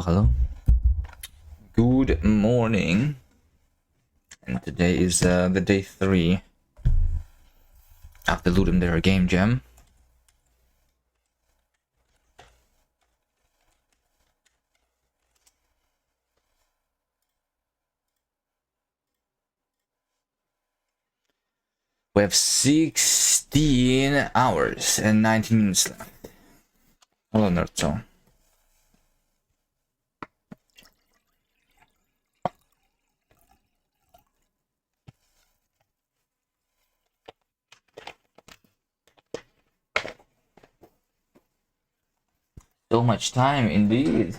Hello. Good morning. And today is the day 3 of the LudumDare game jam. We have 16 hours and 19 minutes left. Hello, Nerdso. So much time, indeed.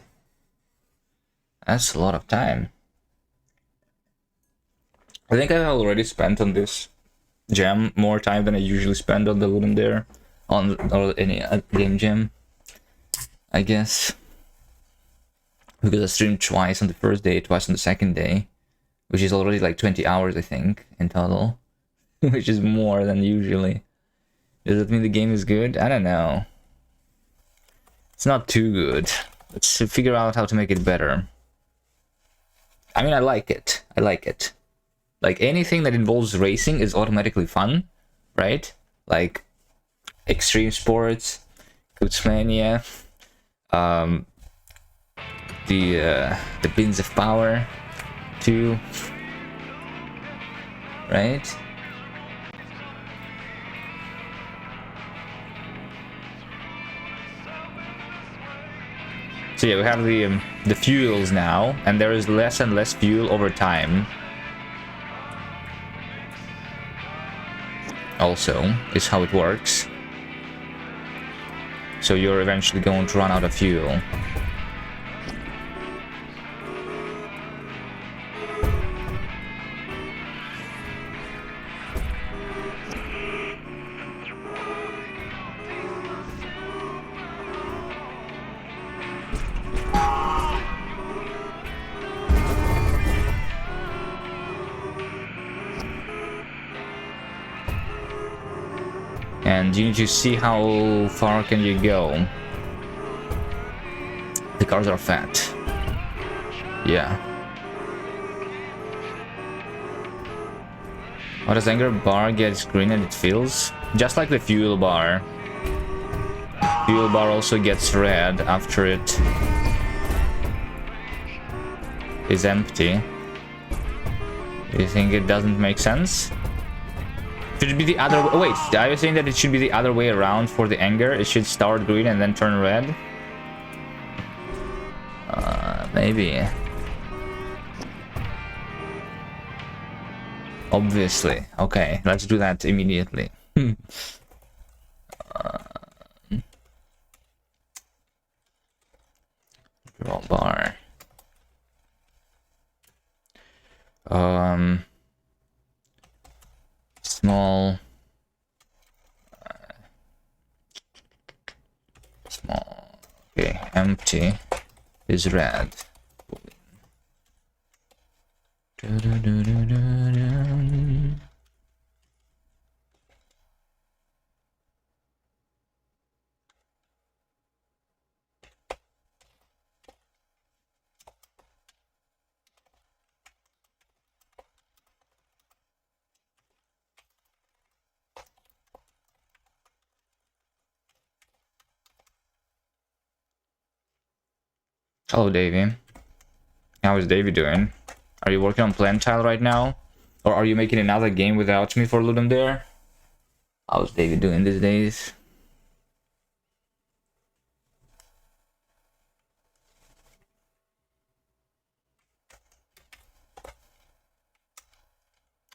That's a lot of time. I think I've already spent on this jam more time than I usually spend on the LudumDare, or any game jam, I guess. Because I streamed twice on the first day, twice on the second day, which is already like 20 hours, I think, in total, which is more than usually. Does that mean the game is good? I don't know. It's not too good. Let's figure out how to make it better. I mean, I like it. I like it. Like, anything that involves racing is automatically fun, right? Like, extreme sports, Cootsmania, the Bins of Power 2, right? So yeah, we have the fuels now, and there is less and less fuel over time. Also, is how it works. So you're eventually going to run out of fuel. And you need to see how far can you go. The cars are fat. Yeah. What does anger bar gets green and it fills? Just like the fuel bar. Fuel bar also gets red after it is empty. Do you think it doesn't make sense? Should it be the other way? Wait, are you saying that it should be the other way around for the anger? It should start green and then turn red? Maybe. Obviously. Okay, let's do that immediately. Draw bar. Small, okay, empty is red. Hello, Davey. How is Davey doing? Are you working on Plantile right now? Or are you making another game without me for LudumDare? How's Davey doing these days?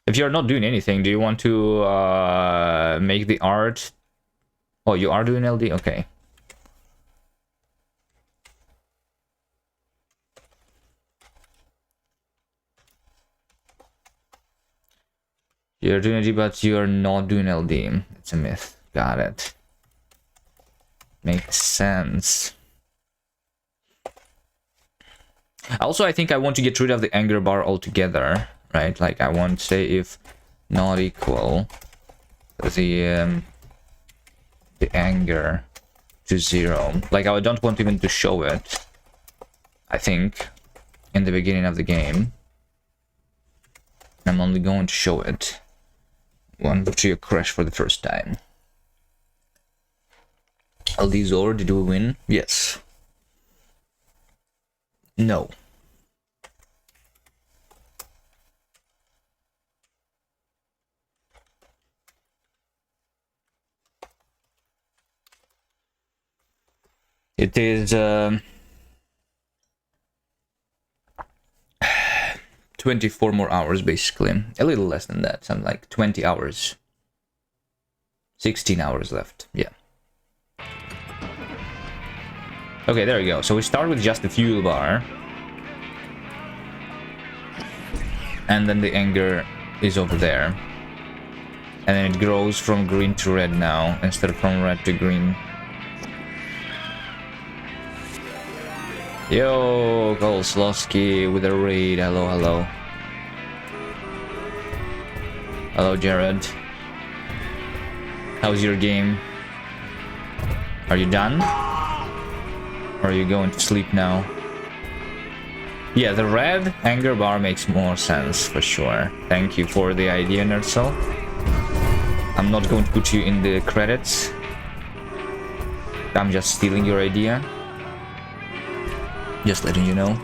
If you're not doing anything, do you want to make the art? Oh, you are doing LD? Okay. You're doing LD, but you're not doing LD. It's a myth. Got it. Makes sense. Also, I think I want to get rid of the anger bar altogether, right? Like, I want, say, if not equal the anger to 0. Like, I don't want even to show it. I think, in the beginning of the game. I'm only going to show it once you crash for the first time. Aldizor, did we win? Yes. No. It is 24 more hours, basically. A little less than that, something like 20 hours. 16 hours left, yeah. Okay, there we go. So we start with just the fuel bar. And then the anger is over there. And then it grows from green to red now, instead of from red to green. Yo, Golslowski with a raid. Hello, hello. Hello, Jared. How's your game? Are you done? Or are you going to sleep now? Yeah, the red anger bar makes more sense, for sure. Thank you for the idea, Nerdsel. I'm not going to put you in the credits. I'm just stealing your idea. Just letting you know.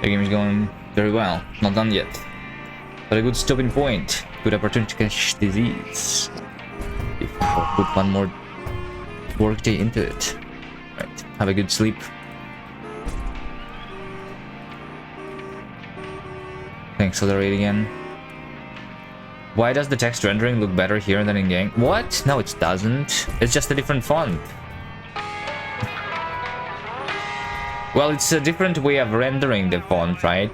The game is going very well. Not done yet. But a good stopping point. Good opportunity to catch disease. If I put one more workday into it. Right. Have a good sleep. Thanks for the raid again. Why does the text rendering look better here than in game? What? No, it doesn't. It's just a different font. Well, it's a different way of rendering the font, right?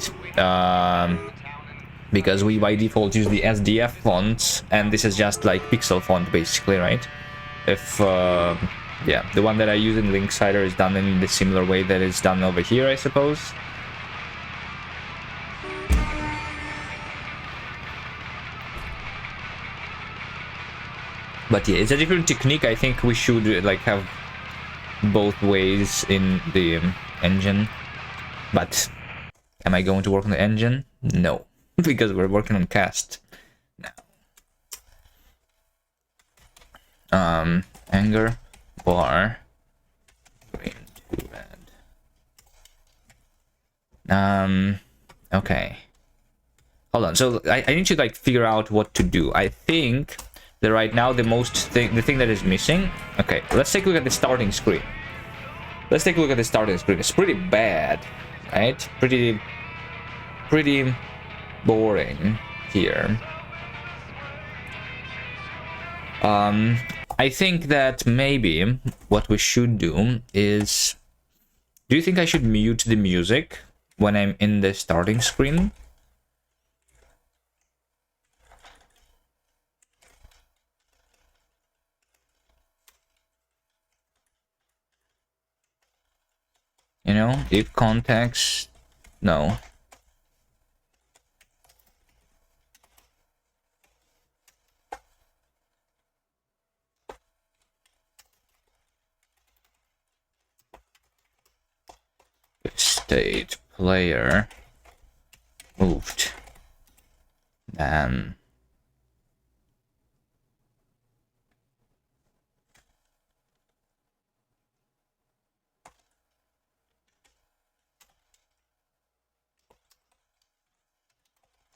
Because we by default use the SDF fonts, and this is just like pixel font, basically, right? If, yeah, the one that I use in Linksider is done in the similar way that it's done over here, I suppose. But yeah, it's a different technique. I think we should like have both ways in the engine. But am I going to work on the engine? No, because we're working on cast now. Anger bar green to red. Okay. Hold on. So I need to like figure out what to do. I think that right now the thing that is missing. Okay, let's take a look at the starting screen. Let's take a look at the starting screen. It's pretty bad, right? Pretty boring here. I think that maybe what we should do is... Do you think I should mute the music when I'm in the starting screen? You know, if context... No. State player moved. Then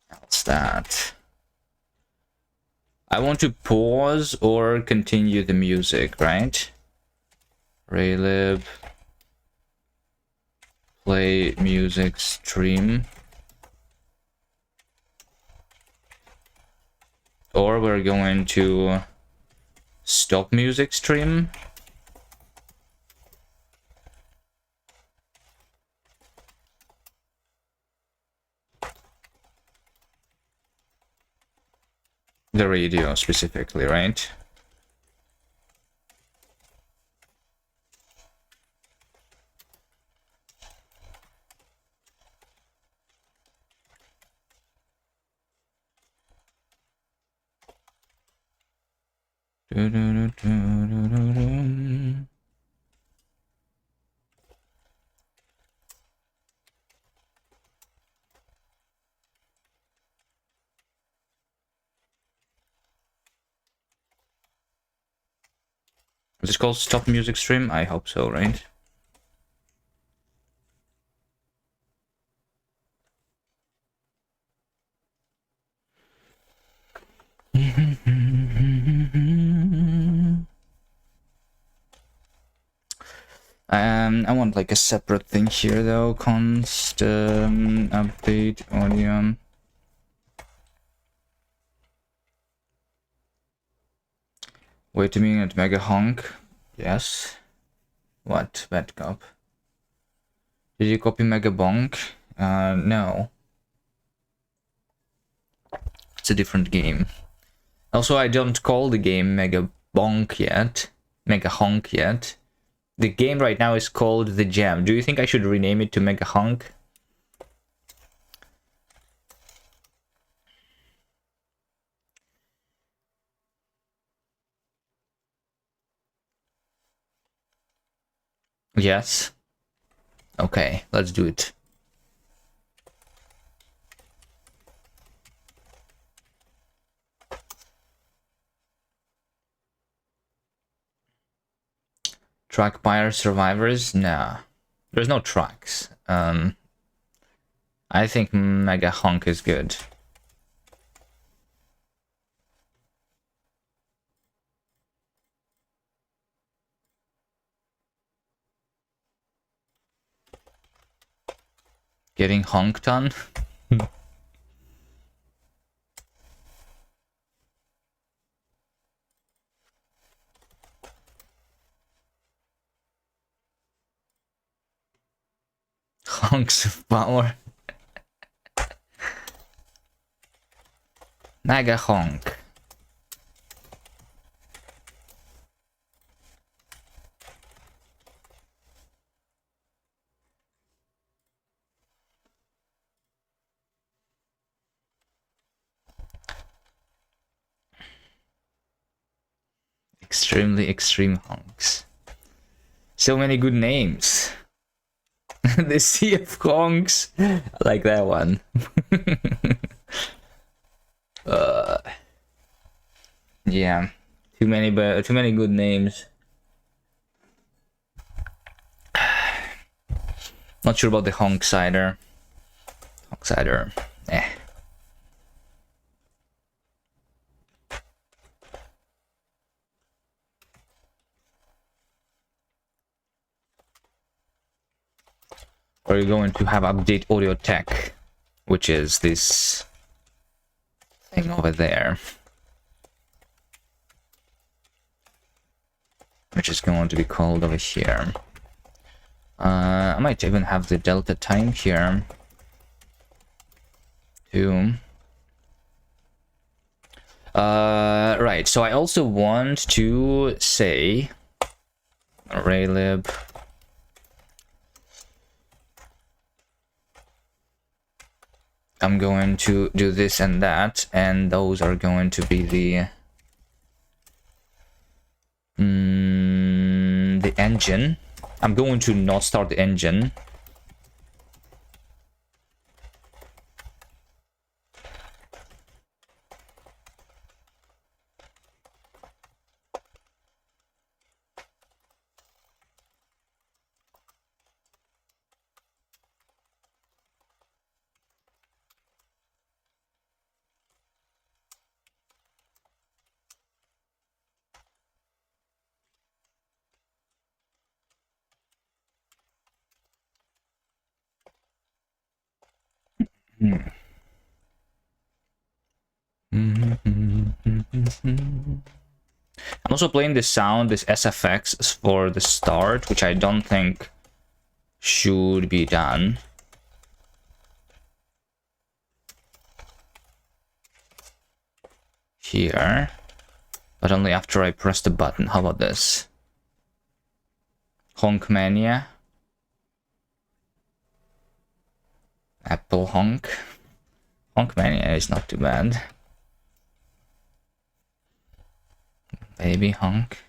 what's that? I want to pause or continue the music, right? Relib. Play music stream. Or we're going to stop music stream. The radio specifically, right? Is this called Stop Music Stream? I hope so, right? I want like a separate thing here though. Const update audio. Wait a minute, mega honk. Yes. What? Bad cop. Did you copy mega bonk? No. It's a different game. Also, I don't call the game mega bonk yet. Mega honk yet. The game right now is called The Jam. Do you think I should rename it to Mega Honk? Yes. Okay, let's do it. Track Pyre Survivors? Nah. There's no tracks. I think Mega Honk is good. Getting honked on? Honks of power. Mega Honk. Extremely extreme honks. So many good names. The Sea of Honks. I like that one. Yeah. Too many good names. Not sure about the Honk Cider. Honk Cider. Eh. We're going to have update audio tech, which is this thing over there, which is going to be called over here. I might even have the delta time here too. Right, so I also want to say arraylib I'm going to do this and that, and those are going to be the engine. I'm going to not start the engine. I'm also playing the sound, this SFX for the start, which I don't think should be done. Here, but only after I press the button. How about this? Honk Mania. Apple Honk. Honk Mania is not too bad. Baby hunk.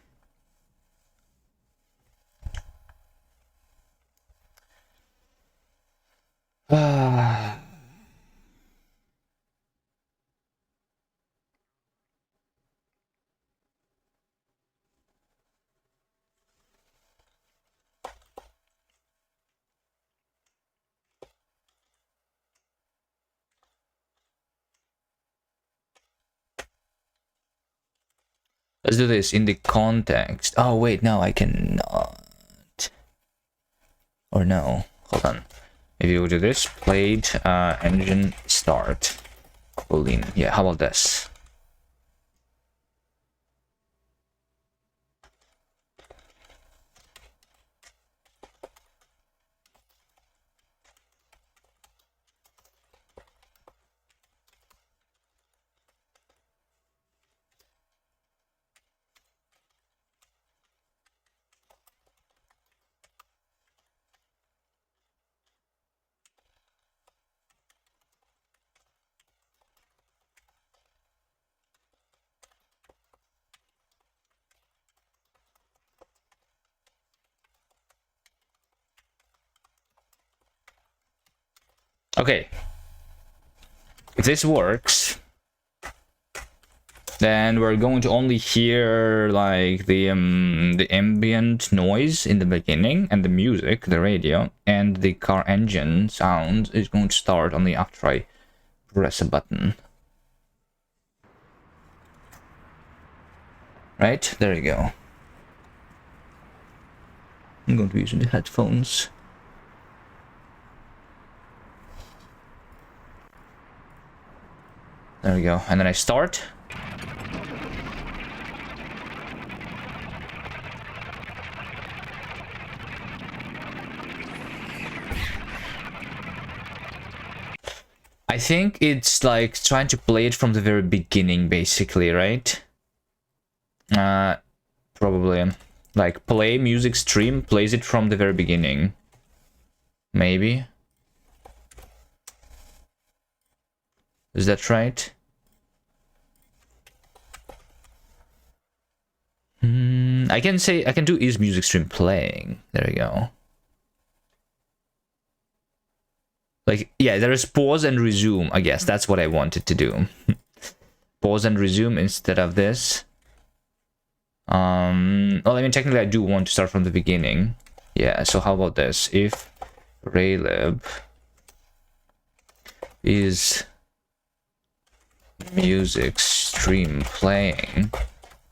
Let's do this in the context. Oh wait, no, I cannot. Or no, hold on. Maybe we'll do this. Played engine start. Boolean. Yeah, how about this? Okay. If this works, then we're going to only hear like the ambient noise in the beginning and the music, the radio, and the car engine sound is going to start only after I press a button. Right? There you go. I'm going to be using the headphones. There we go. And then I start. I think it's like trying to play it from the very beginning, basically, right? Probably. Like, play music stream, plays it from the very beginning. Maybe. Is that right? I can do is music stream playing. There we go. Like, yeah, there is pause and resume, I guess. That's what I wanted to do. Pause and resume instead of this. Well, I mean, technically I do want to start from the beginning. Yeah, so how about this? If raylib is music stream playing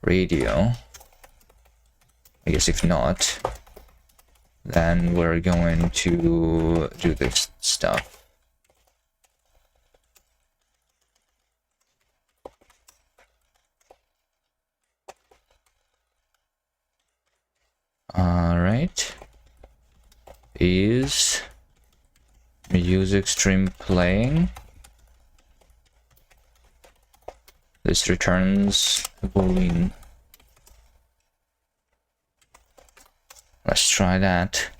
radio, I guess if not, then we're going to do this stuff. All right. Is music stream playing? This returns a boolean. Let's try that.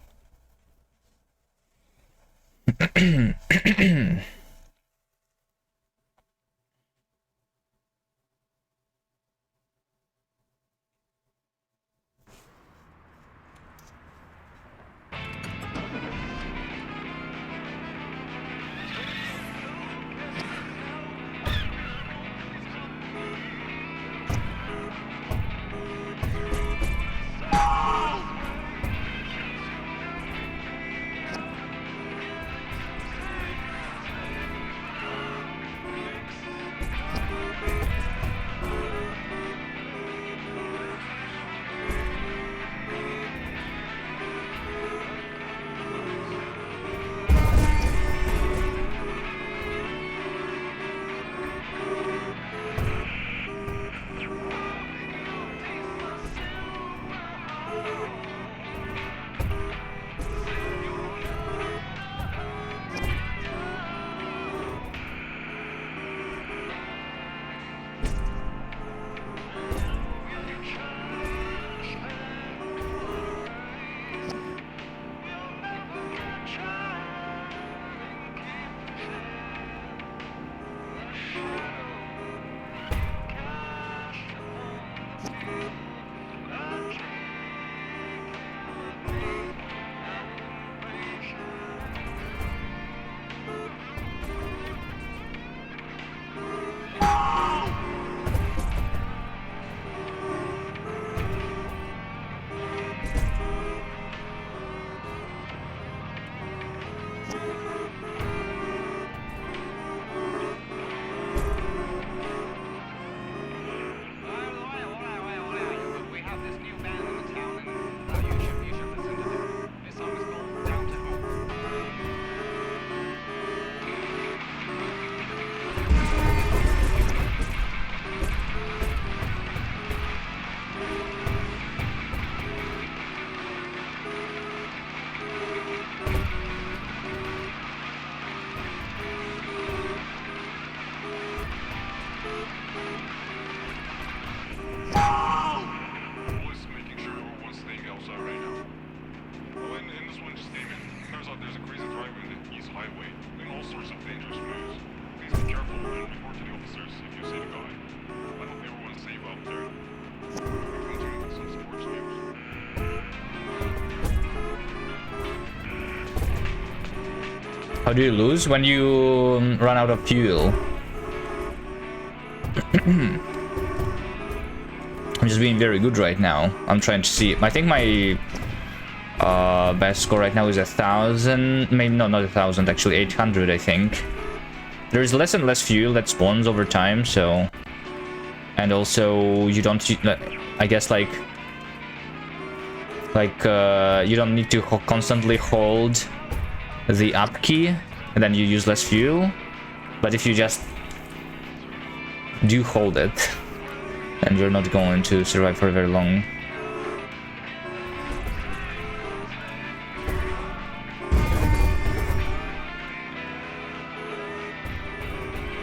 How do you lose? When you run out of fuel. I'm just being very good right now. I'm trying to see. I think my best score right now is 1,000. Maybe no, not 1,000. Actually, 800. I think. There is less and less fuel that spawns over time. So, and also you don't. I guess like you don't need to constantly hold the up key, and then you use less fuel. But if you just do hold it, then you're not going to survive for very long.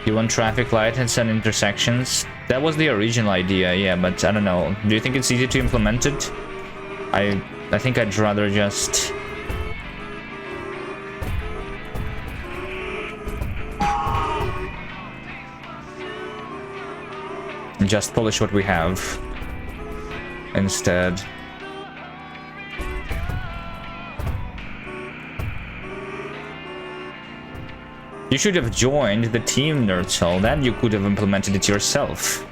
You want traffic lights and intersections? That was the original idea, yeah, but I don't know. Do you think it's easy to implement it? I think I'd rather just polish what we have instead. You should have joined the team, Nerdsoul, then you could have implemented it yourself.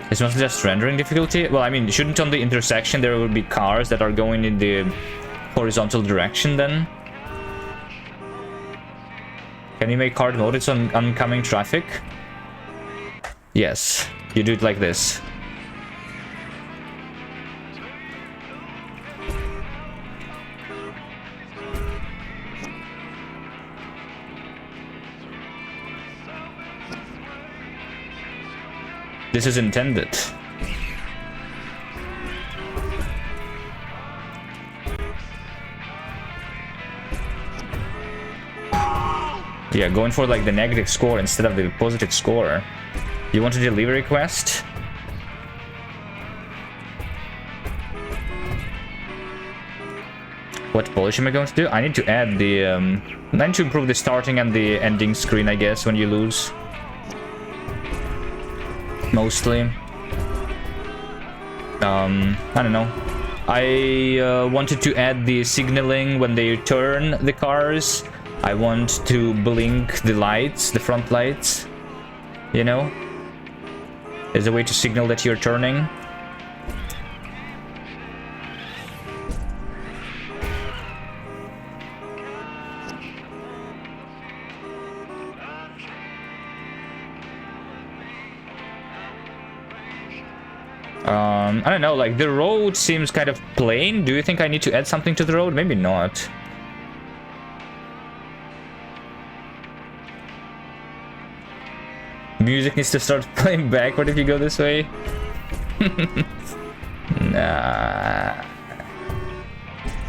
It's not just rendering difficulty. Well, I mean, shouldn't on the intersection there would be cars that are going in the horizontal direction then? Can you make hard mode? It's on oncoming traffic? Yes. You do it like this. This is intended. Yeah, going for like the negative score instead of the positive score. You want a delivery quest? What polish am I going to do? I need to add the I need to improve the starting and the ending screen, I guess, when you lose. Mostly. I don't know. I wanted to add the signaling when they turn the cars. I want to blink the lights, the front lights, you know? There's a way to signal that you're turning. I don't know, like the road seems kind of plain. Do you think I need to add something to the road? Maybe not. Music needs to start playing backward if you go this way. Nah,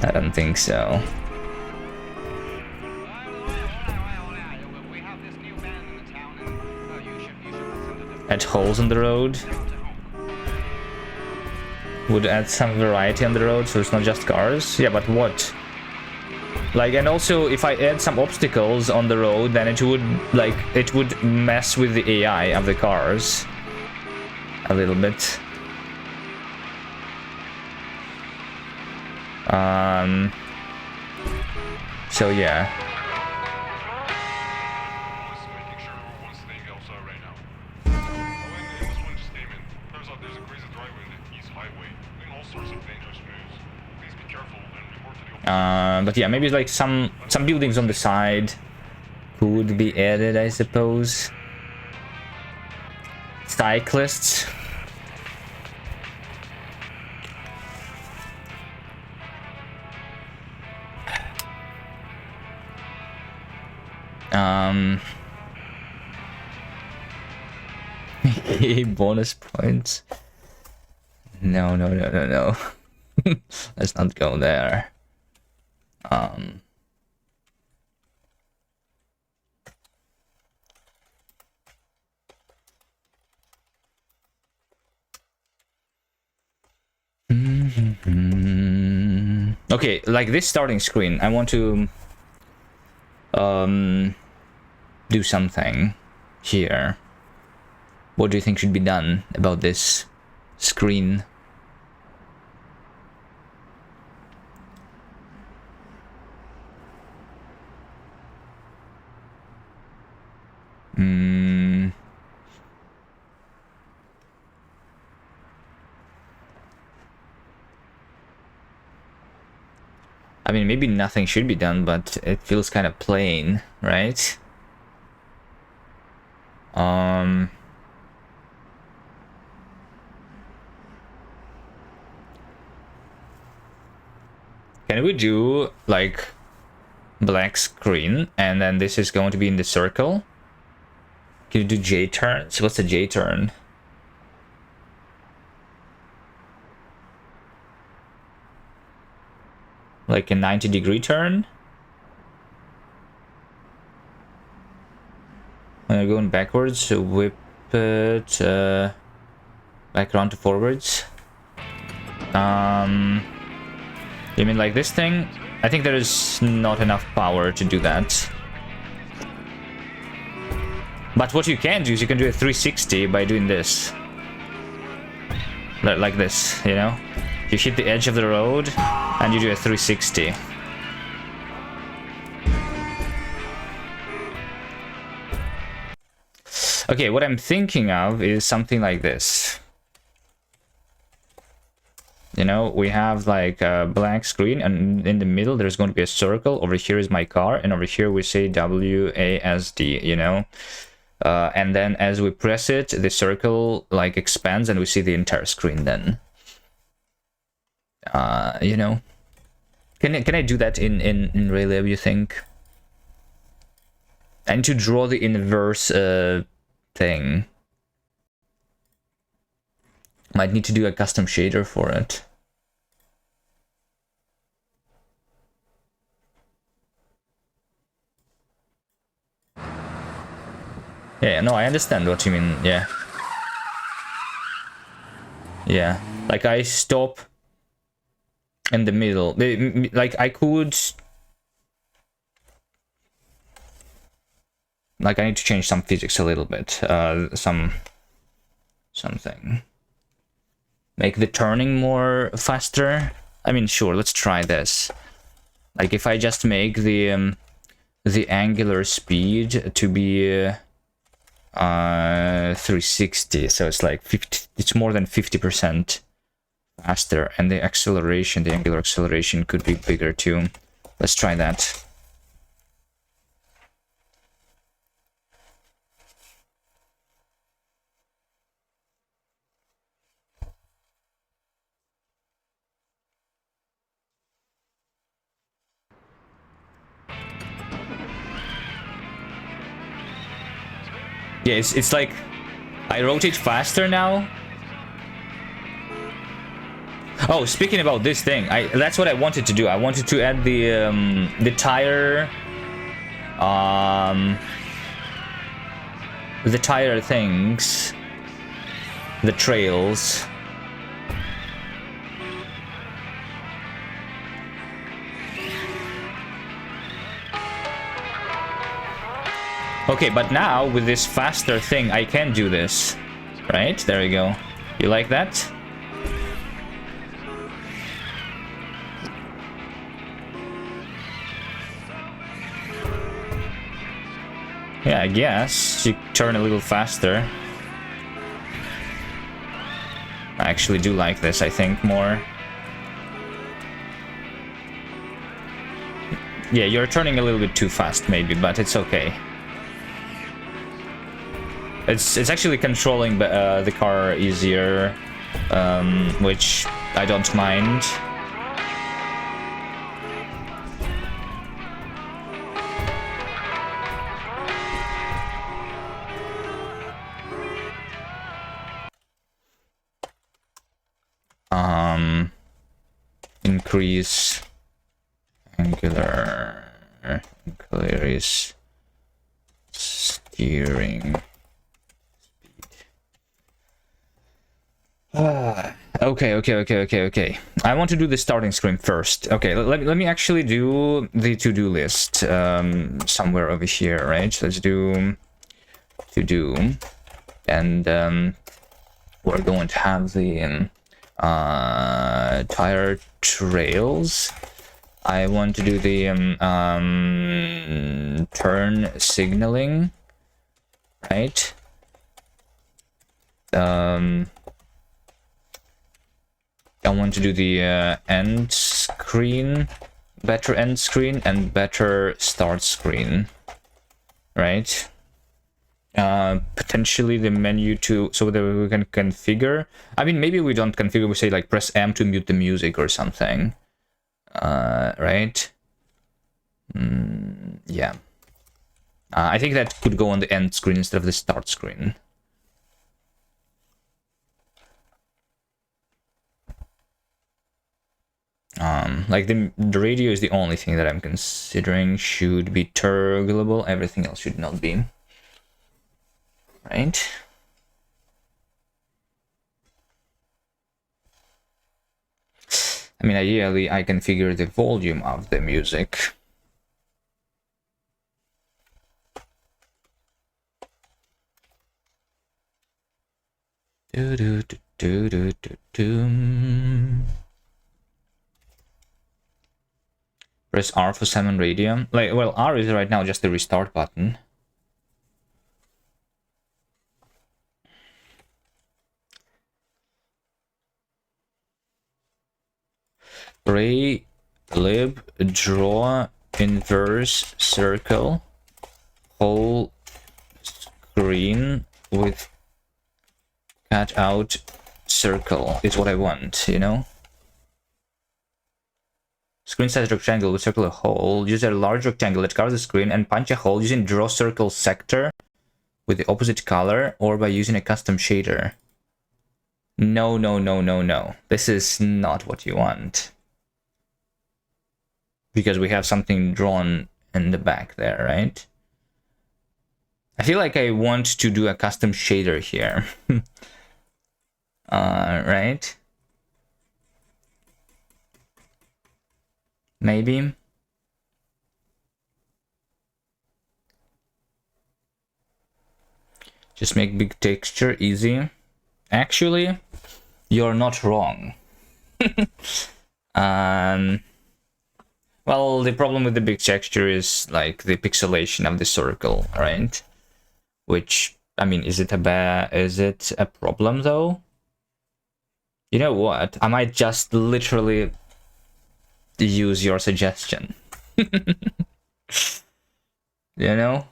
I don't think so. Add holes in the road. Would add some variety on the road, so it's not just cars. Yeah, but what? Like, and also if I add some obstacles on the road, then it would mess with the AI of the cars a little bit. So yeah. But yeah, maybe like some buildings on the side could be added, I suppose. Cyclists. Um... bonus points. No. Let's not go there. Okay, like this starting screen, I want to do something here. What do you think should be done about this screen? I mean, maybe nothing should be done, but it feels kind of plain, right? Can we do like black screen and then this is going to be in the circle? Can you do J turn? So what's a J turn? Like a 90-degree turn? When you're going backwards, so whip it back around to forwards. You mean like this thing? I think there is not enough power to do that. But what you can do is you can do a 360 by doing this. Like this, you know? You hit the edge of the road and you do a 360. Okay, what I'm thinking of is something like this. You know, we have like a black screen and in the middle there's going to be a circle. Over here is my car and over here we say WASD, you know? And then as we press it, the circle like expands and we see the entire screen then. You know, can I do that in Raylab, you think? And to draw the inverse thing, might need to do a custom shader for it. Yeah, no, I understand what you mean. Yeah, like I stop in the middle, like I could, like I need to change some physics a little bit, something, make the turning more faster. I mean, sure, let's try this. Like if I just make the angular speed to be 360, so it's like 50, it's more than 50% faster, and the acceleration, the angular acceleration could be bigger too. Let's try that. Yeah, it's like I rotate faster now. Oh, speaking about this thing, that's what I wanted to do. I wanted to add the tire things, the trails. Okay, but now with this faster thing, I can do this, right? There we go. You like that? Yeah, I guess you turn a little faster. I actually do like this, I think, more. Yeah, you're turning a little bit too fast, maybe, but it's okay. It's actually controlling the car easier, which I don't mind. increase angular increase steering okay. I want to do the starting screen first. Okay, let me actually do the to-do list somewhere over here, right? Let's do to-do, and we're going to have the tire trails. I want to do the turn signaling, right? I want to do the end screen, better end screen, and better start screen, right? Potentially the menu to, so that we can configure. I mean, maybe we don't configure, we say like press M to mute the music or something, right? Yeah. I think that could go on the end screen instead of the start screen. Like the radio is the only thing that I'm considering should be toggleable. Everything else should not be. Right? I mean, ideally, I configure the volume of the music. Press R for summon radio. Like, well, R is right now just the restart button. Ray, lib, draw, inverse, circle, whole screen with cut out circle is what I want, you know? Screen size rectangle with circle a hole. Use a large rectangle that covers the screen and punch a hole using draw circle sector with the opposite color or by using a custom shader. No. This is not what you want. Because we have something drawn in the back there, right? I feel like I want to do a custom shader here. Right? Maybe. Just make big texture easy. Actually, you're not wrong. Well, the problem with the big texture is like the pixelation of the circle, right? Which, I mean, is it a problem though? You know what? I might just literally use your suggestion. You know?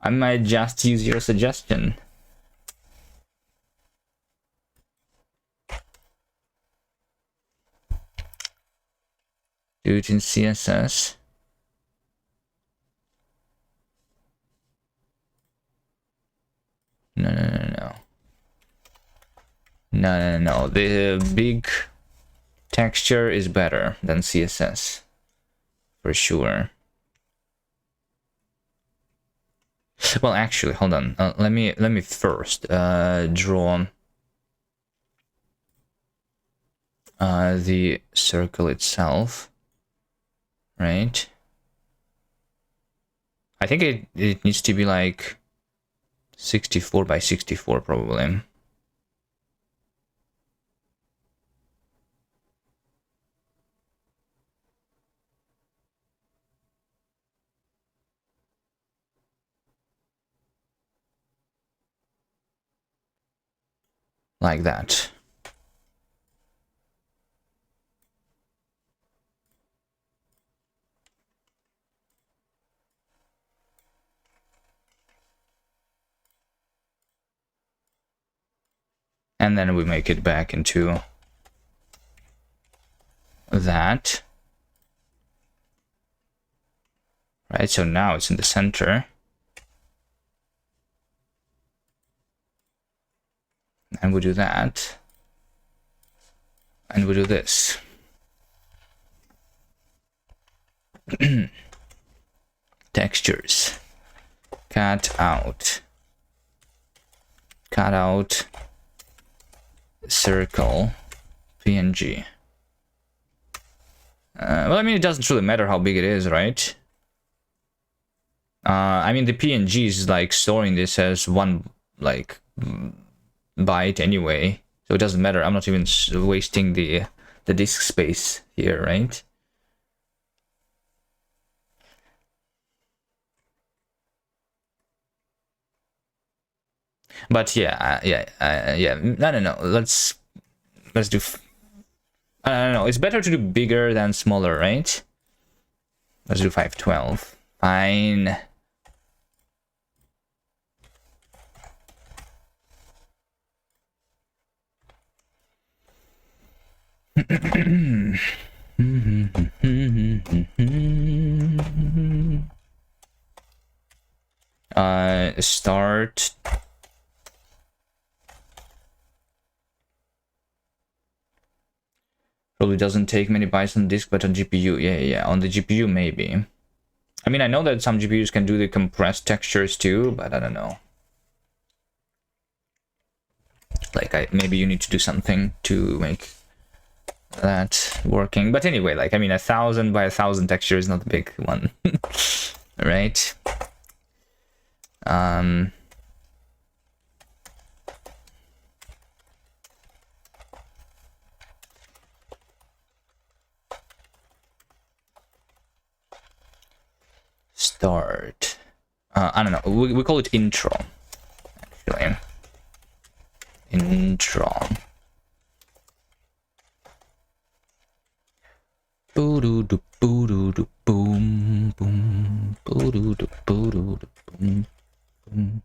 I might just use your suggestion. Do it in CSS. No. The big texture is better than CSS. For sure. Well, actually, hold on. Let me first draw the circle itself, right? I think it needs to be like 64 by 64 probably. Like that. And then we make it back into that. Right, so now it's in the center. And we do that. And we do this. Textures. Cut out. Cut out. Circle. PNG. Well, I mean, it doesn't really matter how big it is, right? I mean, the PNG is like storing this as one, like, byte anyway. So it doesn't matter. I'm not even wasting the disk space here, right? But yeah, yeah. No. Let's do. I don't know. It's better to do bigger than smaller, right? Let's do 512. Fine. Start. Probably doesn't take many bytes on disk, but on GPU, yeah, on the GPU maybe. I mean, I know that some GPUs can do the compressed textures too, but I don't know. Like, maybe you need to do something to make that working. But anyway, like, I mean, 1,000 by 1,000 texture is not a big one, right? Start. I don't know. We call it intro. Actually, intro. Boo doo doo boo doo doo boom boom boo doo doo boo doo doo boom boom.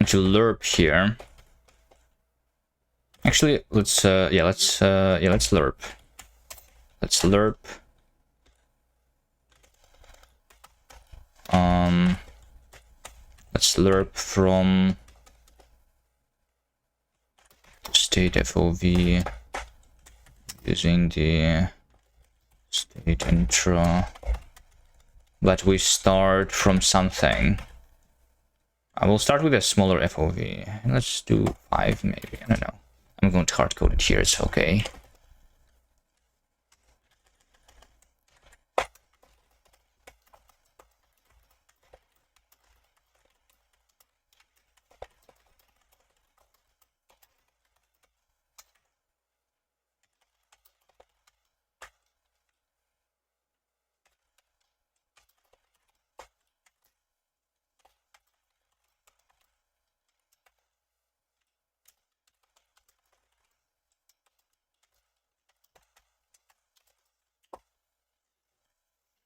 To lerp here. Actually, let's let's lerp. Let's lerp. Let's lerp from state FOV using the state intro. But we start from something. I will start with a smaller FOV. Let's do 5 maybe. I don't know. I'm going to hard code it here. It's okay.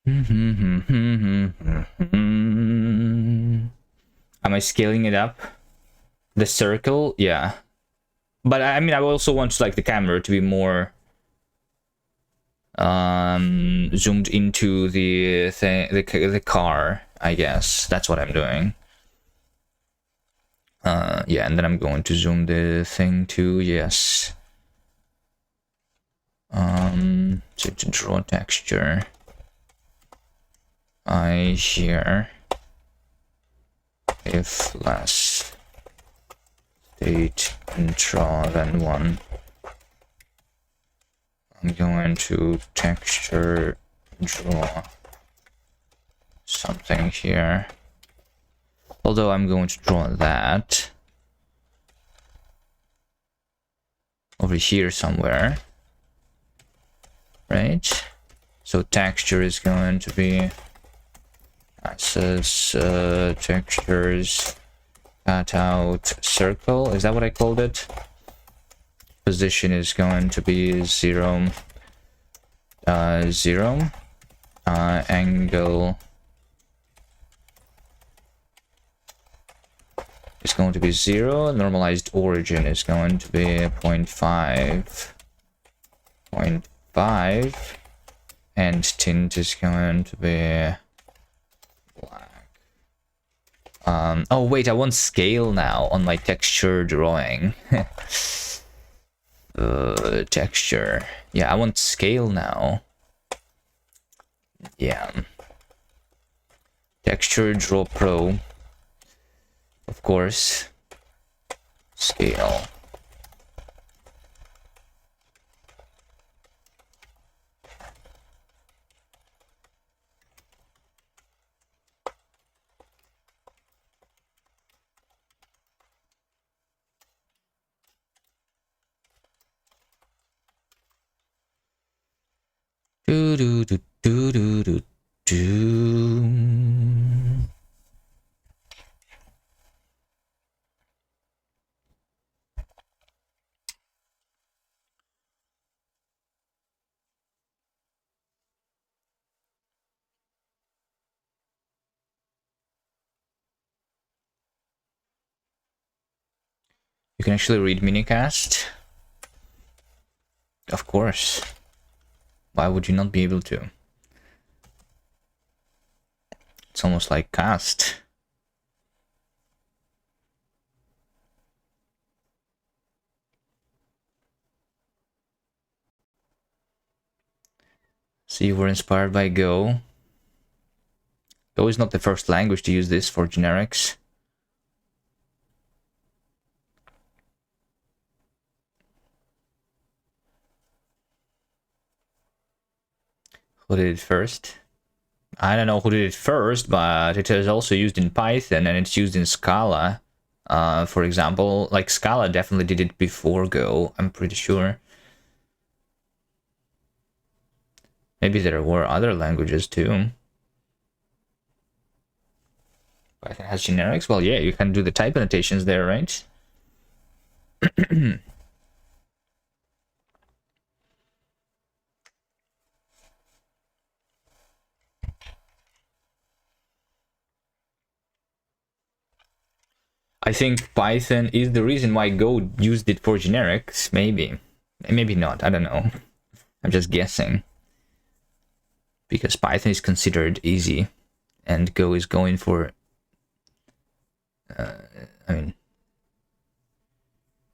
Am I scaling it up? The circle? Yeah. But I mean, I also want like the camera to be more zoomed into the car, I guess. That's what I'm doing. Yeah, and then I'm going to zoom the thing too, yes. So to draw texture. Here if less state intro than 1, I'm going to texture draw something here. Although I'm going to draw that over here somewhere, right? So texture is going to be access textures cutout circle. Is that what I called it? Position is going to be 0, 0. Angle is going to be 0. Normalized origin is going to be 0.5. 0.5. And tint is going to be black. Oh wait, I want scale now on my texture drawing. Texture. Yeah, I want scale now. Yeah. Texture Draw Pro. Of course. Scale. Do do do do do do do. You can actually read minicast. Of course. Why would you not be able to? It's almost like cast. So you were inspired by Go. Go is not the first language to use this for generics. Who did it first? I don't know who did it first, but it is also used in Python and it's used in Scala. For example, like Scala definitely did it before Go, I'm pretty sure. Maybe there were other languages too. Python has generics? Well, yeah, you can do the type annotations there, right? I think Python is the reason why Go used it for generics, maybe. Maybe not, I don't know. I'm just guessing. Because Python is considered easy, and Go is going for... I mean...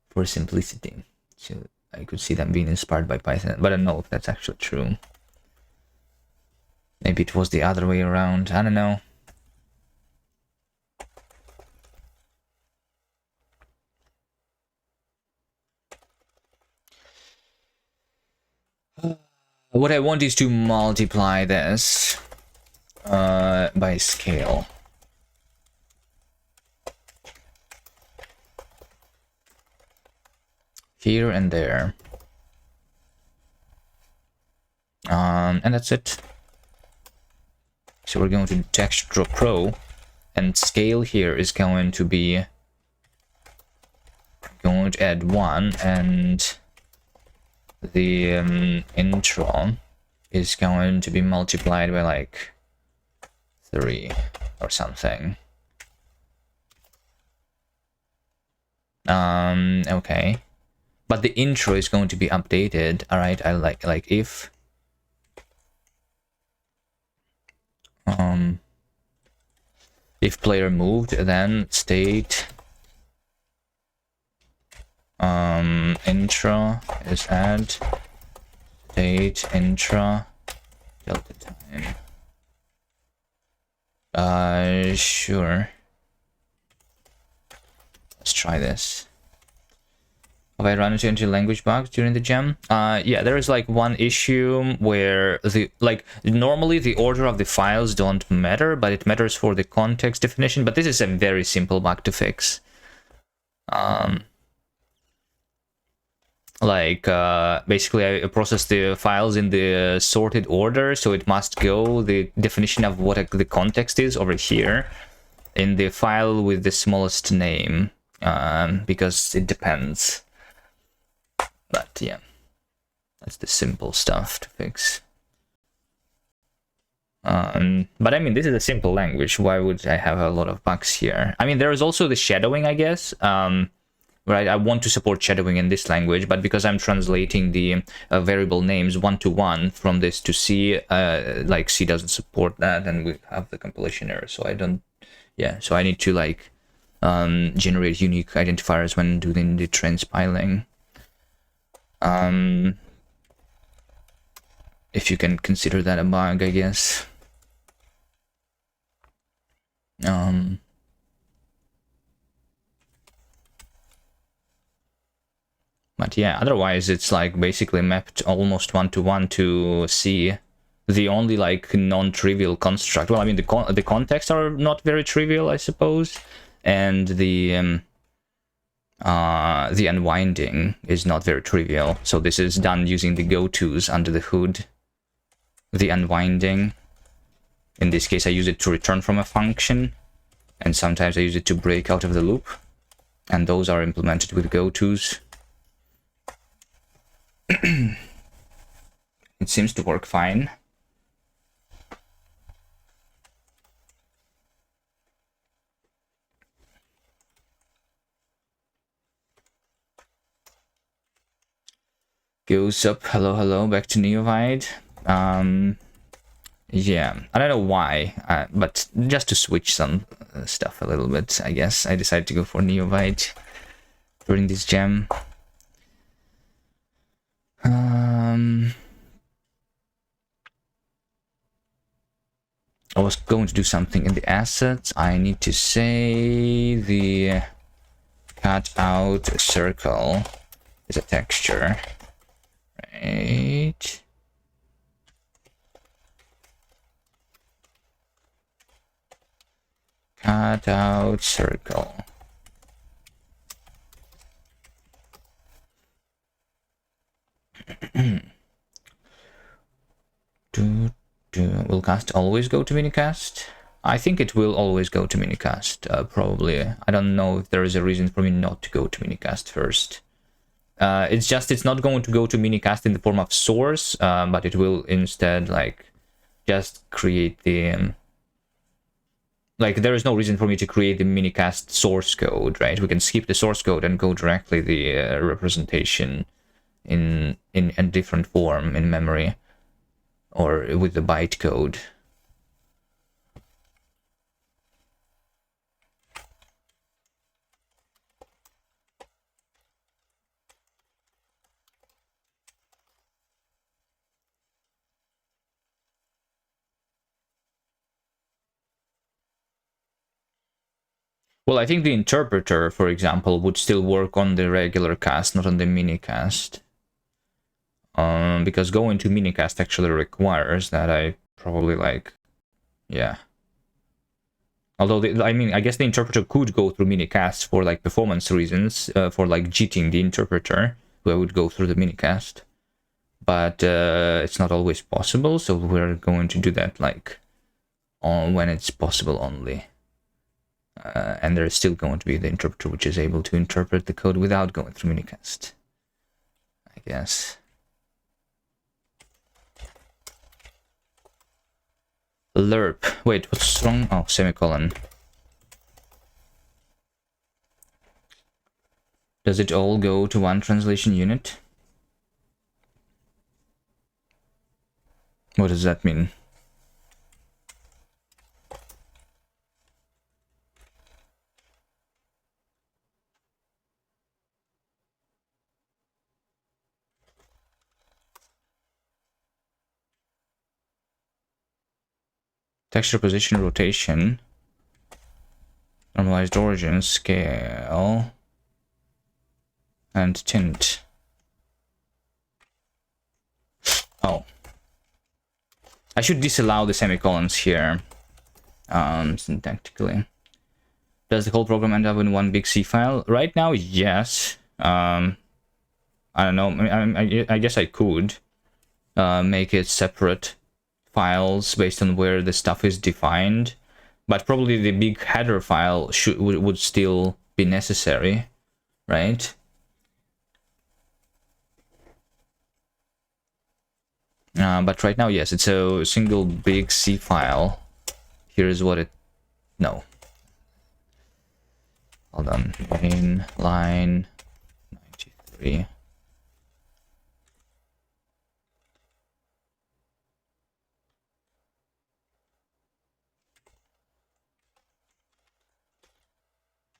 for simplicity. So I could see them being inspired by Python, but I don't know if that's actually true. Maybe it was the other way around, I don't know. What I want is to multiply this by scale. Here and there. And that's it. So we're going to Texture Draw Pro, and scale here is going to be... going to add 1, and the intro is going to be multiplied by like 3 or something. Okay, but the intro is going to be updated. All right, I like if player moved, then state intro is add state intro delta time. Sure. Let's try this. Have I run into any language bugs during the jam? Yeah, there is like one issue where normally the order of the files don't matter, but it matters for the context definition. But this is a very simple bug to fix. Basically I process the files in the sorted order, so it must go the definition of what the context is over here in the file with the smallest name, because it depends. But yeah, that's the simple stuff to fix. But I mean, this is a simple language. Why would I have a lot of bugs here? I mean, there is also the shadowing, I guess. Right, I want to support shadowing in this language, but because I'm translating the variable names one-to-one from this to C, like C doesn't support that, and we have the compilation error. So I don't, yeah. So I need to like generate unique identifiers when doing the transpiling. If you can consider that a bug, I guess. But yeah, otherwise it's like basically mapped almost one-to-one to C. The only like non-trivial construct, well, I mean the contexts are not very trivial, I suppose, and the unwinding is not very trivial. So this is done using the go-tos under the hood. The unwinding, in this case I use it to return from a function, and sometimes I use it to break out of the loop, and those are implemented with go-tos. It seems to work fine. Goes up, hello, back to Neovide. Yeah, I don't know why, but just to switch some stuff a little bit, I guess I decided to go for Neovide during this jam. I was going to do something in the assets. I need to say the cut out circle is a texture, right? Cut out circle. Will cast always go to minicast? I think it will always go to minicast, probably. I don't know if there is a reason for me not to go to minicast first. It's not going to go to minicast in the form of source, but it will instead like just create the like there is no reason for me to create the minicast source code, right? We can skip the source code and go directly the representation in a different form in memory or with the byte code. Well, I think the interpreter, for example, would still work on the regular cast, not on the minicast. Because going to minicast actually requires that I probably like, yeah. Although, I guess the interpreter could go through minicast for like performance reasons, for like cheating the interpreter, who would go through the minicast. But it's not always possible, so we're going to do that like when it's possible only. And there's still going to be the interpreter which is able to interpret the code without going through minicast, I guess. Lerp. Wait, what's wrong? Oh, semicolon. Does it all go to one translation unit? What does that mean? Texture, position, rotation, normalized origin, scale. and tint. Oh. I should disallow the semicolons here, syntactically. Does the whole program end up in one big C file? Right now, yes. I don't know. I guess I could make it separate files based on where the stuff is defined, but probably the big header file would still be necessary, right? But right now, yes, it's a single big C file. Here's what it... No. Hold on. Main line 93.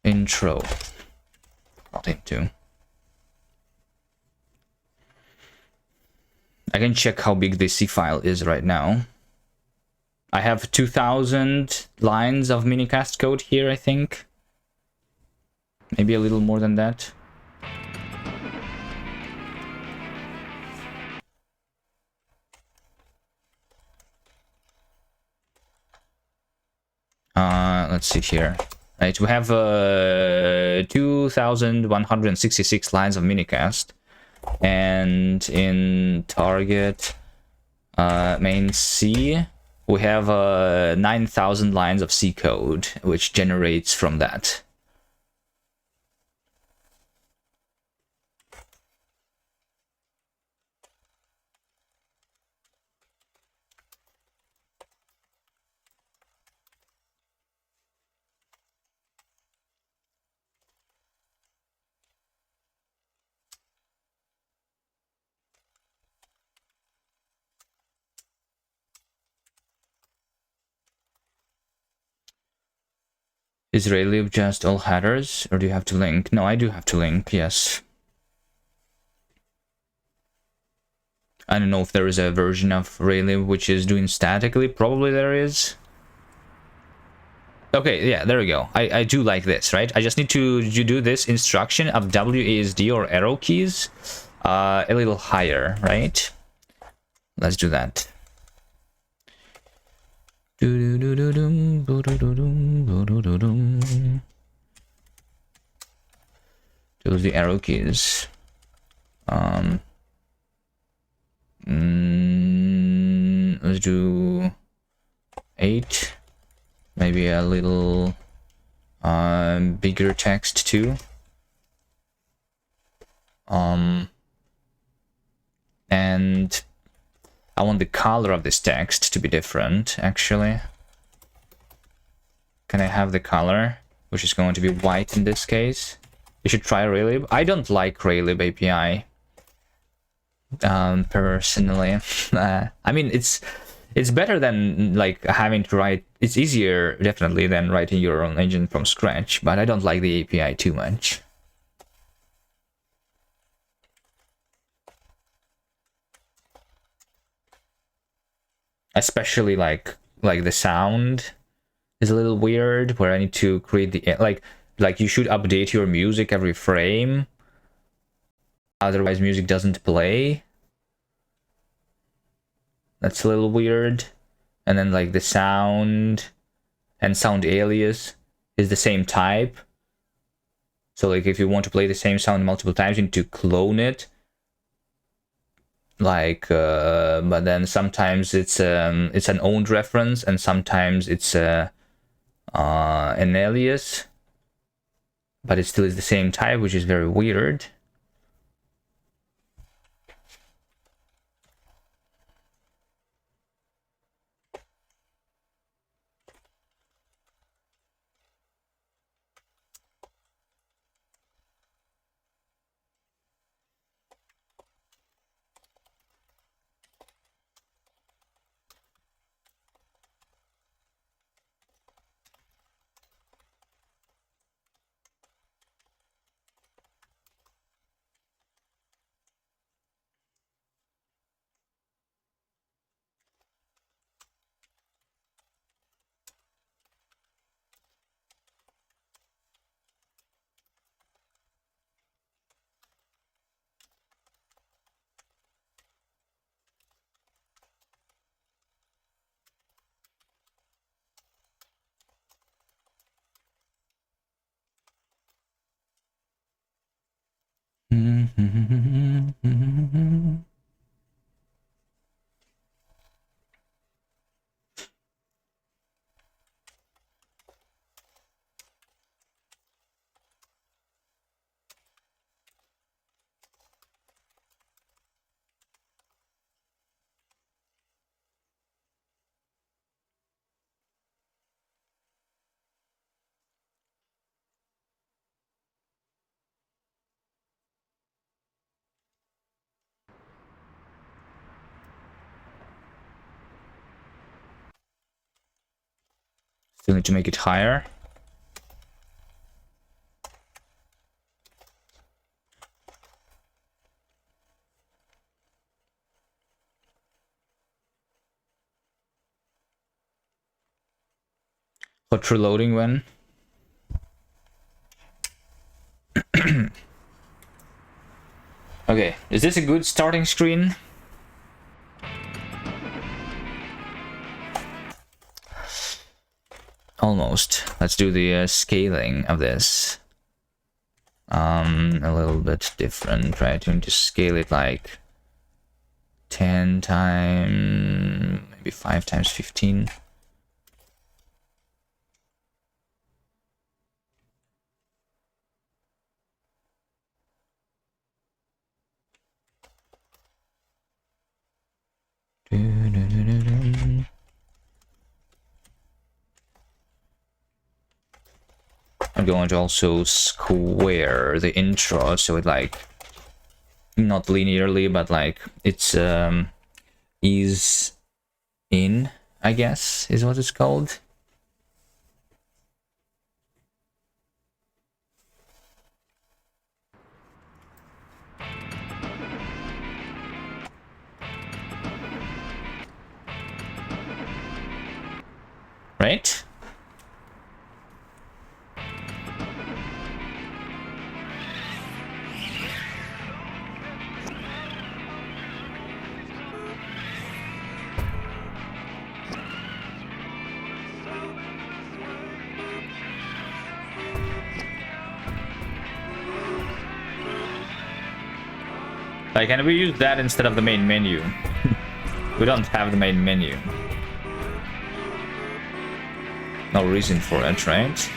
Intro. Not into. I can check how big the C file is right now. I have 2000 lines of minicast code here, I think. Maybe a little more than that. Let's see here. Right, we have 2,166 lines of minicast, and in target main C, we have 9,000 lines of C code, which generates from that. Is Raylib just all headers, or do you have to link? No, I do have to link, yes. I don't know if there is a version of Raylib which is doing statically. Probably there is. Okay, yeah, there we go. I do like this, right? I just need to do this instruction of WASD or arrow keys a little higher, right? Let's do that. Those the arrow keys. Let's do 8. Maybe a little bigger text too. And I want the color of this text to be different, actually. Can I have the color, which is going to be white in this case? You should try Raylib. I don't like Raylib API, personally. I mean, it's better than like having to write. It's easier, definitely, than writing your own engine from scratch, but I don't like the API too much. Especially like the sound is a little weird, where I need to create the like you should update your music every frame, otherwise music doesn't play. That's a little weird. And then like the sound and sound alias is the same type, so like if you want to play the same sound multiple times, you need to clone it, like but then sometimes it's an owned reference, and sometimes it's an alias, but it still is the same type, which is very weird. Still need to make it higher. Hot reloading when? Okay, is this a good starting screen? Almost. Let's do the scaling of this. A little bit different, right? We need to scale it like 10 times, maybe 5 times 15. I'm going to also square the intro so it like not linearly, but like it's ease in, I guess is what it's called. Right? Like, can we use that instead of the main menu? We don't have the main menu. No reason for it, right?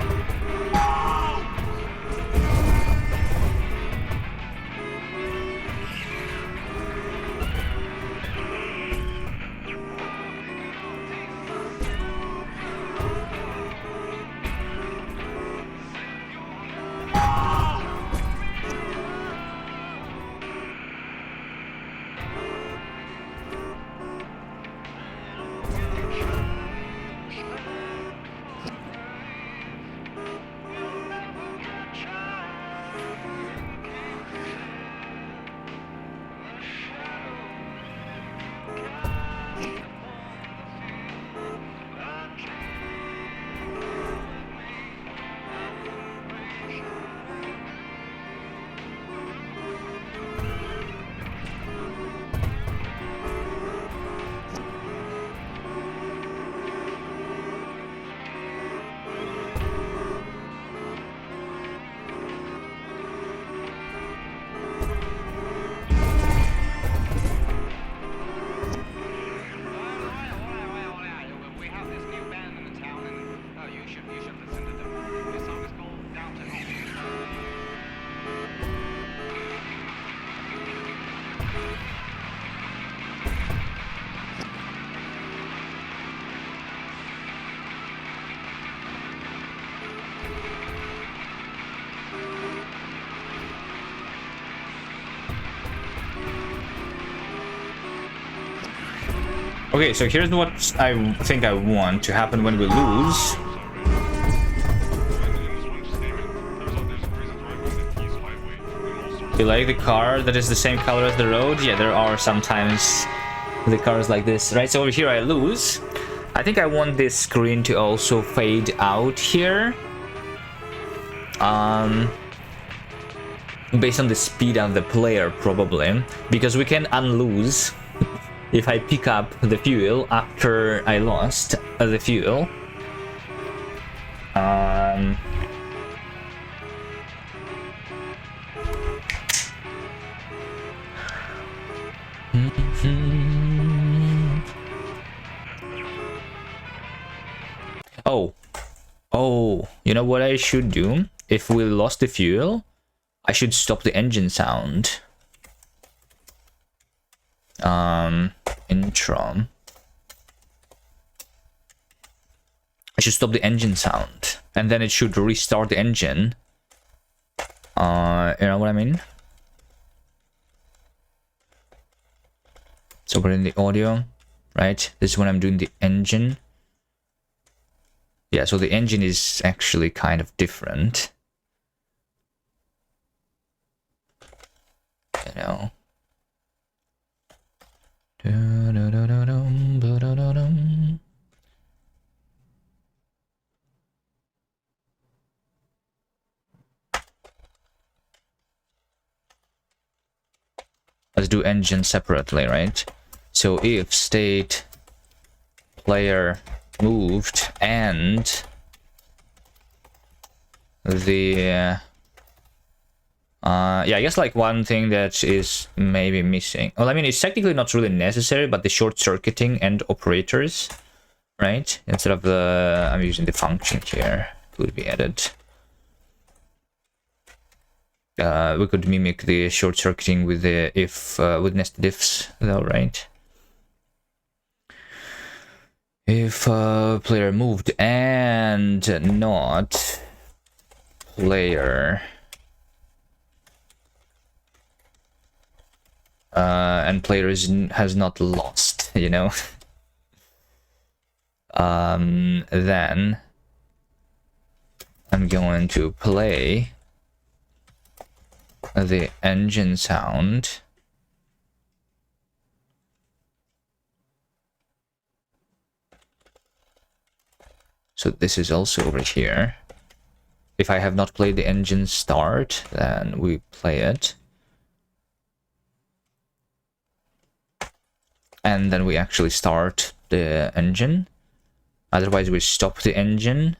Okay, so here's what I think I want to happen when we lose. You like the car that is the same color as the road? Yeah, there are sometimes the cars like this, right? So over here I lose. I think I want this screen to also fade out here. Based on the speed of the player, probably. Because we can unlose if I pick up the fuel after I lost the fuel. Oh, you know what I should do? If we lost the fuel, I should stop the engine sound. Intro. I should stop the engine sound, and then it should restart the engine. You know what I mean? So we're in the audio, right? This is when I'm doing the engine. Yeah, so the engine is actually kind of different. You know. Let's do engine separately, right? So if state player moved and the yeah, I guess like one thing that is maybe missing. Well, I mean, it's technically not really necessary, but the short circuiting and operators, right? Instead of the, I'm using the function here, would be added. We could mimic the short circuiting with the if with nested ifs, though, right? If player moved and not player and player has not lost, you know, then I'm going to play the engine sound. So this is also over here. If I have not played the engine start, then we play it. And then we actually start the engine. Otherwise we stop the engine.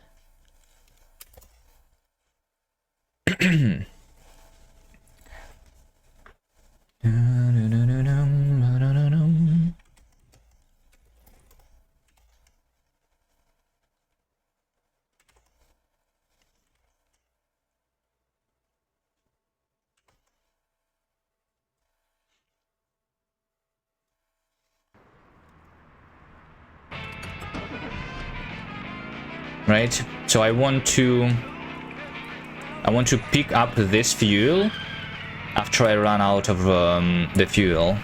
Right, so I want to pick up this fuel after I run out of the fuel.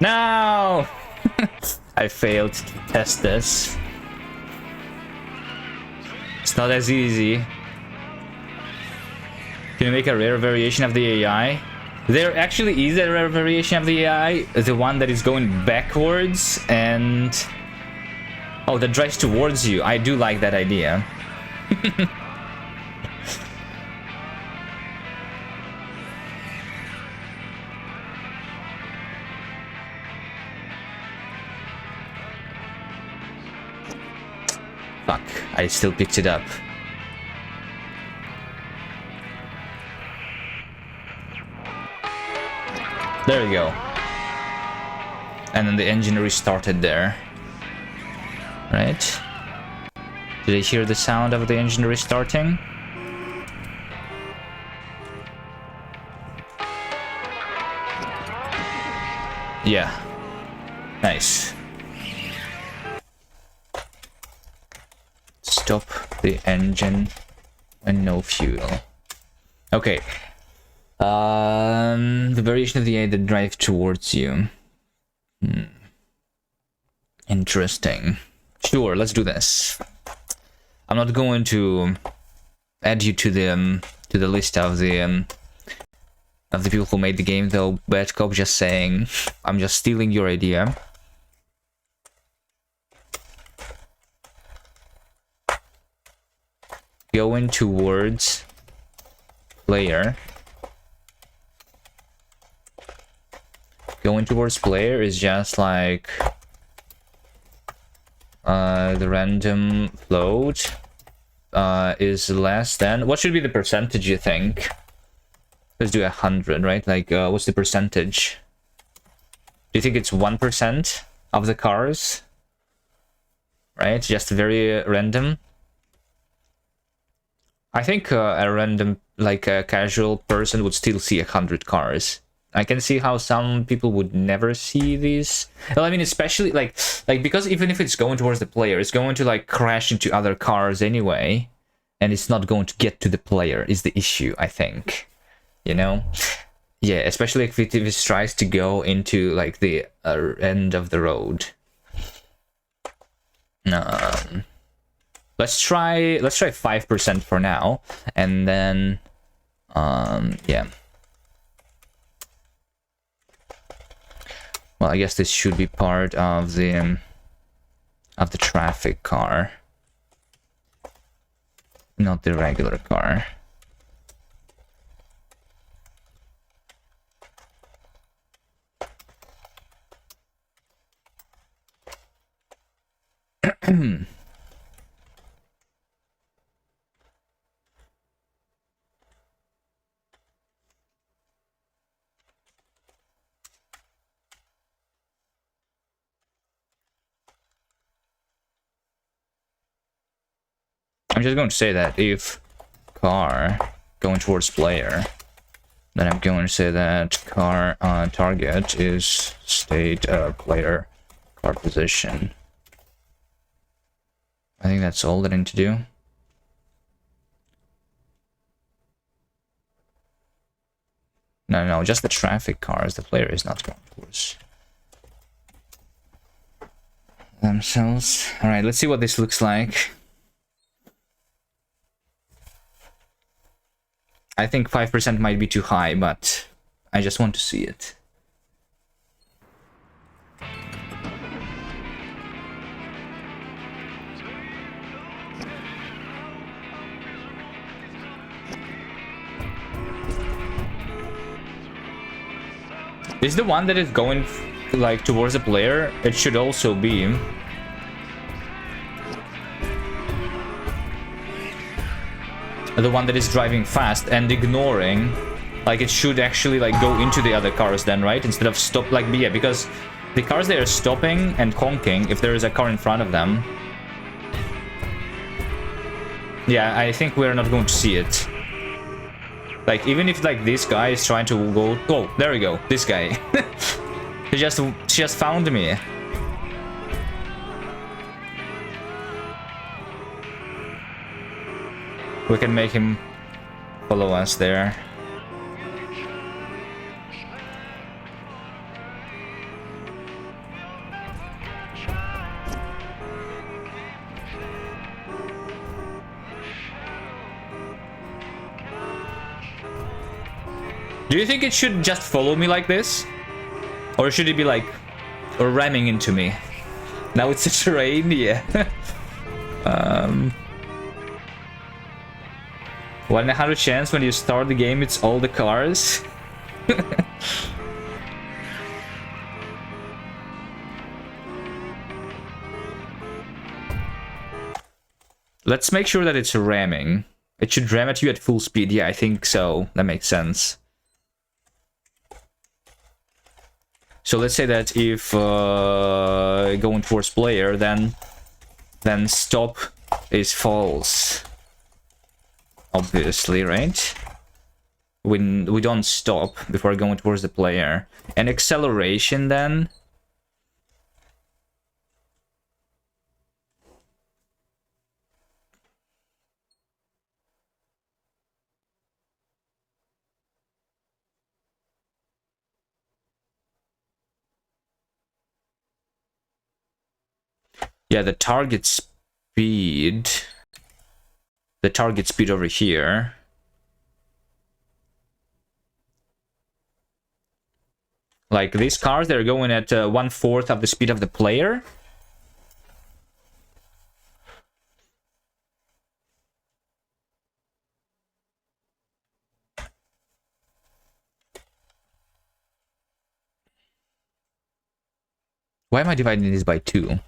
No! I failed to test this. It's not as easy. Can you make a rare variation of the AI? There actually is a rare variation of the AI, the one that is going backwards and... oh, that drives towards you. I do like that idea. Fuck, I still picked it up. There we go. And then the engine restarted there. Right? Did I hear the sound of the engine restarting? Yeah. Nice. Stop the engine and no fuel. Okay. The variation of the AI that drives towards you. Interesting. Sure, let's do this. I'm not going to add you to the list of the people who made the game, though. Bad Cop, just saying. I'm just stealing your idea. Going towards player. Going towards player is just like the random float is less than... what should be the percentage, you think? Let's do 100, right? Like, what's the percentage? Do you think it's 1% of the cars? Right? Just very random. I think a random, like a casual person would still see 100 cars. I can see how some people would never see these. Well, I mean, especially like because even if it's going towards the player, it's going to like crash into other cars anyway, and it's not going to get to the player is the issue, I think. You know? Yeah, especially if it tries to go into like the end of the road. Let's try 5% for now, and then yeah. Well, I guess this should be part of the traffic car, not the regular car. I'm just going to say that if car going towards player, then I'm going to say that car target is state player car position. I think that's all that I need to do. No, just the traffic cars. The player is not going towards themselves. All right, let's see what this looks like. I think 5% might be too high, but I just want to see it. Is the one that is going like towards the player? It should also be. The one that is driving fast and ignoring, like it should actually like go into the other cars then, right? Instead of stop, like, yeah, because the cars, they are stopping and honking if there is a car in front of them. Yeah, I think we're not going to see it. Like, even if like this guy is trying to go, oh, there we go, this guy. He just found me. We can make him follow us there. Do you think it should just follow me like this? Or should it be like ramming into me? Now it's a terrain, yeah. 1 in 100 chance when you start the game, it's all the cars. Let's make sure that it's ramming. It should ram at you at full speed. Yeah, I think so. That makes sense. So let's say that if going towards player, then stop is false. Obviously, right? When we don't stop before going towards the player. And acceleration then. Yeah, the target speed. The target speed over here. Like these cars, they're going at 1/4 of the speed of the player. Why am I dividing this by 2?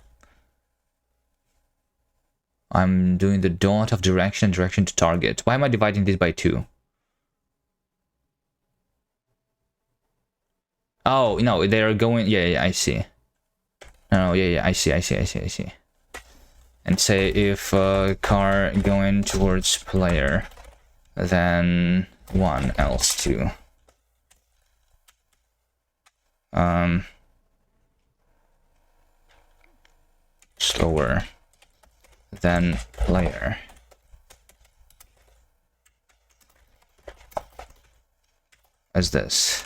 I'm doing the dot of direction to target. Why am I dividing this by 2? Oh, no, they're going... Yeah, I see. No, yeah, I see. And say if car going towards player. then 1 else 2. Slower than player. As this.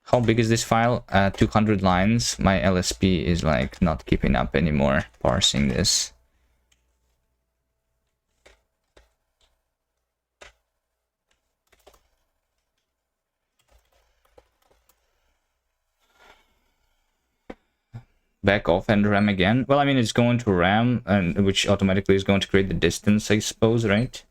How big is this file? 200 lines. My LSP is like not keeping up anymore parsing this. Back off and RAM again. Well, I mean, it's going to RAM, and which automatically is going to create the distance, I suppose, right?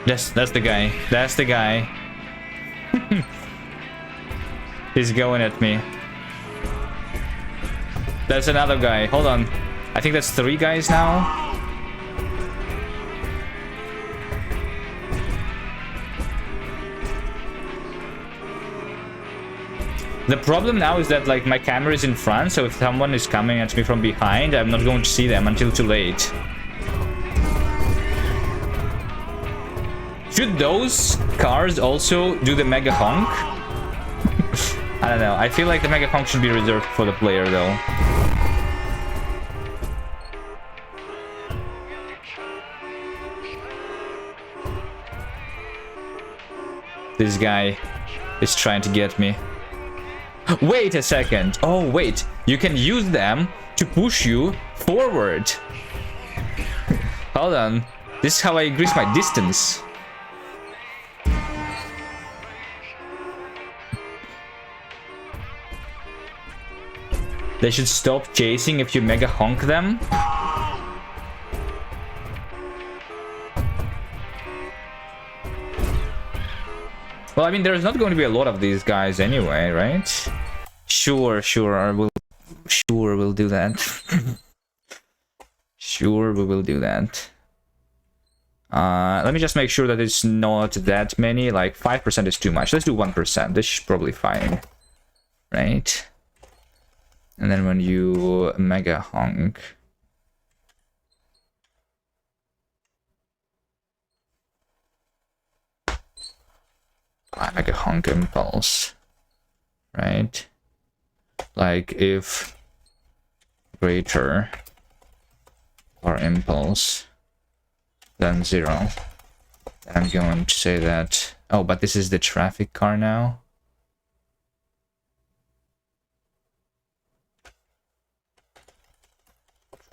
That's the guy. That's the guy. He's going at me. There's another guy. Hold on. I think that's 3 guys now. The problem now is that like my camera is in front, so if someone is coming at me from behind, I'm not going to see them until too late. Should those cars also do the mega honk? I don't know. I feel like the mega honk should be reserved for the player, though. This guy is trying to get me. Wait a second. Oh, wait. You can use them to push you forward. Hold on. This is how I increase my distance. They should stop chasing if you mega honk them. Well, I mean, there's not going to be a lot of these guys anyway, right? Sure, we'll do that. Sure, we will do that. Let me just make sure that it's not that many. Like 5% is too much. Let's do 1%. This is probably fine, right? And then when you mega honk, mega honk impulse, right? Like if greater or impulse than 0, then I'm going to say that. Oh, but this is the traffic car now.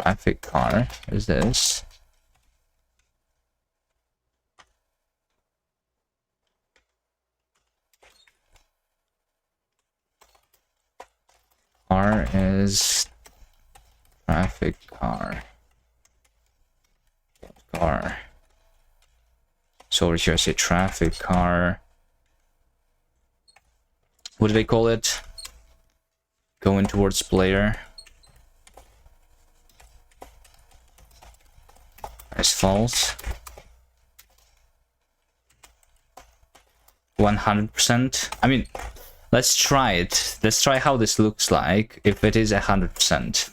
Traffic car is this. R is traffic car. Car. So over here I say traffic car. What do they call it? Going towards player. Is false. 100%. I mean, let's try it. Let's try how this looks like if it is 100%.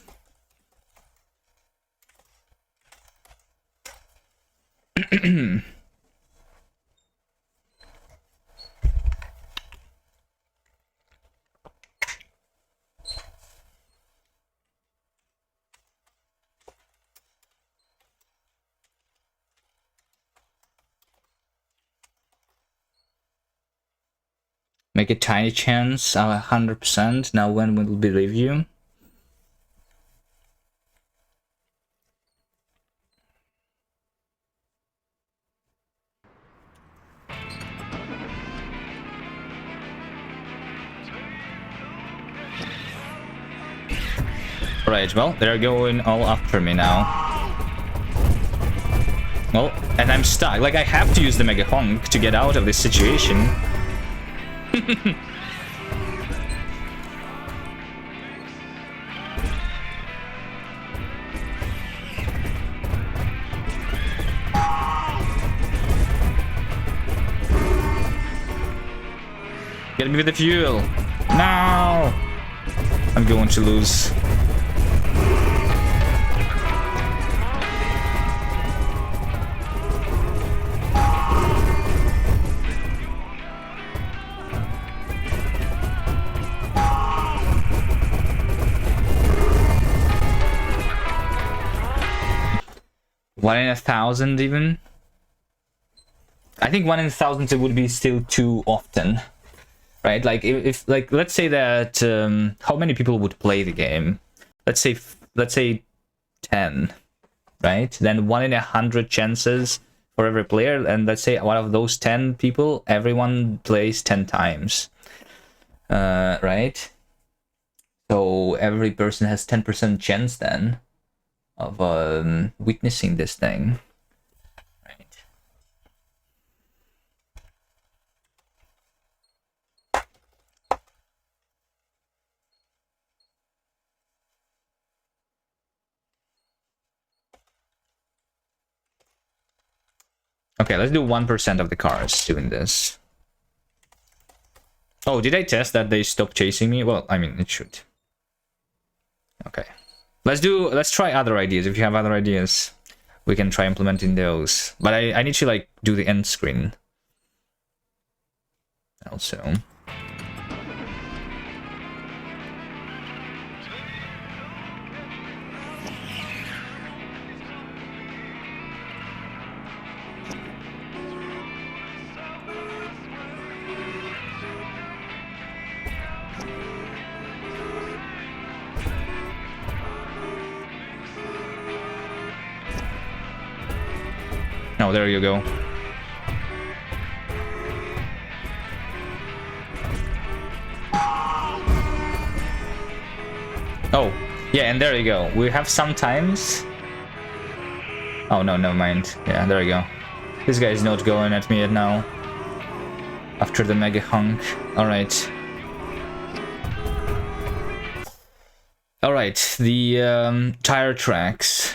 Make a tiny chance, 100%. Now when will we believe you? Right, well, they're going all after me now. Well, and I'm stuck. Like, I have to use the mega honk to get out of this situation. Get me with the fuel. No! I'm going to lose. One in 1,000 even? I think 1 in 1,000 it would be still too often. Right? Like if like let's say that how many people would play the game? Let's say 10, right? Then 1 in 100 chances for every player, and let's say one of those 10 people, everyone plays 10 times. Right? So every person has 10% chance then of witnessing this thing. Right. Okay, let's do 1% of the cars doing this. Oh, did I test that they stopped chasing me? Well, I mean, it should. Okay. Let's try other ideas. If you have other ideas, we can try implementing those. But I need to like do the end screen also. Oh, there you go. Oh, yeah, and there you go. We have sometimes... Oh, no, never mind. Yeah, there you go. This guy is not going at me yet now. After the mega hunk. Alright. Alright, the tire tracks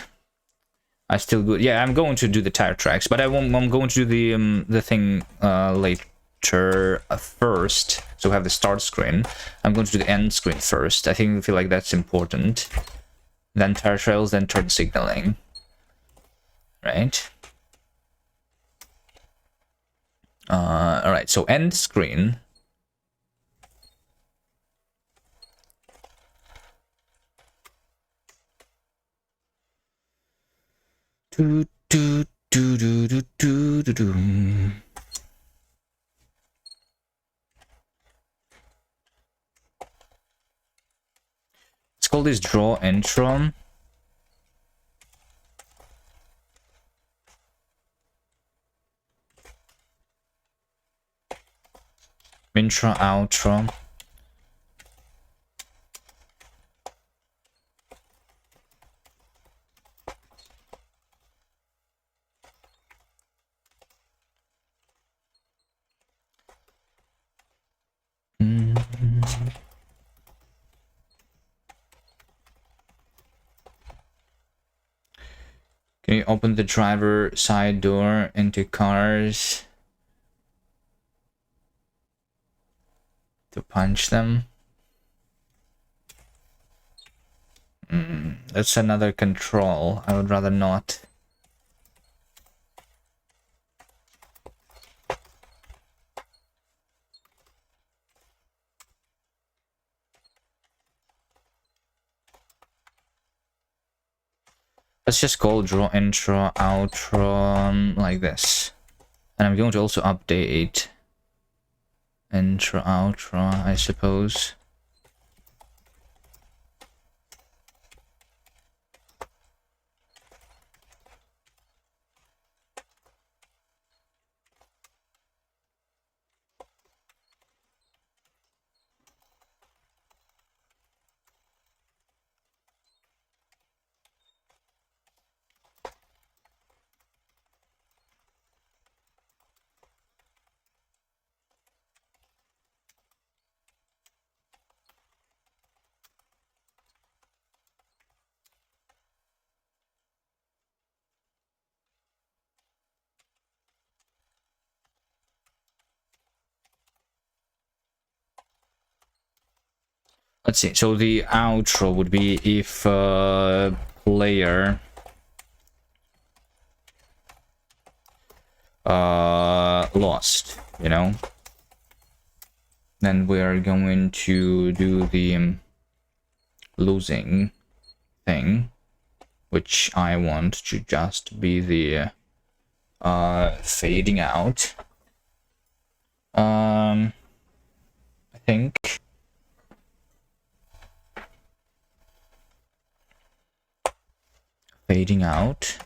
are still good. Yeah, I'm going to do the tire tracks, but I'm going to do the thing later first. So we have the start screen. I'm going to do the end screen first. I feel like that's important. Then tire trails, then turn signaling. Right? Alright, so end screen. Do, do, do, do, do, do, do, do. Let's call this draw intro. Intro, outro. Can you open the driver side door into cars to punch them? That's another control. I would rather not. Let's just call draw intro outro like this. And I'm going to also update intro outro, I suppose. let's see. So the outro would be if player lost, you know. Then we are going to do the losing thing, which I want to just be the fading out. I think fading out.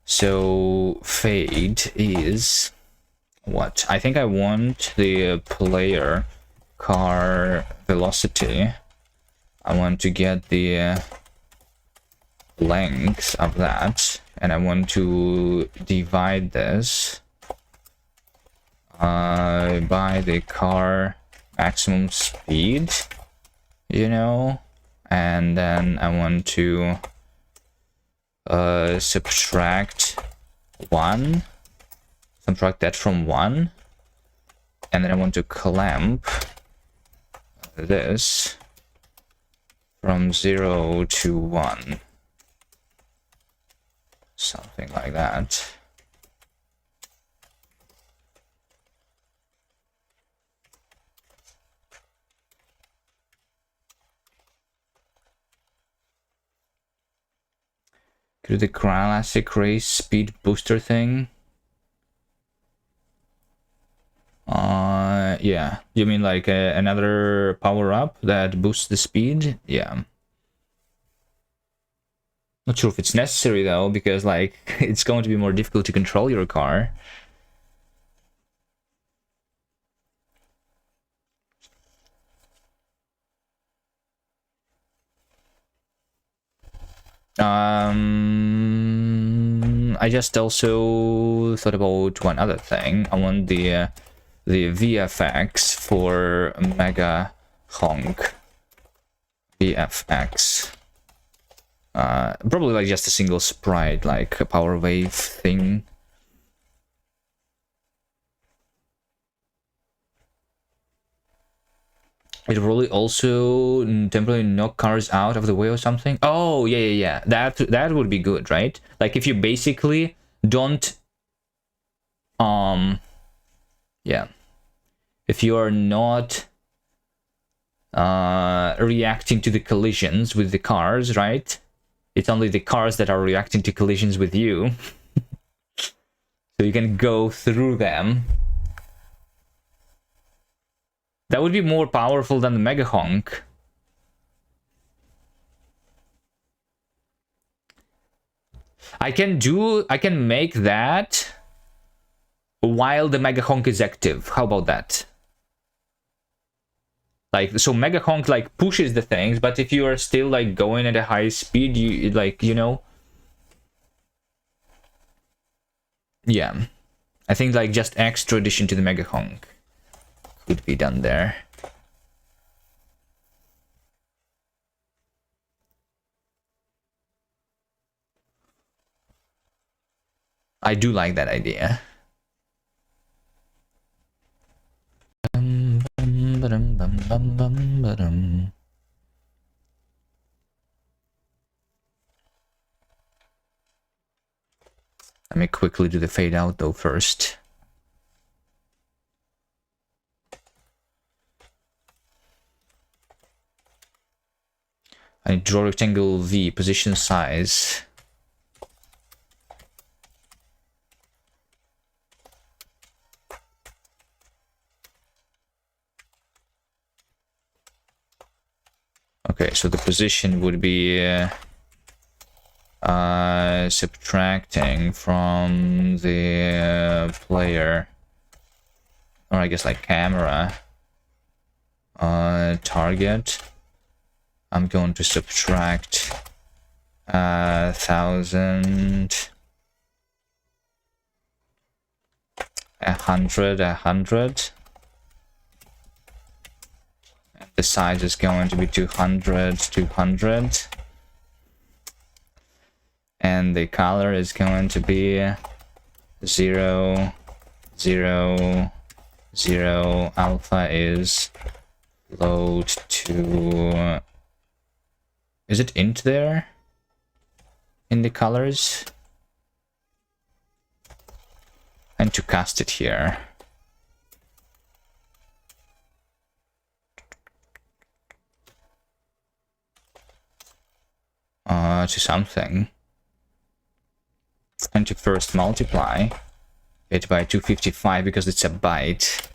So fade is what? I think I want the player car velocity. I want to get the length of that, and I want to divide this by the car maximum speed, you know, and then I want to subtract that from 1, and then I want to clamp this from 0 to 1, something like that. Do the classic race speed booster thing. Yeah. You mean like another power up that boosts the speed? Yeah. Not sure if it's necessary though, because like it's going to be more difficult to control your car. I just also thought about one other thing. I want the VFX for Mega Honk. VFX. Probably like just a single sprite, like a power wave thing. It probably also temporarily knock cars out of the way or something. Oh, yeah. That would be good, right? Like if you basically don't yeah. If you are not reacting to the collisions with the cars, right? It's only the cars that are reacting to collisions with you. So you can go through them. That would be more powerful than the Mega Honk. I can make that while the Mega Honk is active. How about that? Like, so Mega Honk like pushes the things, but if you are still like going at a high speed, you like, you know. Yeah. I think like just extra addition to the Mega Honk could be done there. I do like that idea. Let me quickly do the fade out though first. I draw rectangle V, position size. Okay, so the position would be subtracting from the player, or I guess like camera target. I'm going to subtract 1,000, 100, 100. The size is going to be 200, 200. And the color is going to be 0, 0, 0. Alpha is Load to... Is it int there? In the colors? And to cast it here. To something. And to first multiply it by 255 because it's a byte.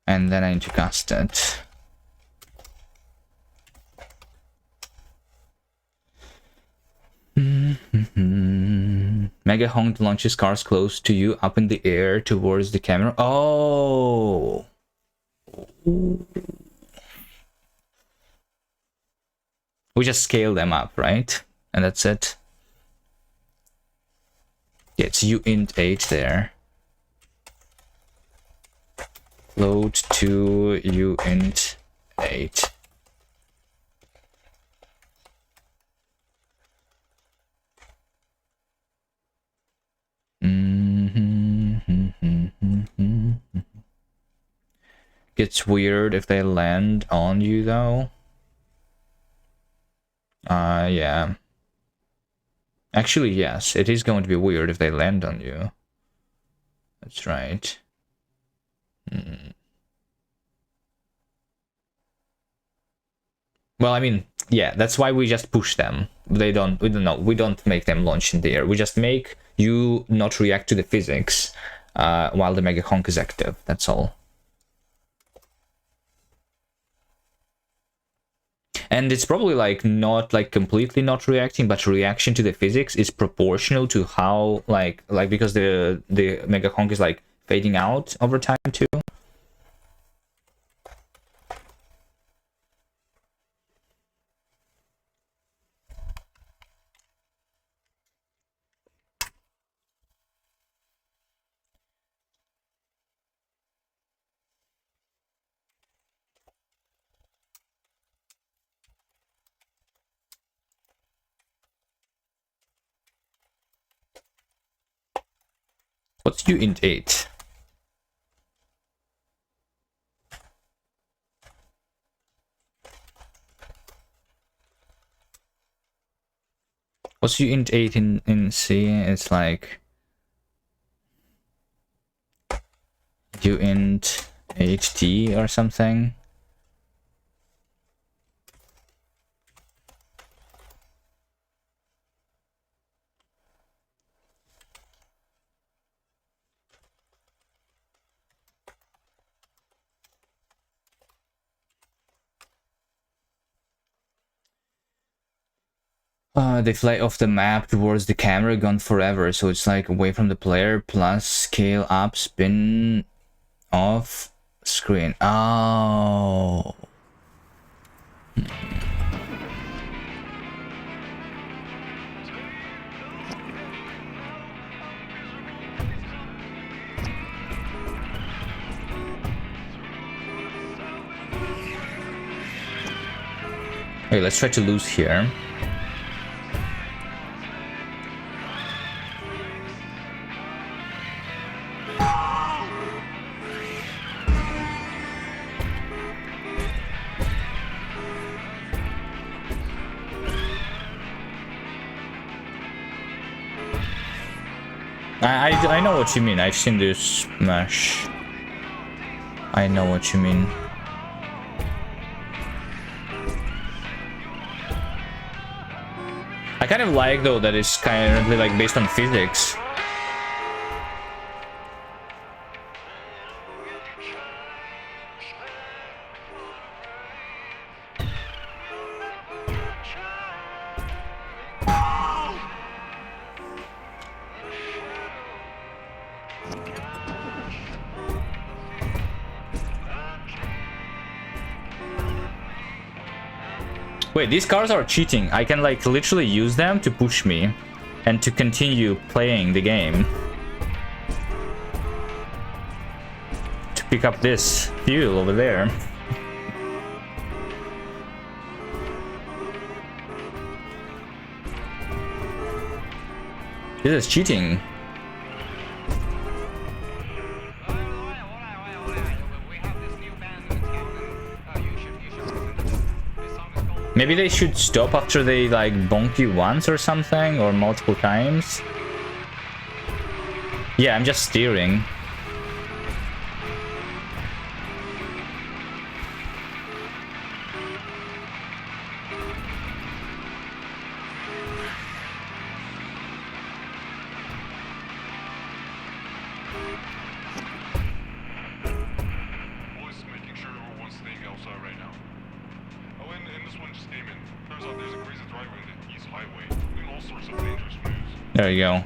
And then I need to cast it. Mega Honk launches cars close to you up in the air towards the camera. Oh! We just scale them up, right? And that's it. Yeah, it's uint 8 there. Load to uint 8. Gets weird if they land on you though. Yeah. Actually, yes, it is going to be weird if they land on you. That's right. Well, I mean, yeah, that's why we just push them. We don't make them launch in the air. We just make you not react to the physics while the Mega Honk is active. That's all. And it's probably like not like completely not reacting, but reaction to the physics is proportional to how like because the Mega Honk is like fading out over time too. What's uint 8? What's uint 8 in C? It's like uint 8t or something. They fly off the map towards the camera, gone forever. So it's like away from the player plus scale up, spin off screen. Oh. Okay, let's try to lose here. I know what you mean. I've seen this smash. I know what you mean. I kind of like though that it's kind of like based on physics. Wait, these cars are cheating. I can like literally use them to push me and to continue playing the game. To pick up this fuel over there. This is cheating. Maybe they should stop after they like bonk you once or something, or multiple times. Yeah, I'm just steering. There you go.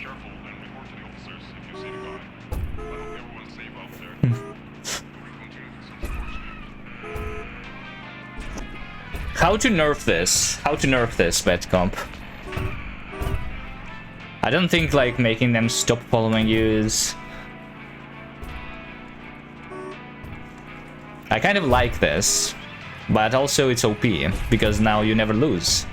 How to nerf this? How to nerf this, bad comp? I don't think like making them stop following you is... I kind of like this, but also it's OP, because now you never lose.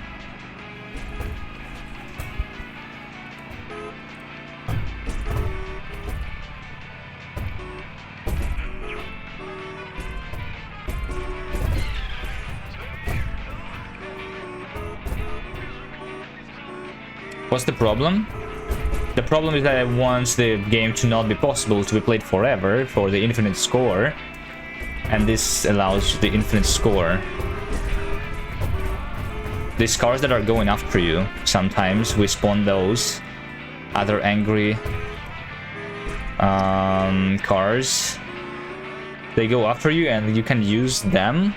What's the problem? The problem is that I want the game to not be possible to be played forever for the infinite score, and this allows the infinite score. These cars that are going after you, sometimes we spawn those other angry cars. They go after you and you can use them.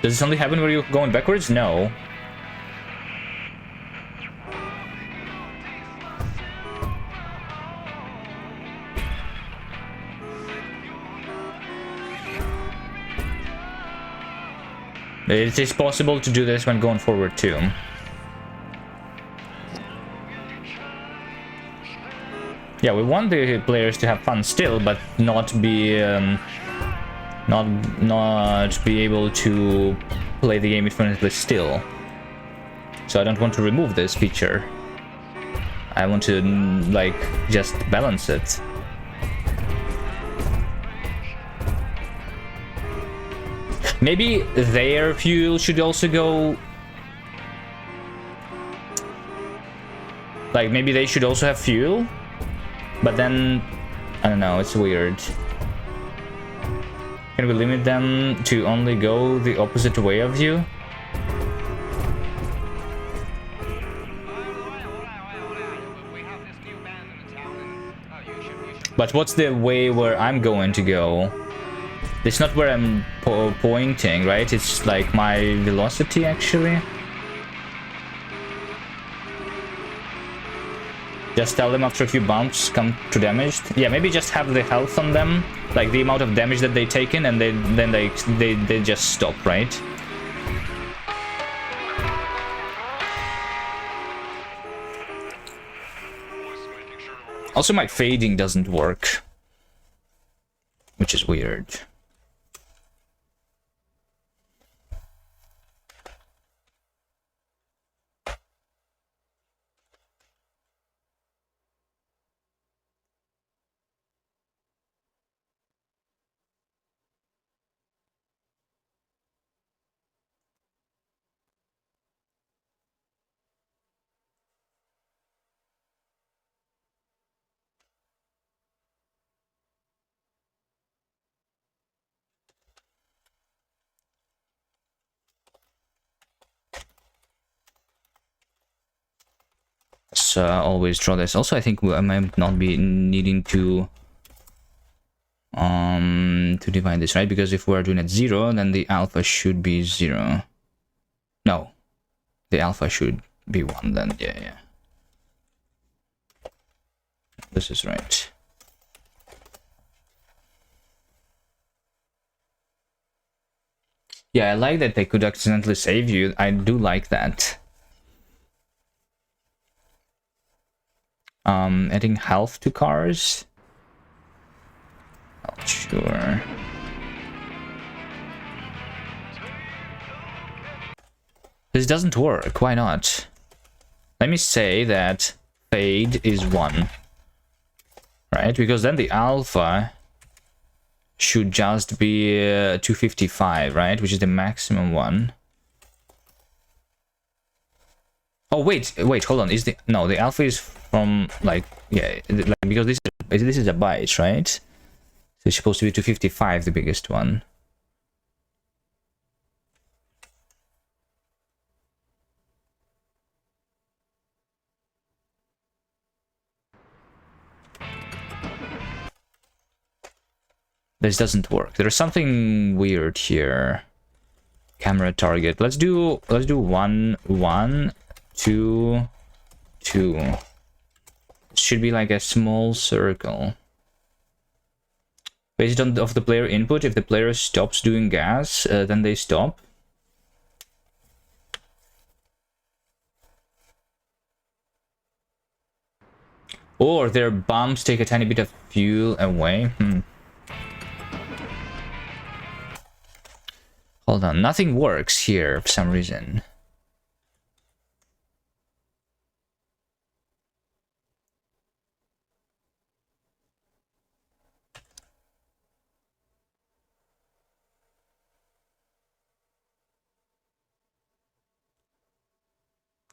Does this only happen when you're going backwards? No. It is possible to do this when going forward too. Yeah, we want the players to have fun still, but not be not be able to play the game infinitely still. So I don't want to remove this feature. I want to like just balance it. Maybe their fuel should also go... Like, maybe they should also have fuel? But then... I don't know, it's weird. Can we limit them to only go the opposite way of you? But what's the way where I'm going to go? It's not where I'm pointing, right? It's like my velocity, actually. Just tell them after a few bumps come to damaged. Yeah, maybe just have the health on them, like the amount of damage that they taken, and then they just stop, right? Also, my fading doesn't work, which is weird. Always draw this. Also, I think I might not be needing to divide this, right? Because if we're doing it 0, then the alpha should be 0. No, the alpha should be 1 then. Yeah. This is right. Yeah, I like that they could accidentally save you. I do like that. Adding health to cars? Not sure. This doesn't work. Why not? Let me say that fade is 1. Right? Because then the alpha should just be 255, right? Which is the maximum one. Oh wait, hold on. Is the no, the alpha is from like, yeah, like, because this is a byte, right? So it's supposed to be 255, the biggest one. This doesn't work. There's something weird here. Camera target. Let's do 1 1 2 2. It should be like a small circle. Based on of the player input, if the player stops doing gas, then they stop. Or their bumps take a tiny bit of fuel away. Hold on, nothing works here for some reason.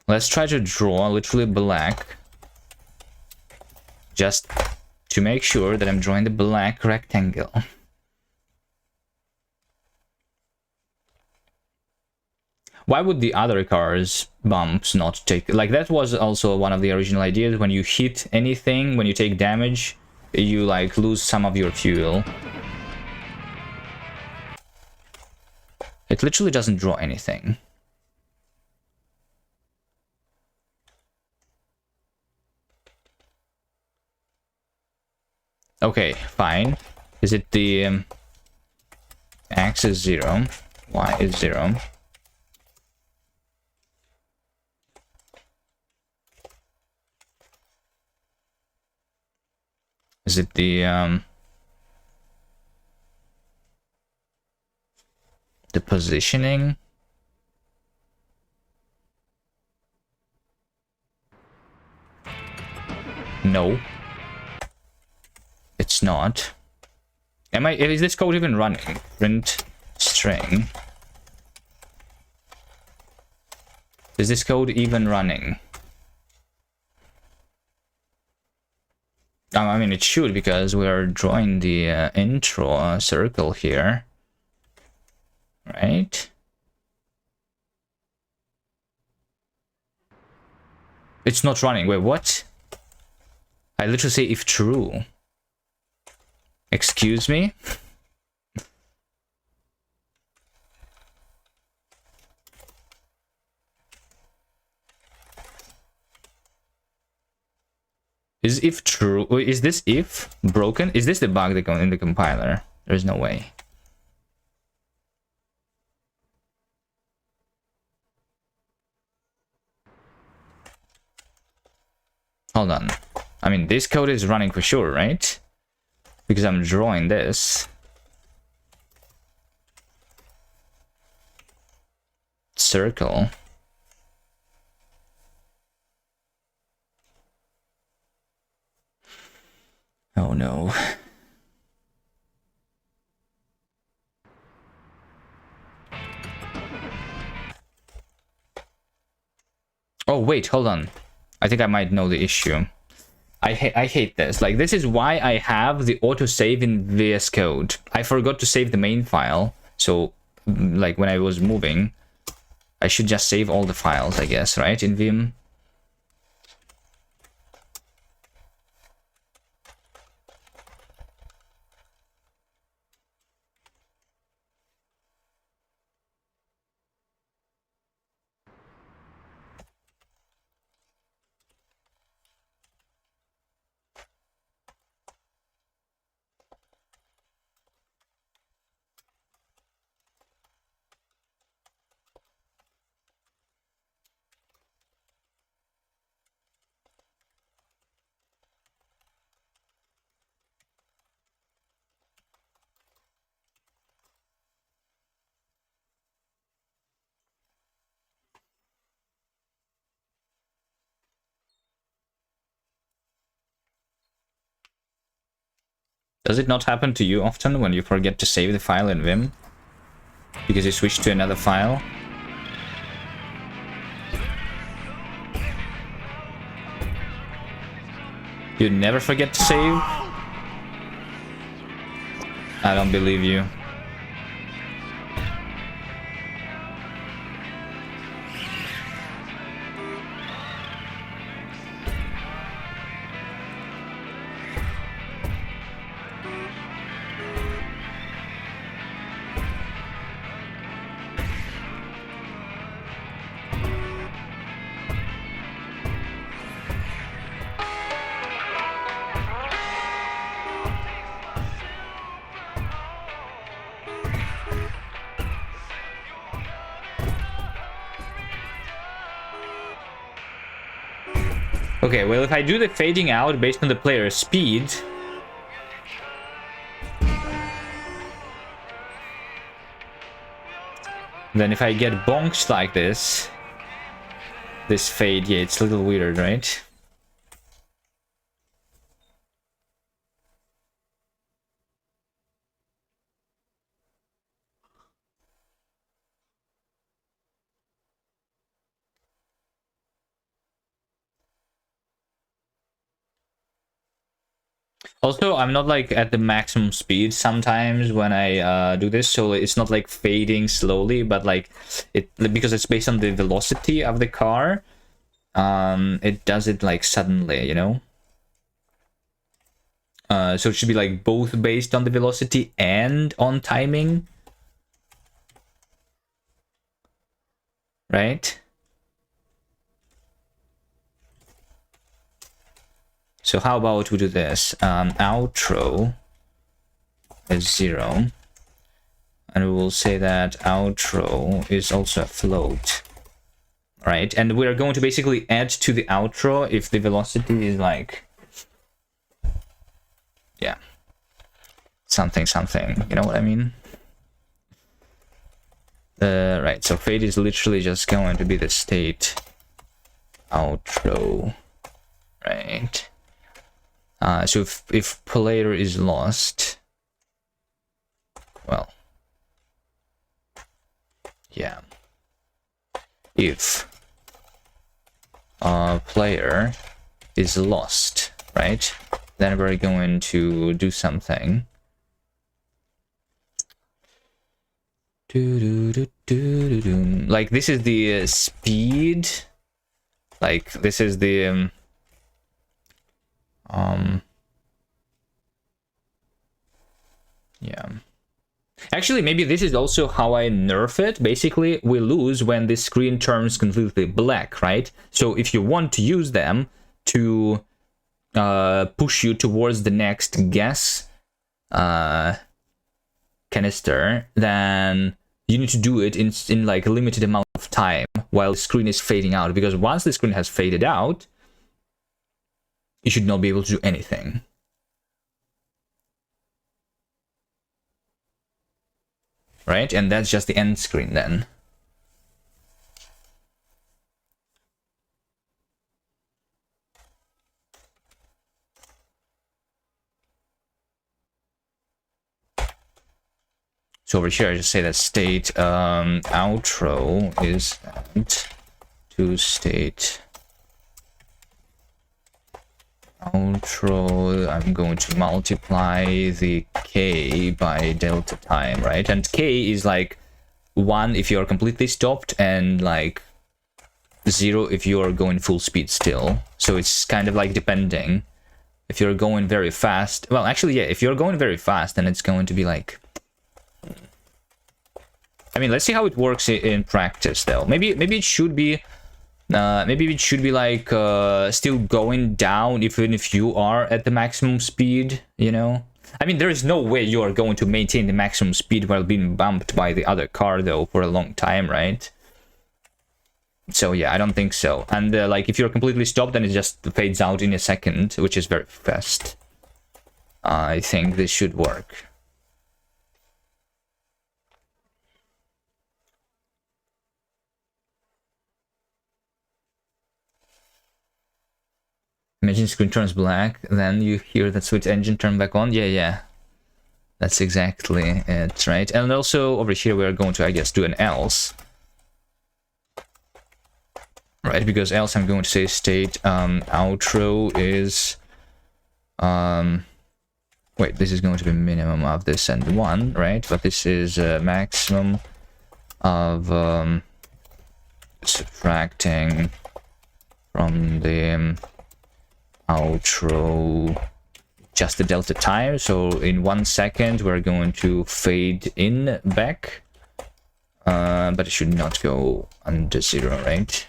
Let's try to draw literally black. Just to make sure that I'm drawing the black rectangle. Why would the other cars' bumps not take... Like, that was also one of the original ideas. When you hit anything, when you take damage, you, like, lose some of your fuel. It literally doesn't draw anything. Okay, fine. Is it the... X is 0, Y is 0. Is it the positioning? No. It's not. Is this code even running? Print string. Is this code even running? I mean, it should, because we are drawing the intro circle here. Right? It's not running. Wait, what? I literally say if true. Excuse me? Is if true? Is this if broken? Is this the bug that goes in the compiler? There's no way. Hold on. I mean, this code is running for sure, right? Because I'm drawing this. Circle. Oh no. Oh wait, hold on. I think I might know the issue. I hate this. Like, this is why I have the autosave in VS Code. I forgot to save the main file. So, like, when I was moving, I should just save all the files, I guess, right? In Vim. Does it not happen to you often when you forget to save the file in Vim? Because you switch to another file? You never forget to save? I don't believe you. Okay, well, if I do the fading out based on the player's speed, then if I get bonks like this fade, yeah, it's a little weird, right? Also, I'm not like at the maximum speed sometimes when I do this, so it's not like fading slowly, but like it, because it's based on the velocity of the car, it does it like suddenly, you know? So it should be like both based on the velocity and on timing, right? So how about we do this? Outro is 0. And we will say that outro is also a float. Right? And we're going to basically add to the outro if the velocity is like... yeah. Something. You know what I mean? Right, so fade is literally just going to be the state outro. Right? So if player is lost, well, yeah. If player is lost, right? Then we're going to do something. Like this is the speed. Like this is the yeah. Actually, maybe this is also how I nerf it. Basically, we lose when the screen turns completely black, right? So if you want to use them to push you towards the next gas canister, then you need to do it in like a limited amount of time while the screen is fading out. Because once the screen has faded out, you should not be able to do anything. Right? And that's just the end screen then. So over here, I just say that state outro is to state outro. I'm going to multiply the k by delta time, right? And k is like 1 if you're completely stopped, and like 0 if you're going full speed still. So it's kind of like depending. If you're going very fast, well, actually, yeah, if you're going very fast, then it's going to be like... I mean, let's see how it works in practice, though. Maybe it should be... maybe it should be like still going down even if you are at the maximum speed, you know? I mean, there is no way you are going to maintain the maximum speed while being bumped by the other car, though, for a long time, right? So yeah, I don't think so. And like if you're completely stopped, then it just fades out in a second, which is very fast. I think this should work. Imagine screen turns black, then you hear that switch engine turn back on. Yeah. That's exactly it, right? And also over here we are going to, I guess, do an else. Right, because else I'm going to say state outro is wait, this is going to be minimum of this and 1, right? But this is maximum of subtracting from the outro just the delta time. So in 1 second we're going to fade in back, but it should not go under 0, right?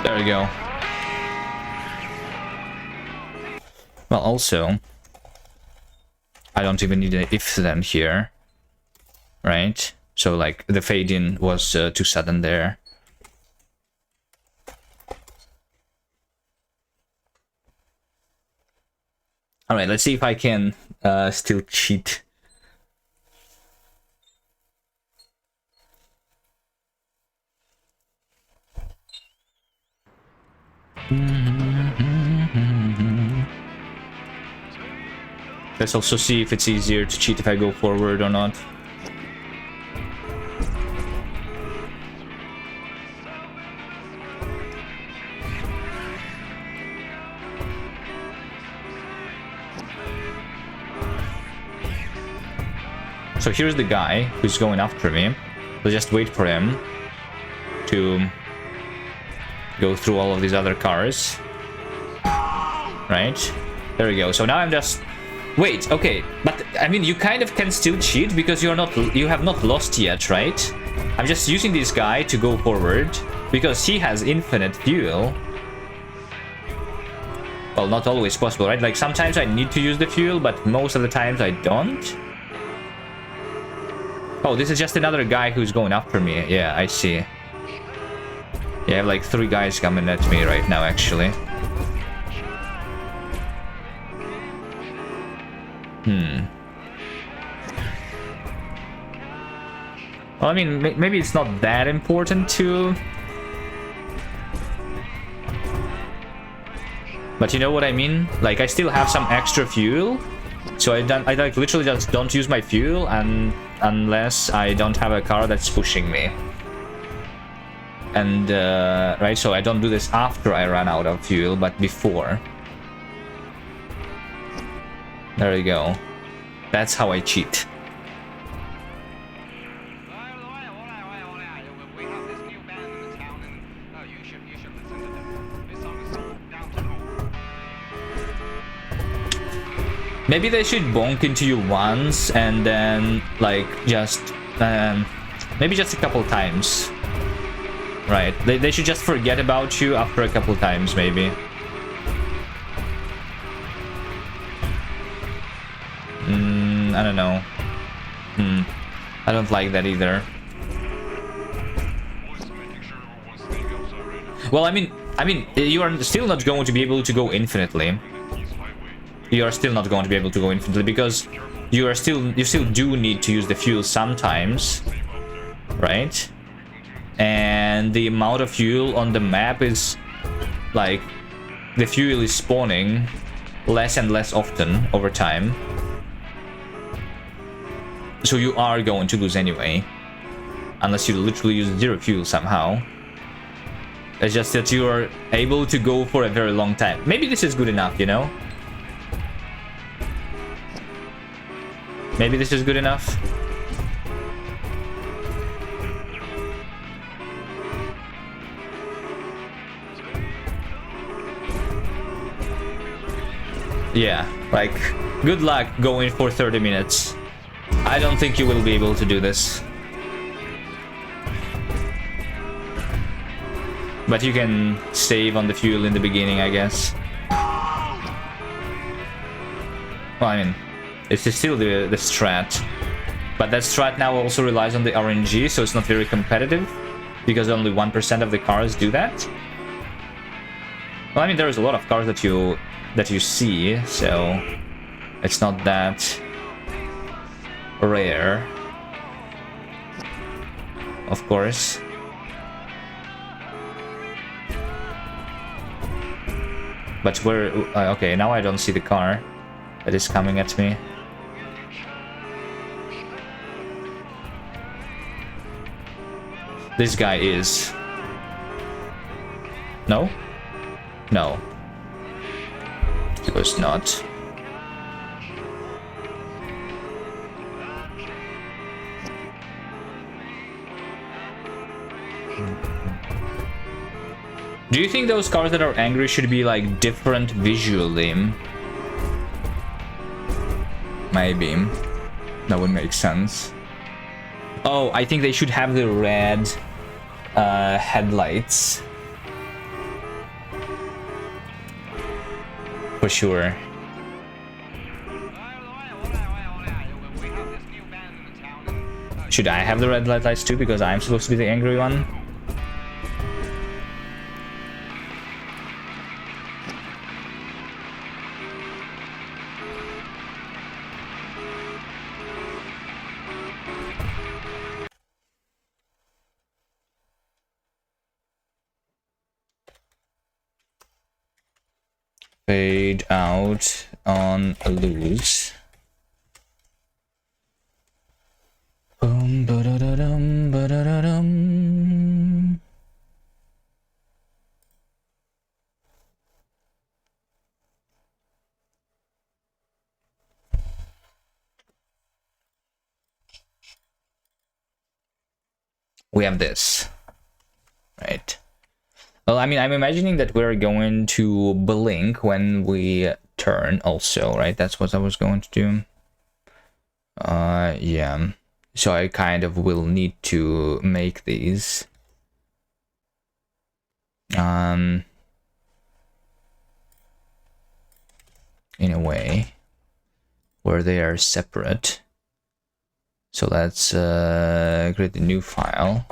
There we go. Well, also, I don't even need an if then here, right? So, like, the fade in was too sudden there. Alright, let's see if I can still cheat. Let's also see if it's easier to cheat if I go forward or not. So here's the guy who's going after me. We'll just wait for him to go through all of these other cars. Right? There we go. So now I'm just... Wait, okay. But, I mean, you kind of can still cheat because you have not lost yet, right? I'm just using this guy to go forward because he has infinite fuel. Well, not always possible, right? Like, sometimes I need to use the fuel, but most of the times I don't. Oh, this is just another guy who's going after me. Yeah, I see. Yeah, I have like 3 guys coming at me right now, actually. Well, I mean, maybe it's not that important to... But you know what I mean? Like, I still have some extra fuel. So I like literally just don't use my fuel unless I don't have a car that's pushing me. And, right, so I don't do this after I run out of fuel, but before. There we go. That's how I cheat. Maybe they should bonk into you once and then, like, just, maybe just a couple times. Right, they should just forget about you after a couple times, maybe. I don't know. I don't like that either. Well, I mean, you are still not going to be able to go infinitely. You are still not going to be able to go infinitely because you still do need to use the fuel sometimes, right? And the amount of fuel on the map is like the fuel is spawning less and less often over time. So you are going to lose anyway, unless you literally use 0 fuel somehow. It's just that you are able to go for a very long time. Maybe this is good enough, you know? Maybe this is good enough. Yeah, like, good luck going for 30 minutes. I don't think you will be able to do this. But you can save on the fuel in the beginning, I guess. Well, I mean, it's still the strat. But that strat now also relies on the RNG, so it's not very competitive. Because only 1% of the cars do that. Well, I mean, there's a lot of cars that you see, so it's not that rare. Of course. But where... okay, now I don't see the car that is coming at me. This guy is... No? No. He was not. Do you think those cars that are angry should be like different visually? Maybe. That would make sense. Oh, I think they should have the red headlights. For sure. Should I have the red lights too, because I'm supposed to be the angry one? Fade out on a lose. Boom, ba-da-da-dum, ba-da-da-dum. We have this, right? Well, I mean, I'm imagining that we're going to blink when we turn also, right? That's what I was going to do. Yeah. So I kind of will need to make these. In a way where they are separate. So let's create a new file,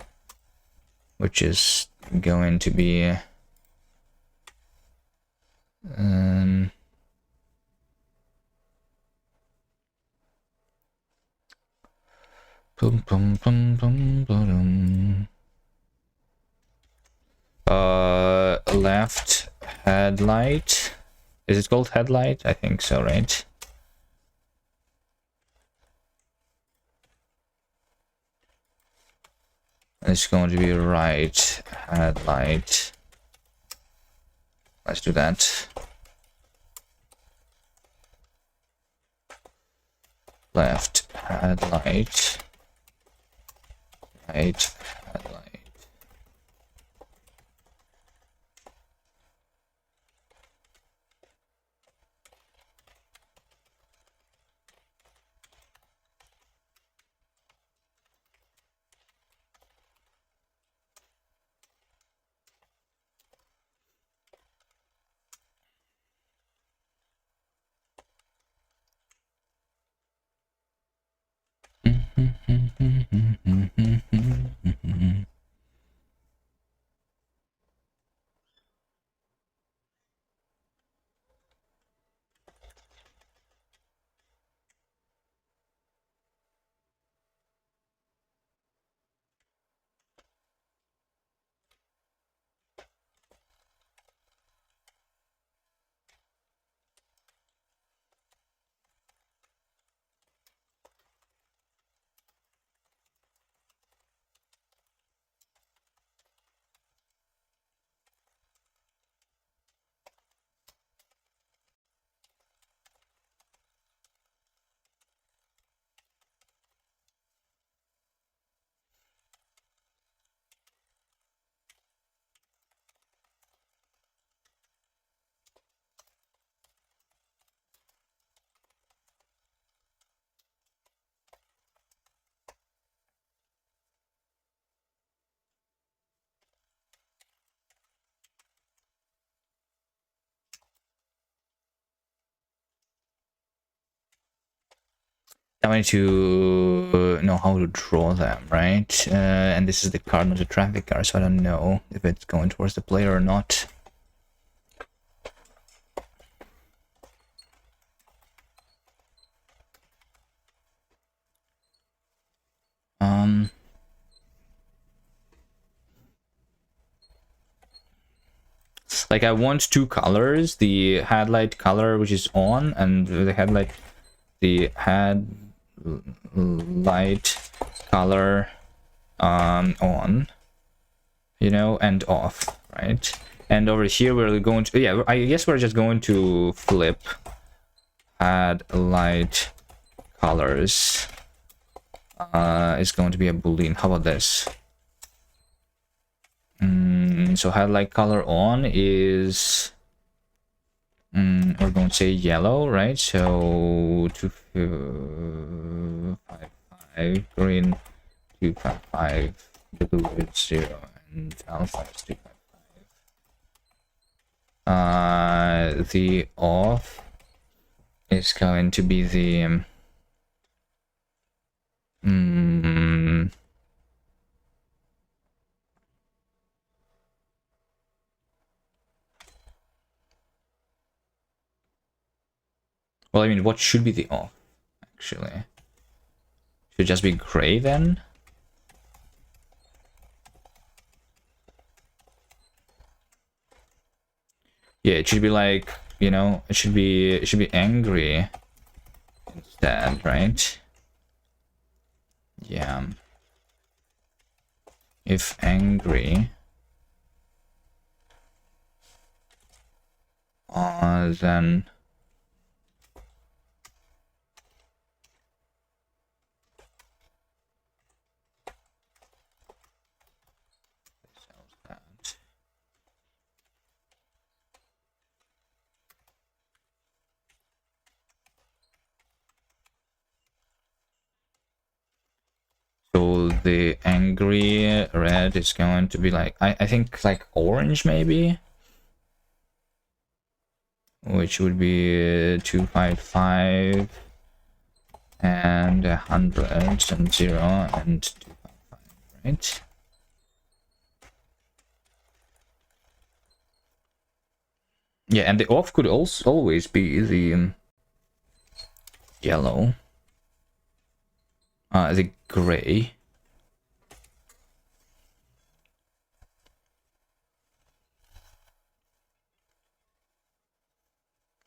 which is going to be boom, boom, boom, boom, boom. Left headlight. Is it called headlight? I think so, right? It's going to be right headlight. Let's do that. Left headlight. Right headlight. Now I need to know how to draw them, right? And this is the card, not the traffic card, so I don't know if it's going towards the player or not. Like I want two colors, the headlight color which is on, and the headlight color on, you know, and off, right? And over here we're going to, yeah, I guess we're just going to flip headlight colors. It's going to be a boolean. How about this? So headlight color on is we're going to say yellow, right? So 255 green, 255 blue is 0, and alpha is 255. The off is going to be the well, I mean, what should be the off, actually? Should just be gray then? Yeah, it should be like, you know, it should be angry instead, right? Yeah. If angry, then so the angry red is going to be like, I think like orange maybe, which would be 255 and 100 and 0 and 255, right? Yeah, and the off could also always be the yellow, the gray.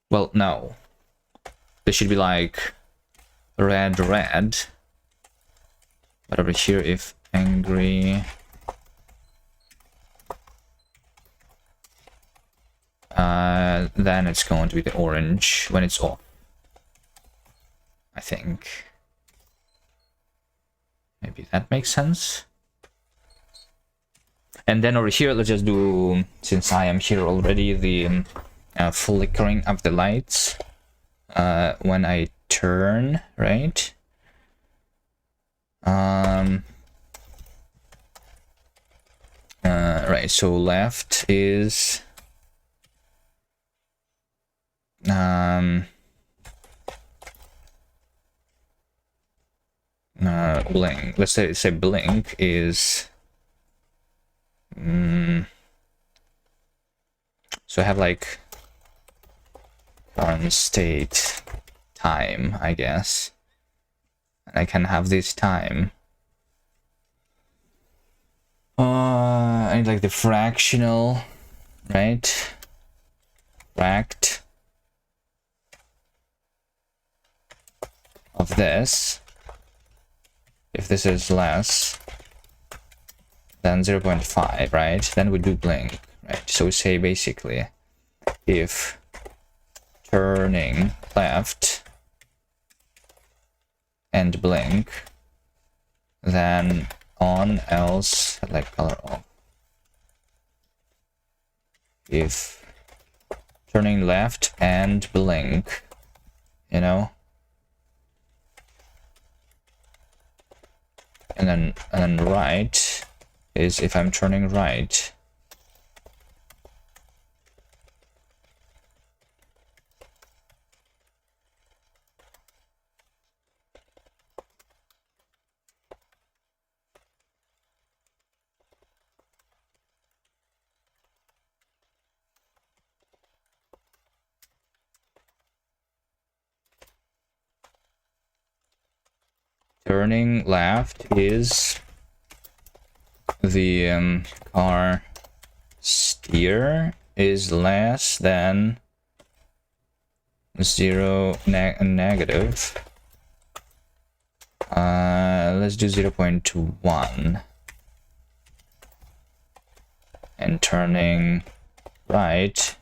Well, no. They should be like red, red. But over here, if angry, then it's going to be the orange when it's off, I think. Maybe that makes sense. And then over here, let's just do, since I am here already, the flickering of the lights when I turn, right? Right, so left is blink. Let's say blink is so I have like current state time, I guess, and I can have this time. I need like the fractional, right? Fract of this. If this is less than 0.5, right? Then we do blink, right? So we say basically if turning left and blink, then on, else like color off. If turning left and blink, you know, and then right is if I'm turning right. turning left is the car steer is less than 0 negative. Let's do 0.1. And turning right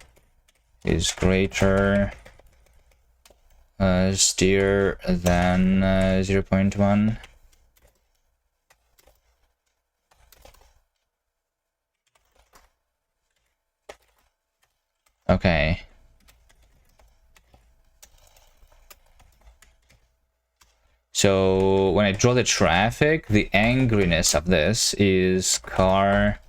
is greater steer than 0.1. Okay. So when I draw the traffic, the angriness of this is car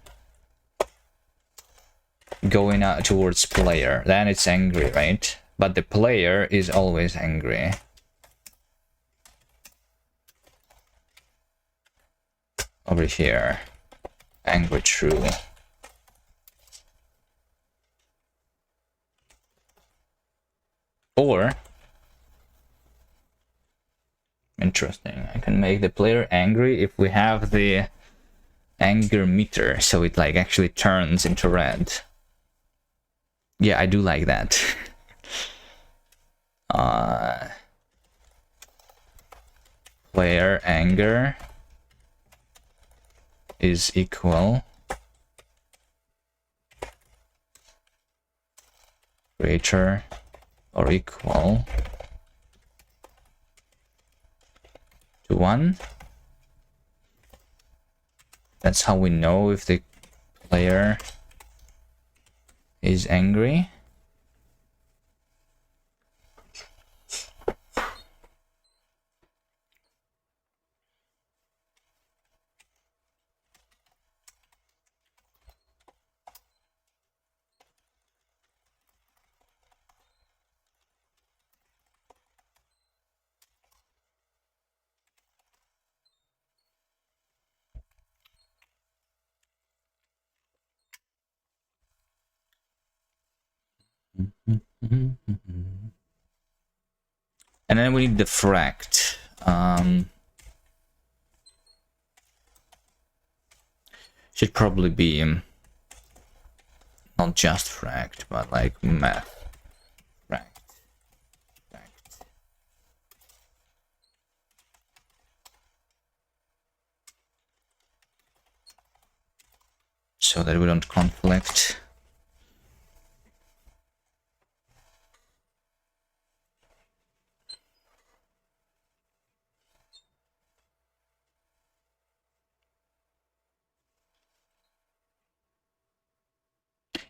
going out towards player. Then it's angry, right? But the player is always angry. Over here. Angry true. Or, interesting, I can make the player angry if we have the anger meter, so it like actually turns into red. Yeah, I do like that. Player anger is equal greater or equal to 1. That's how we know if the player is angry. And then we need the fract. Should probably be not just fract, but like math. Fract. So that we don't conflict.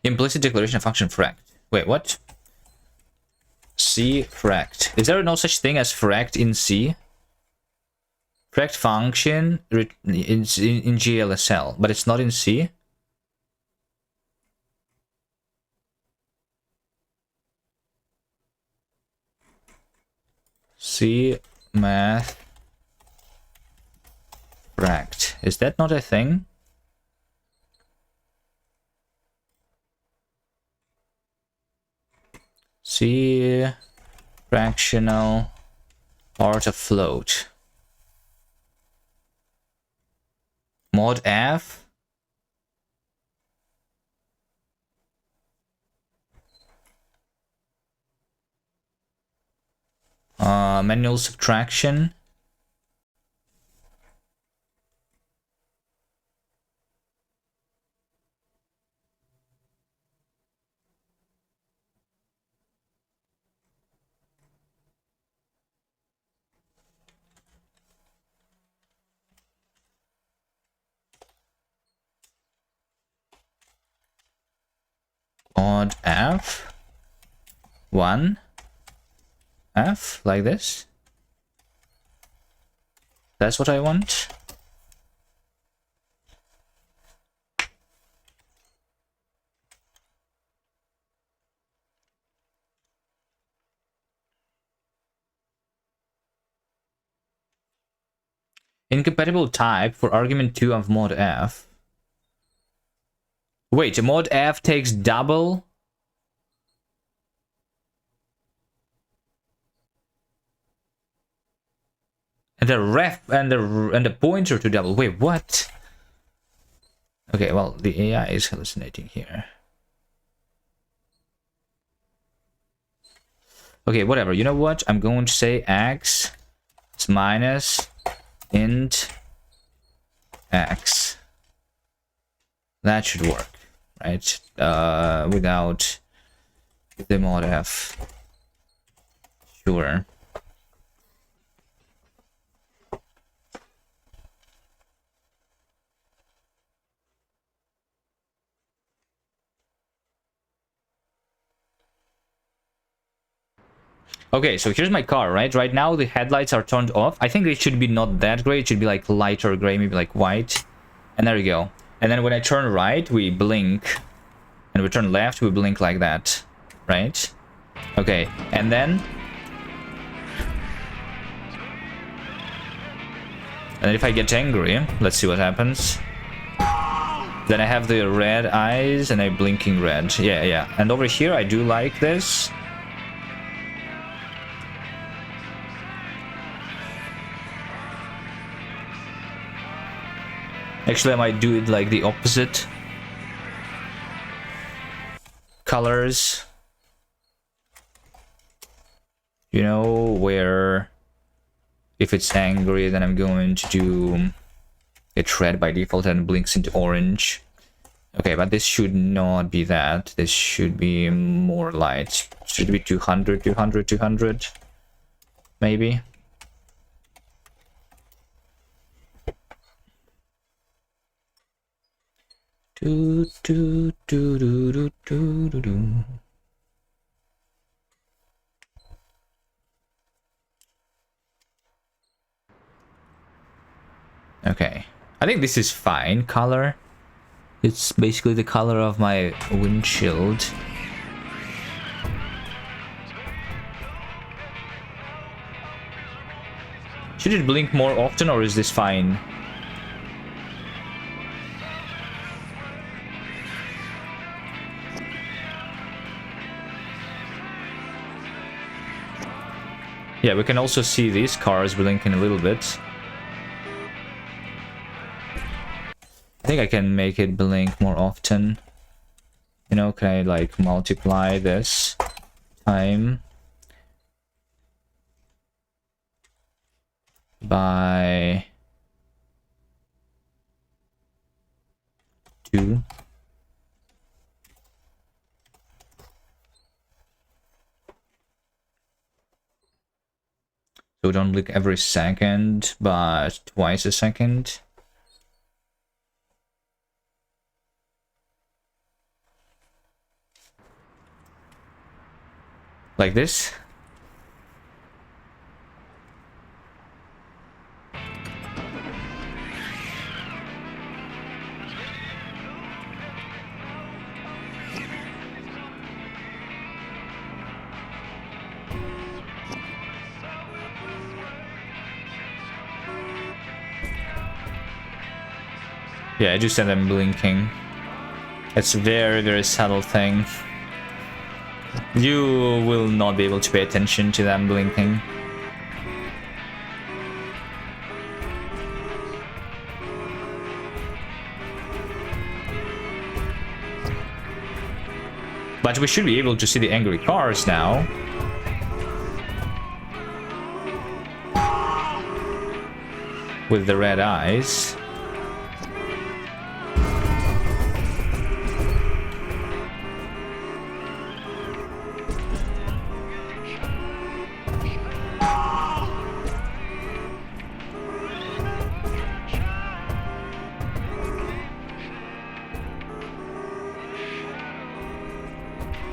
Implicit declaration of function fract. Wait, what? C fract. Is there no such thing as fract in C? Fract function in GLSL, but it's not in C? C math fract. Is that not a thing? C fractional part of float. Mod F. Manual subtraction. Mod F. 1 F, like this. That's what I want. Incompatible type for argument 2 of mod F. Wait, mod F takes double? And the ref and the pointer to double. Wait, what? Okay, well, the AI is hallucinating here. Okay, whatever. You know what? I'm going to say x is minus int x. That should work, right? Without the mod f. Sure. Okay, so here's my car, right? Right now the headlights are turned off. I think it should be not that gray. It should be like lighter gray, maybe like white. And there we go. And then when I turn right, we blink. And we turn left, we blink like that. Right? Okay, and then... And if I get angry, let's see what happens. Then I have the red eyes and a blinking red. Yeah, yeah. And over here, I do like this. Actually, I might do it like the opposite. Colors. You know, where if it's angry, then I'm going to do it red by default and blinks into orange. Okay, but this should not be that. This should be more light. Should be 200, 200, 200. Maybe. Do, do, do, do, do, do, do, do. Okay, I think this is fine color. It's basically the color of my windshield. Should it blink more often, or is this fine? Yeah, we can also see these cars blinking a little bit. I think I can make it blink more often. You know, can I like multiply this time by 2? So don't blink every second, but twice a second. Like this. Yeah, I just said I'm blinking. It's a very, very subtle thing. You will not be able to pay attention to them blinking. But we should be able to see the angry cars now. With the red eyes.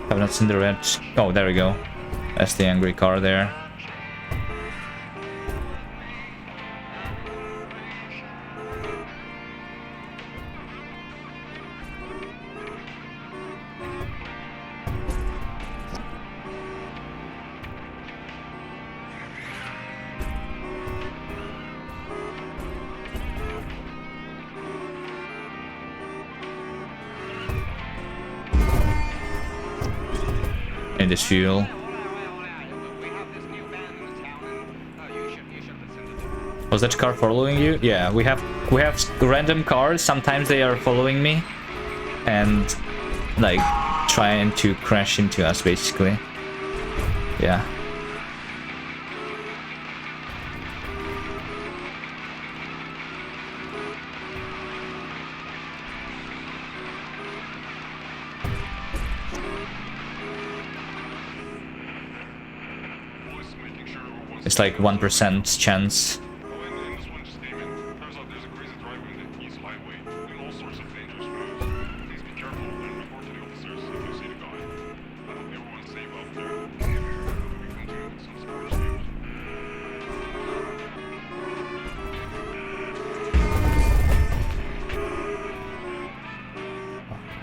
Have not seen the red. Oh, there we go. That's the angry car there. In this fuel. Was that car following you? Yeah, we have random cars. Sometimes they are following me and like trying to crash into us basically. Yeah. It's like 1% chance.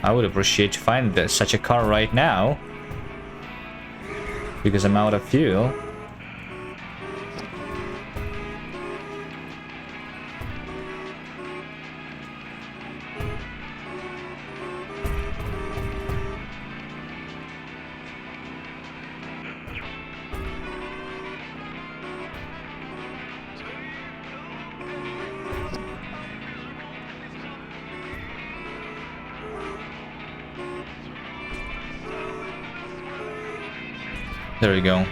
I would appreciate to find such a car right now, because I'm out of fuel. There we go.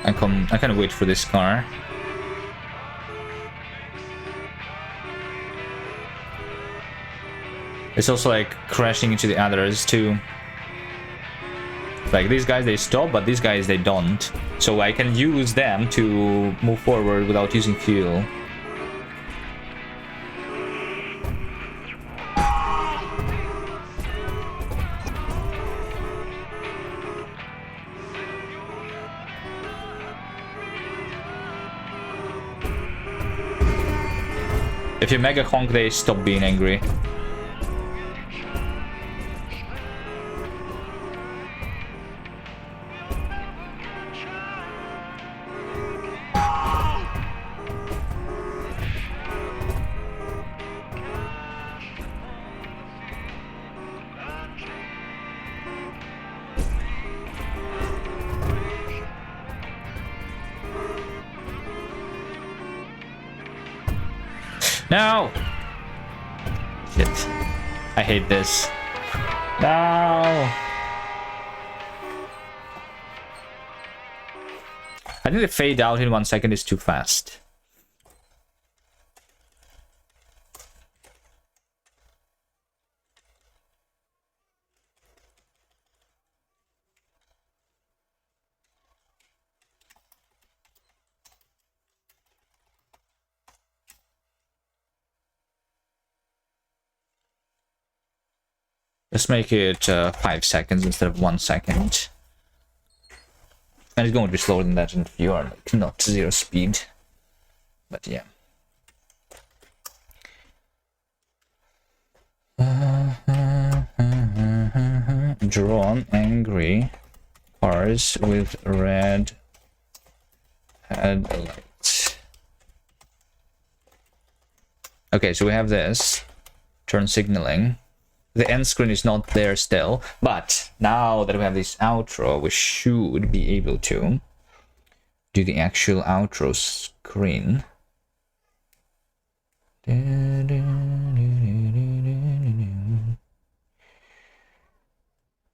I can wait for this car. It's also like crashing into the others too. Like these guys they stop, but these guys they don't. So I can use them to move forward without using fuel. If you mega honk, they stop being angry. No! Shit. I hate this. No! I think the fade out in 1 second is too fast. Let's make it 5 seconds instead of 1 second. And it's going to be slower than that if you are like not 0 speed. But yeah. Drawn angry cars with red headlights. Okay, so we have this. Turn signaling. The end screen is not there still, but now that we have this outro, we should be able to do the actual outro screen.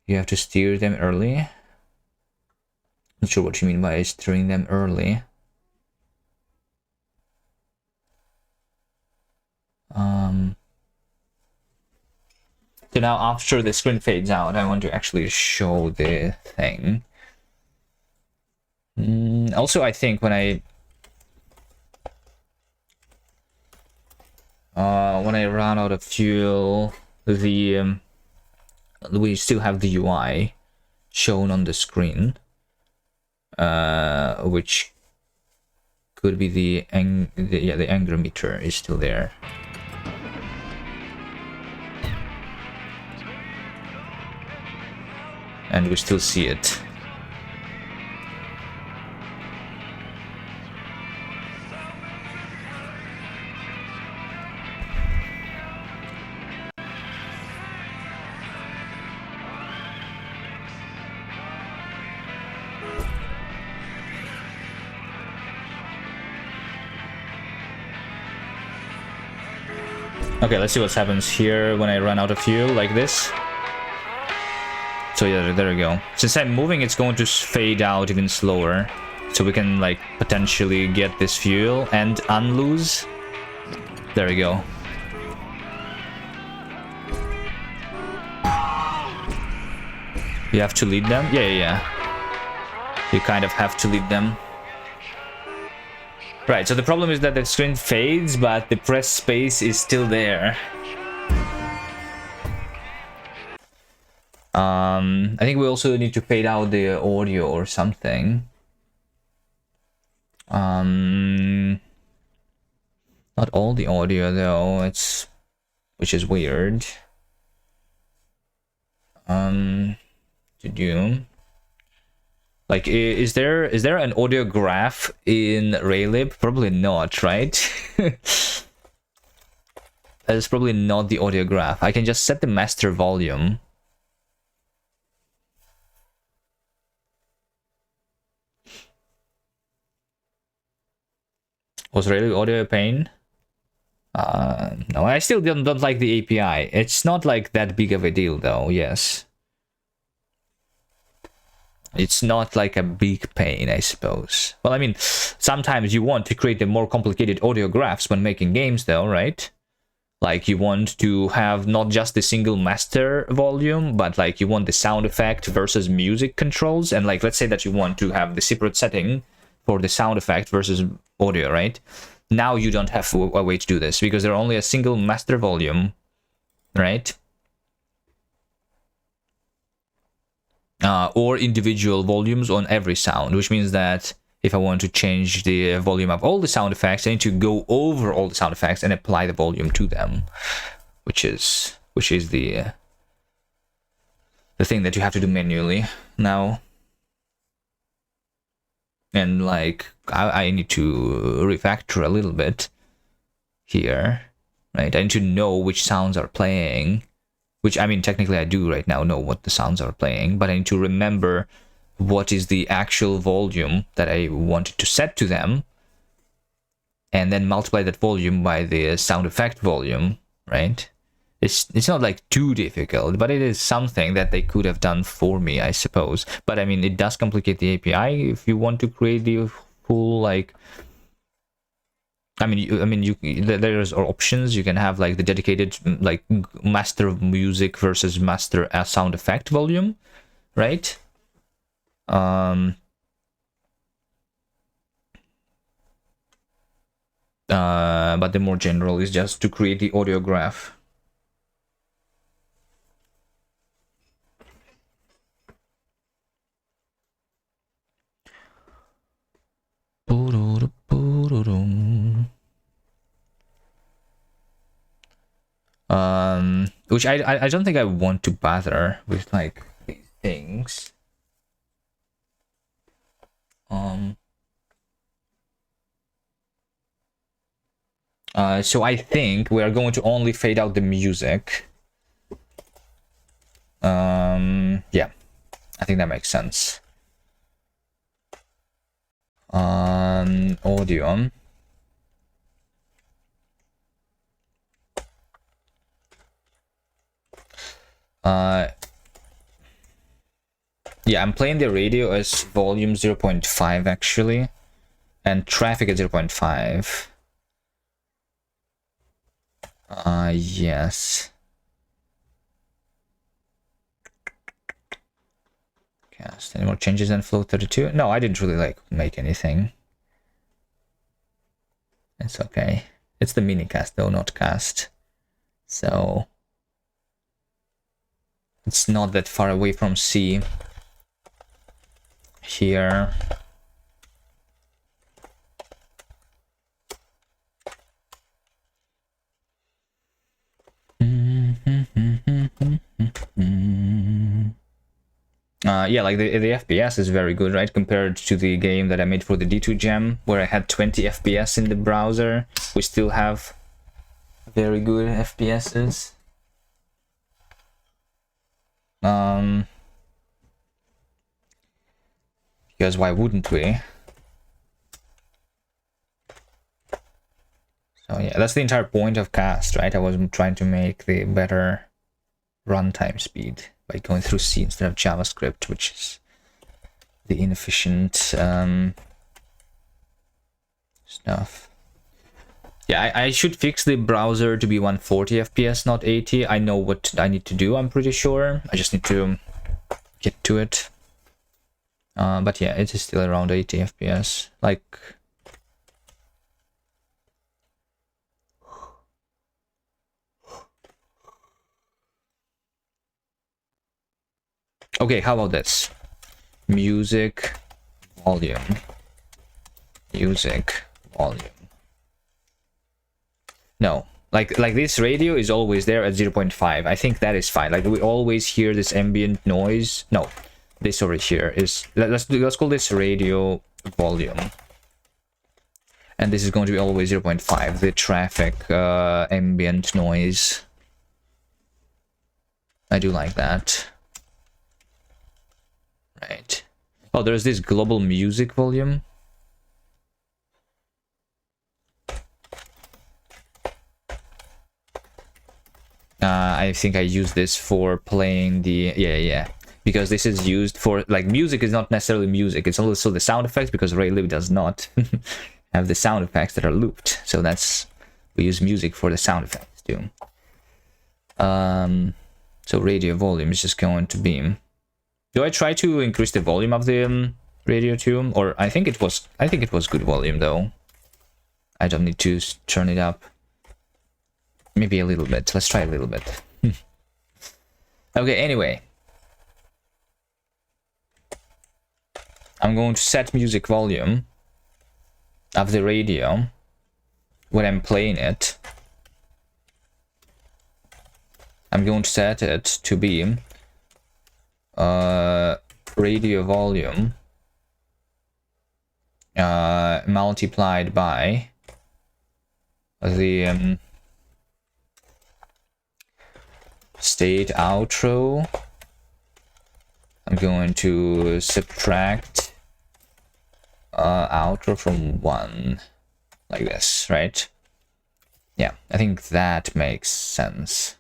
You have to steer them early. Not sure what you mean by steering them early. So now after the screen fades out, I want to actually show the thing. Also, I think when I run out of fuel, we still have the UI shown on the screen, which could be the anger meter is still there. And we still see it. Okay, let's see what happens here when I run out of fuel, like this. So yeah, there we go. Since I'm moving, it's going to fade out even slower. So we can, like, potentially get this fuel and unloose. There we go. You have to lead them? Yeah. You kind of have to lead them. Right, so the problem is that the screen fades, but the press space is still there. I think we also need to fade out the audio or something. Not all the audio though, which is weird. To do. Like, is there an audio graph in Raylib? Probably not, right? That is probably not the audio graph. I can just set the master volume. Was Raylib audio a pain? No, I still don't like the API. It's not like that big of a deal though, yes. It's not like a big pain, I suppose. Well, I mean, sometimes you want to create the more complicated audio graphs when making games though, right? Like, you want to have not just the single master volume, but like you want the sound effect versus music controls. And like, let's say that you want to have the separate setting for the sound effect versus audio, right? Now you don't have a way to do this because there's only a single master volume, right? Or individual volumes on every sound, which means that if I want to change the volume of all the sound effects, I need to go over all the sound effects and apply the volume to them, which is the thing that you have to do manually now. And like, I need to refactor a little bit here, right? I need to know which sounds are playing. Which, I mean, technically I do right now know what the sounds are playing, but I need to remember what is the actual volume that I wanted to set to them, and then multiply that volume by the sound effect volume, right? It's not like too difficult, but it is something that they could have done for me, I suppose. But I mean, it does complicate the API if you want to create the full, like, there's options. You can have like the dedicated like master of music versus master sound effect volume, right? But the more general is just to create the audio graph. Which I don't think I want to bother with like these things. So I think we are going to only fade out the music. Yeah, I think that makes sense. Audio. Yeah, I'm playing the radio as volume 0.5 actually, and traffic at 0.5. Yes. Cast. Any more changes than flow 32? No, I didn't really like make anything. It's okay. It's the mini cast though, not cast. So it's not that far away from C. Here. Yeah, like the FPS is very good, right? Compared to the game that I made for the D2 Gem, where I had 20 FPS in the browser. We still have very good FPSs. Because why wouldn't we? So yeah, that's the entire point of cast, right? I was trying to make the better runtime speed by going through C instead of JavaScript, which is the inefficient stuff. Yeah, I should fix the browser to be 140 FPS, not 80. I know what I need to do, I'm pretty sure. I just need to get to it. But yeah, it is still around 80 FPS. Like... Okay, how about this? Music volume. Music volume. No, like this radio is always there at 0.5. I think that is fine. Like we always hear this ambient noise. No, this over here is, let's call this radio volume. And this is going to be always 0.5, the traffic ambient noise. I do like that. Right. Oh, there's this global music volume. I think I use this for playing the... Yeah. Because this is used for... Like, music is not necessarily music. It's also the sound effects, because Rayleigh does not have the sound effects that are looped. So that's... We use music for the sound effects, too. So radio volume is just going to be... Do I try to increase the volume of the radio, too? Or I think it was good volume, though. I don't need to turn it up. Maybe a little bit. Let's try a little bit. Okay, anyway. I'm going to set music volume of the radio when I'm playing it. I'm going to set it to be radio volume multiplied by the state outro. I'm going to subtract outro from 1, like this, right? Yeah, I think that makes sense.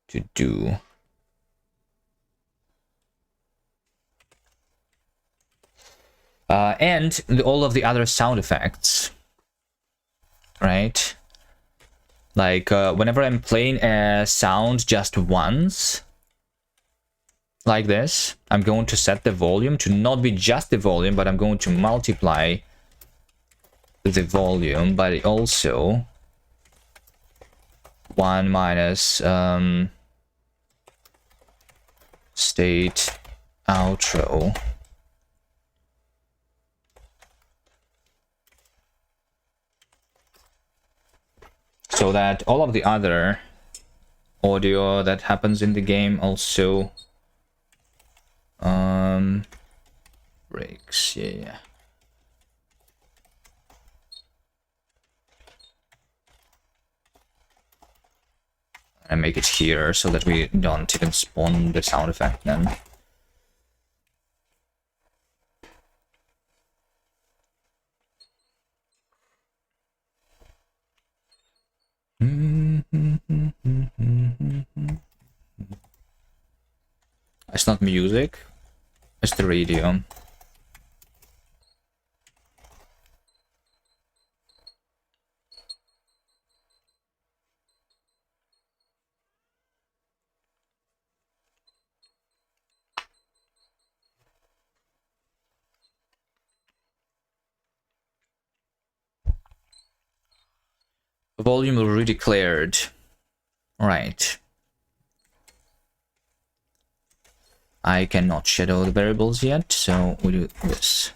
To do. And all of the other sound effects, right? Like whenever I'm playing a sound just once, like this, I'm going to set the volume to not be just the volume, but I'm going to multiply the volume, but also 1 minus state outro. So that all of the other audio that happens in the game also breaks. Yeah. And make it here so that we don't even spawn the sound effect then. It's not music, it's the radio. Volume redeclared. Right. I cannot shadow the variables yet, so we do this.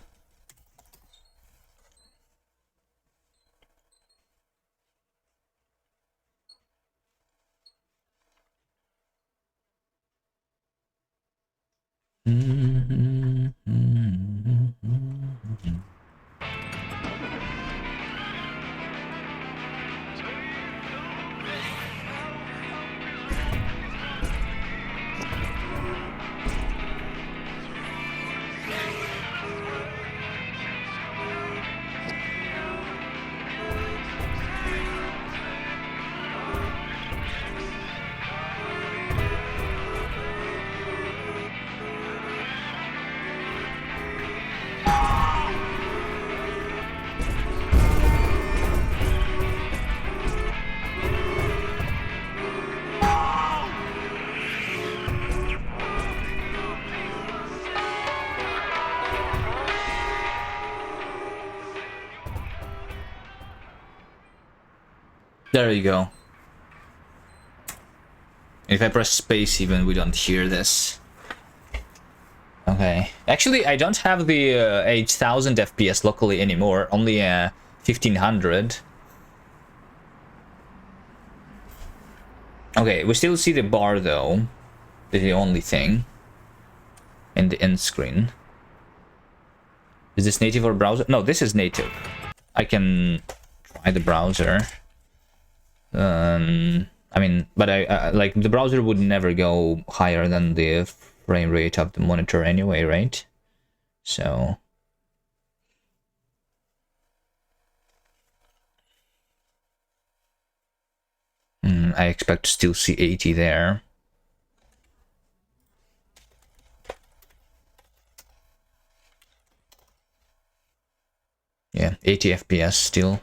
There you go. If I press space even, we don't hear this. Okay. Actually, I don't have the 8000 FPS locally anymore. Only 1500. Okay, we still see the bar though. This is the only thing. In the end screen. Is this native or browser? No, this is native. I can try the browser. I mean, but I like the browser would never go higher than the frame rate of the monitor anyway, right? So I expect to still see 80 there. Yeah, 80 FPS still.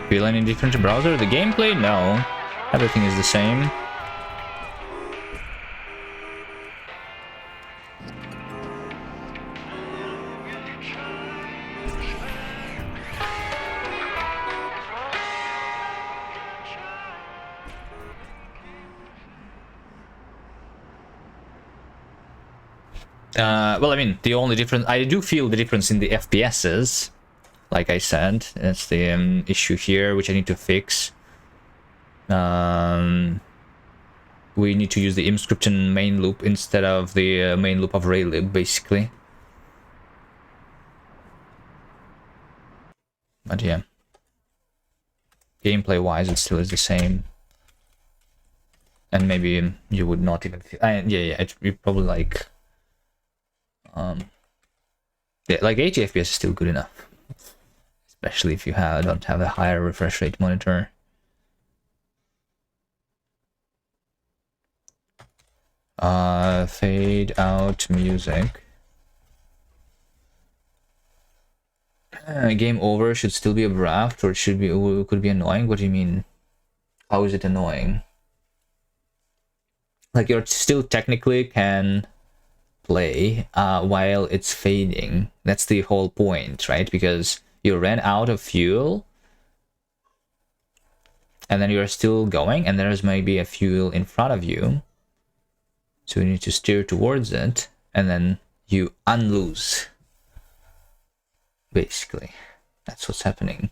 Feel any different in browser? The gameplay? No. Everything is the same. Well, I mean, the only difference... I do feel the difference in the FPSs. Like I said, that's the issue here, which I need to fix. We need to use the imscription main loop instead of the main loop of raylib, basically. But yeah. Gameplay-wise, it still is the same. And maybe you would not even feel... yeah, it'd be probably like... yeah, like 80 FPS is still good enough. Especially if you don't have a higher refresh rate monitor. Fade out music. Game over should still be abrupt, or it should be could be annoying. What do you mean? How is it annoying? Like you're still technically can play while it's fading. That's the whole point, right? Because you ran out of fuel and then you're still going and there's maybe a fuel in front of you. So you need to steer towards it and then you unloose. Basically, that's what's happening.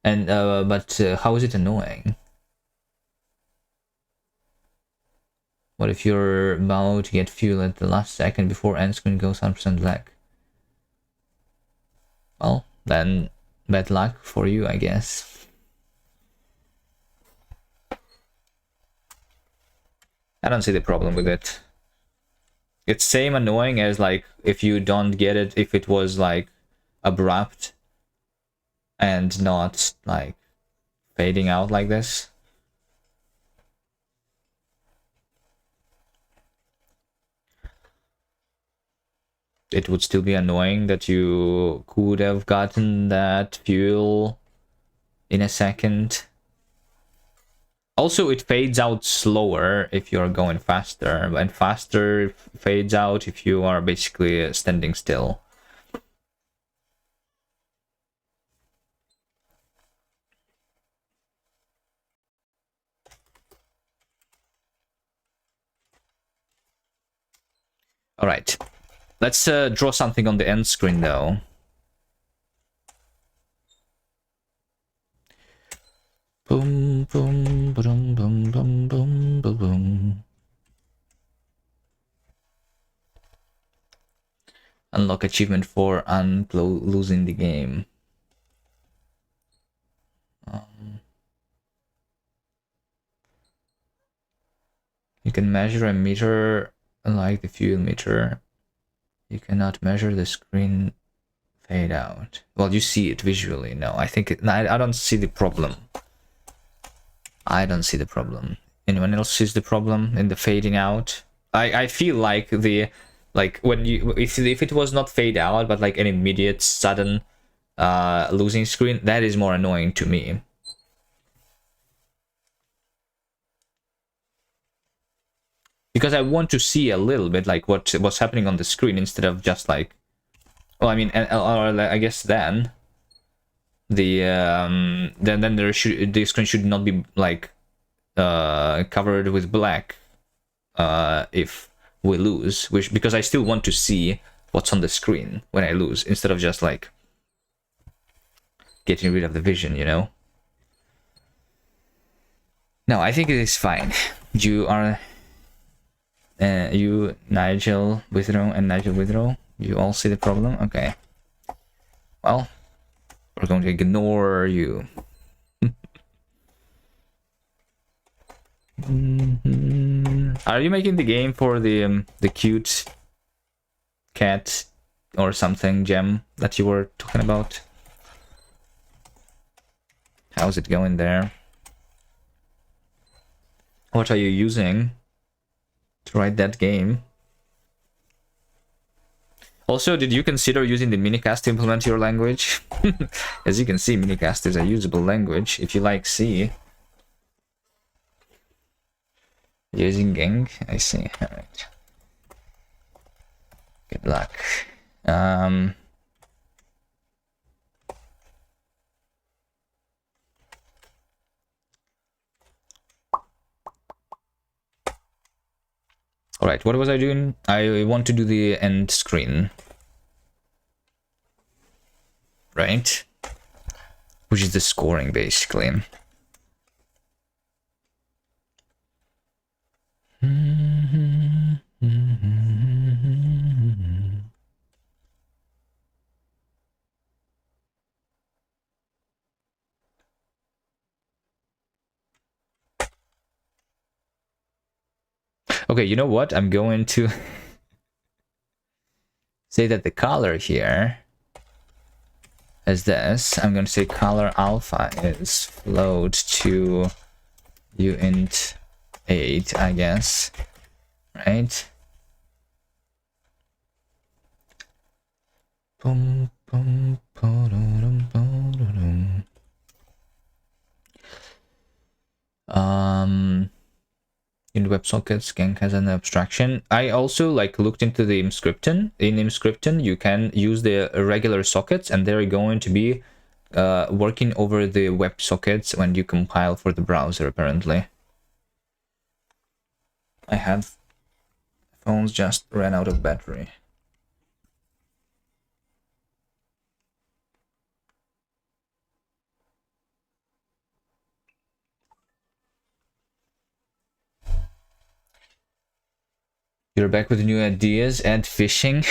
And but how is it annoying? What if you're about to get fuel at the last second before end screen goes 100% black? Well, then bad luck for you, I guess. I don't see the problem with it. It's same annoying as like if you don't get it, if it was like abrupt and not like fading out like this. It would still be annoying that you could have gotten that fuel in a second. Also, it fades out slower if you're going faster, and faster fades out if you are basically standing still. All right. Let's draw something on the end screen, though. Boom, boom, boom, boom, boom, boom, boom, boom. Unlock achievement for losing the game. can measure a meter like the fuel meter. You cannot measure the screen fade out. Well, you see it visually. No, I think I don't see the problem. I don't see the problem. Anyone else sees the problem in the fading out? I feel like when you if it was not fade out but like an immediate sudden losing screen, that is more annoying to me. Because I want to see a little bit like what's happening on the screen instead of just like, well, I mean, or I guess then the then the screen should not be like covered with black if we lose, because I still want to see what's on the screen when I lose instead of just like getting rid of the vision, you know. No, I think it is fine. You are you, Nigel Withrow, and Nigel Withrow, you all see the problem? Okay. Well, we're going to ignore you. Are you making the game for the cute cat or something gem that you were talking about? How's it going there? What are you using to write that game? Also, did you consider using the minicast to implement your language? As you can see, minicast is a usable language if you like C. Using Gang, I see. Alright. Good luck. Alright, what was I doing? I want to do the end screen. Right? Which is the scoring, basically. Okay, you know what? I'm going to say that the color here is this. I'm going to say color alpha is float to uint 8, I guess. Right? Boom, boom, ba-da-dum, ba-da-dum. In WebSockets, Gang has an abstraction. I also like looked into the Imscripton. In Imscripton, you can use the regular sockets, and they're going to be working over the WebSockets when you compile for the browser, apparently. I have phones just ran out of battery. You're back with new ideas. Add phishing.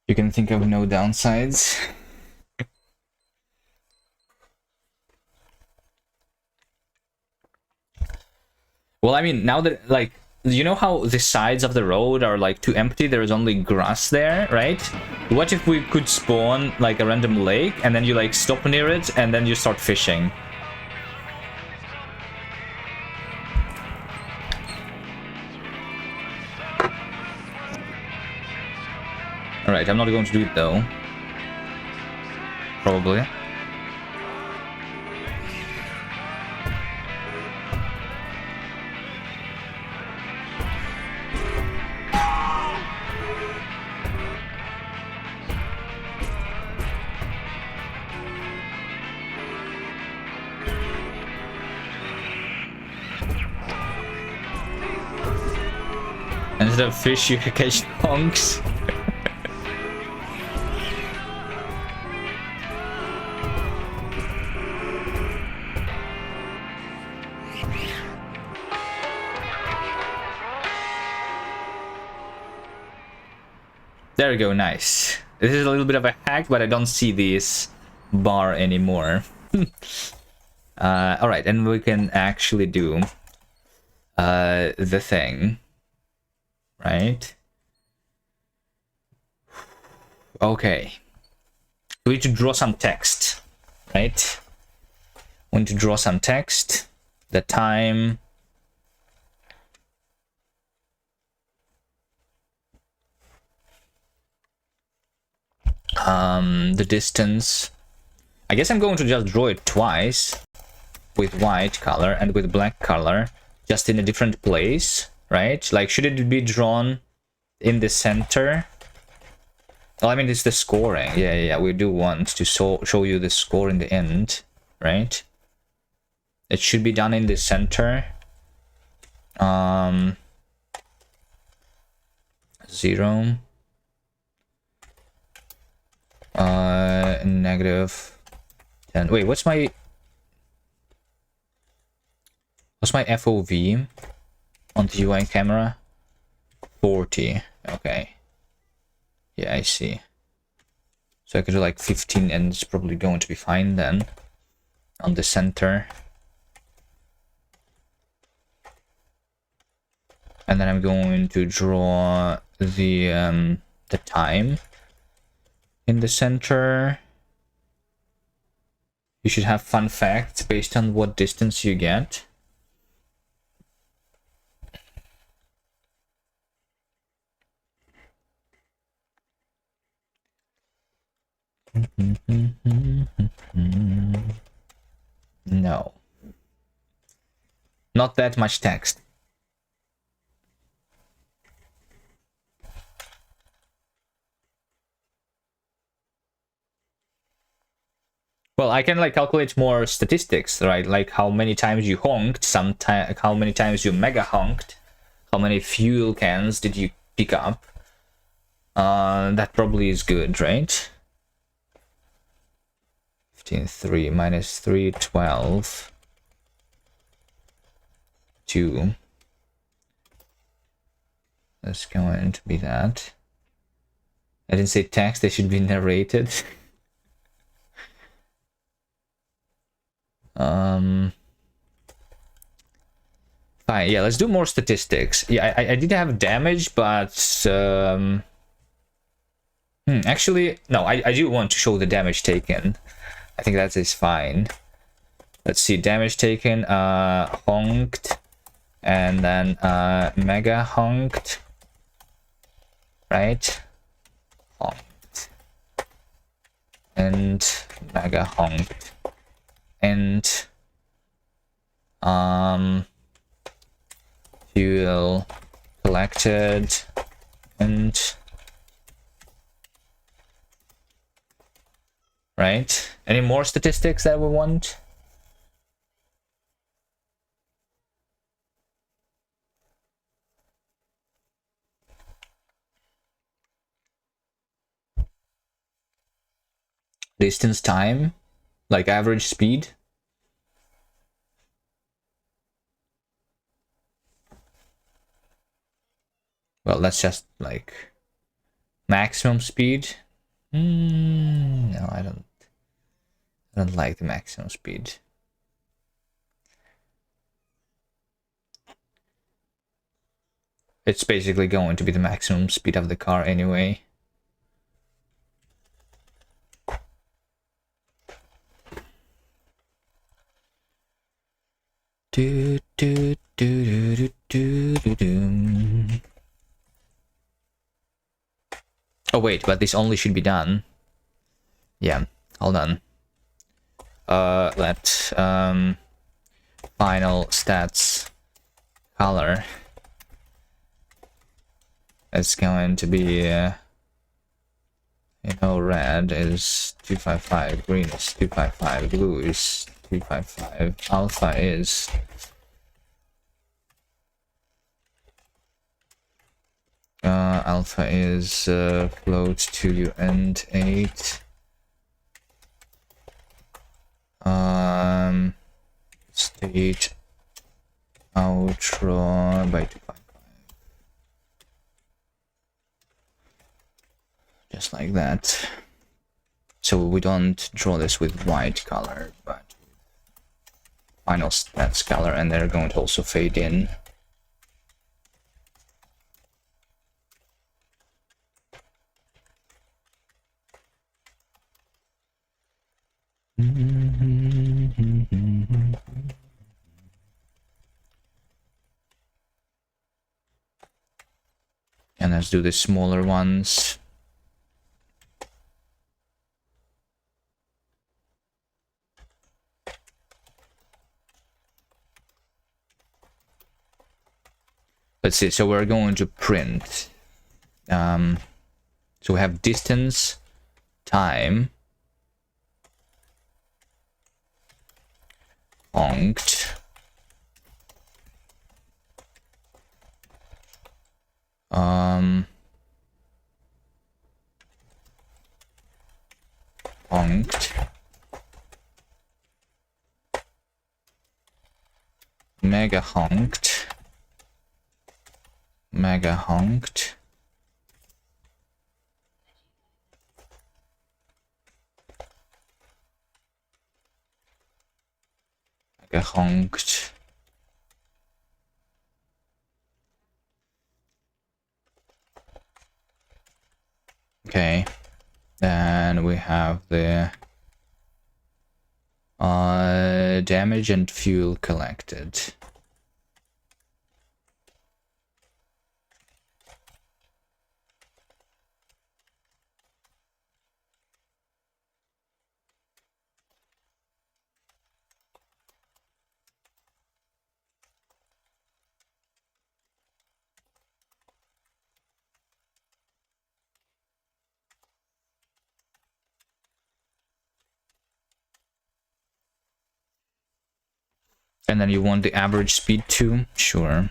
You can think of no downsides. Well, I mean, now that, like, you know how the sides of the road are, like, too empty? There's only grass there, right? What if we could spawn, like, a random lake, and then you, like, stop near it, and then you start fishing? Alright, I'm not going to do it, though. Probably. the fish you catch honks. There we go, nice. This is a little bit of a hack, but I don't see this bar anymore. Alright, and we can actually do the thing. Right? Okay. We need to draw some text. Right? We need to draw some text. The time. The distance. I guess I'm going to just draw it twice with white color and with black color, just in a different place, right? Like, should it be drawn in the center? Well, I mean, it's the scoring. Yeah, we do want to show you the score in the end, right? It should be done in the center. 0. Negative 10. Wait, what's my FOV on the UI camera? 40. Okay. Yeah, I see. So I could do like 15 and it's probably going to be fine then. On the center. And then I'm going to draw the time in the center. You should have fun facts based on what distance you get. No. Not that much text. Well, I can like calculate more statistics, right? Like how many times you honked, how many times you mega honked, how many fuel cans did you pick up. That probably is good, right? 15.3 minus 3, 12. 2. That's going to be that. I didn't say text, they should be narrated. Fine, yeah, let's do more statistics. Yeah, I did have damage, but actually, no, I do want to show the damage taken. I think that is fine. Let's see, damage taken, honked, and then mega honked, right? Honked and mega honked. And fuel collected and right. Any more statistics that we want? Distance, time, like average speed. Well, that's just like maximum speed. No, I don't like the maximum speed. It's basically going to be the maximum speed of the car anyway. Do do do do do do do. Oh wait, but this only should be done. Yeah, hold on. Let final stats color. It's going to be red is 255, green is 255, blue is 255, alpha is Alpha is float to end 8. State outro by 255. Just like that. So we don't draw this with white color, but final stats color, and they're going to also fade in. And let's do the smaller ones. Let's see, so we're going to print. So we have distance, time, honked, honked, mega honked, mega honked, mega honked, okay, then we have the damage and fuel collected. And then you want the average speed too? Sure.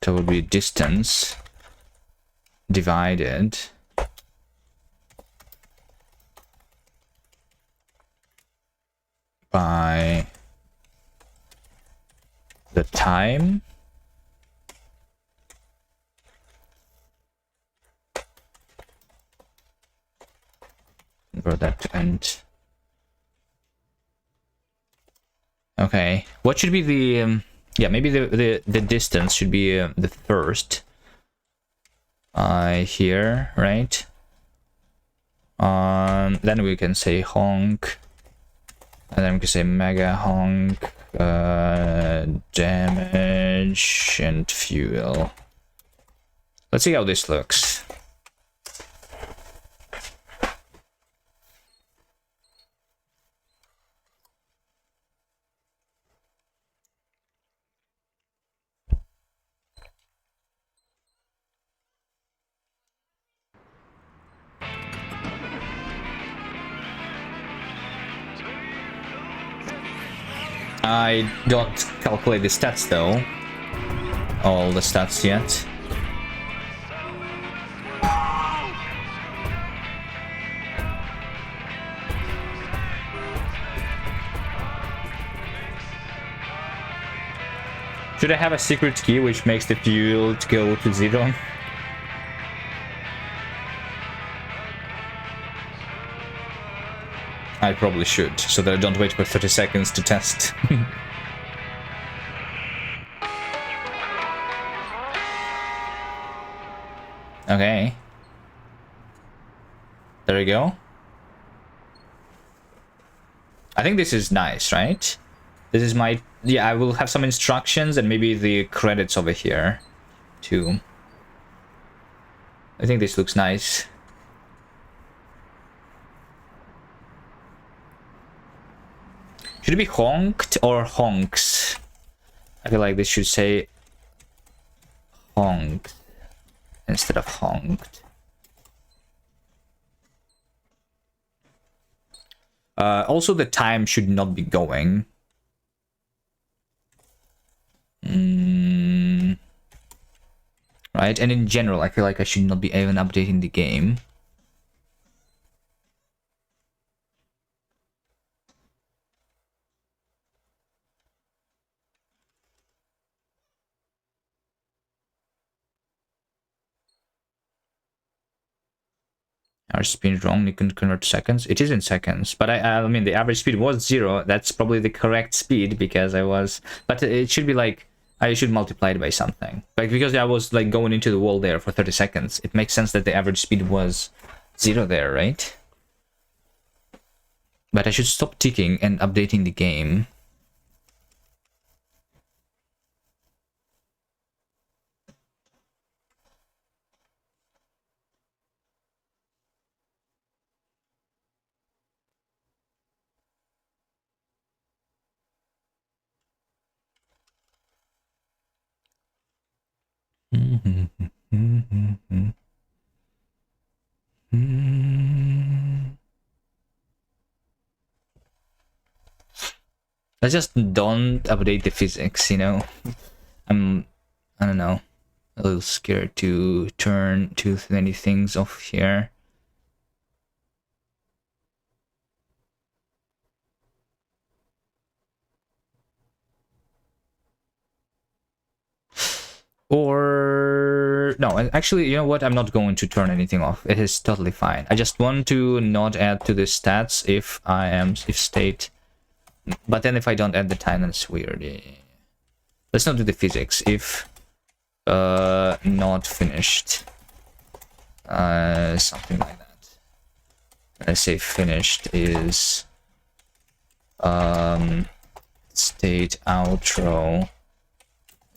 So it would be distance divided by the time for that to end. Okay, what should be the yeah, maybe the distance should be the first here, right? Then we can say honk, and then we can say mega honk, damage and fuel. Let's see how this looks. I don't calculate the stats though. All the stats yet. Should I have a secret key which makes the fuel to go to 0? I probably should, so that I don't wait for 30 seconds to test. Okay. There we go. I think this is nice, right? This is my... yeah, I will have some instructions and maybe the credits over here, too. I think this looks nice. Should it be honked or honks? I feel like this should say honked instead of honked. Also, the time should not be going. right? And in general, I feel like I should not be even updating the game. Our speed wrong, you can convert seconds. It is in seconds, but I mean the average speed was 0. That's probably the correct speed because I was, but it should be like I should multiply it by something. Like because I was like going into the wall there for 30 seconds. It makes sense that the average speed was 0 there, right? But I should stop ticking and updating the game. I just don't update the physics, you know. I don't know, a little scared to turn too many things off here. Or no, actually, you know what? I'm not going to turn anything off. It is totally fine. I just want to not add to the stats if state. But then if I don't add the time, then it's weird. Yeah. Let's not do the physics. If not finished, something like that. Let's say finished is state outro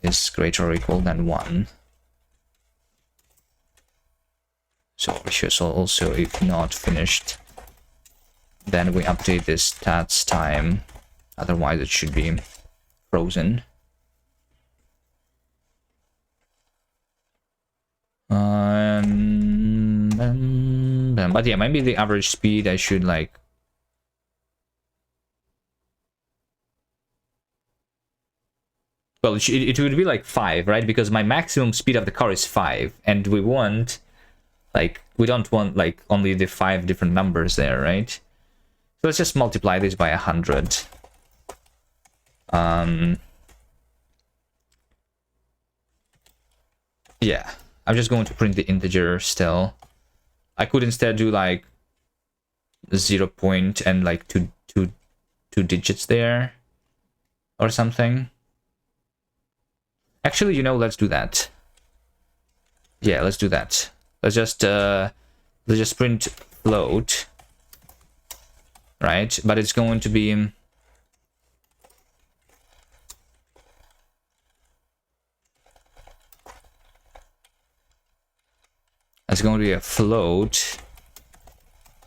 is greater or equal than 1. So we should also, if not finished, then we update this stats time. Otherwise it should be frozen. But yeah, maybe the average speed I should like. Well, it would be like 5, right? Because my maximum speed of the car is 5, and we want, like, we don't want like only the 5 different numbers there, right? So let's just multiply this by 100. Yeah, I'm just going to print the integer still. I could instead do like 0 point and like two digits there or something. Actually, you know, let's do that. Yeah, let's do that. Let's just print float, right? But it's going to be a float.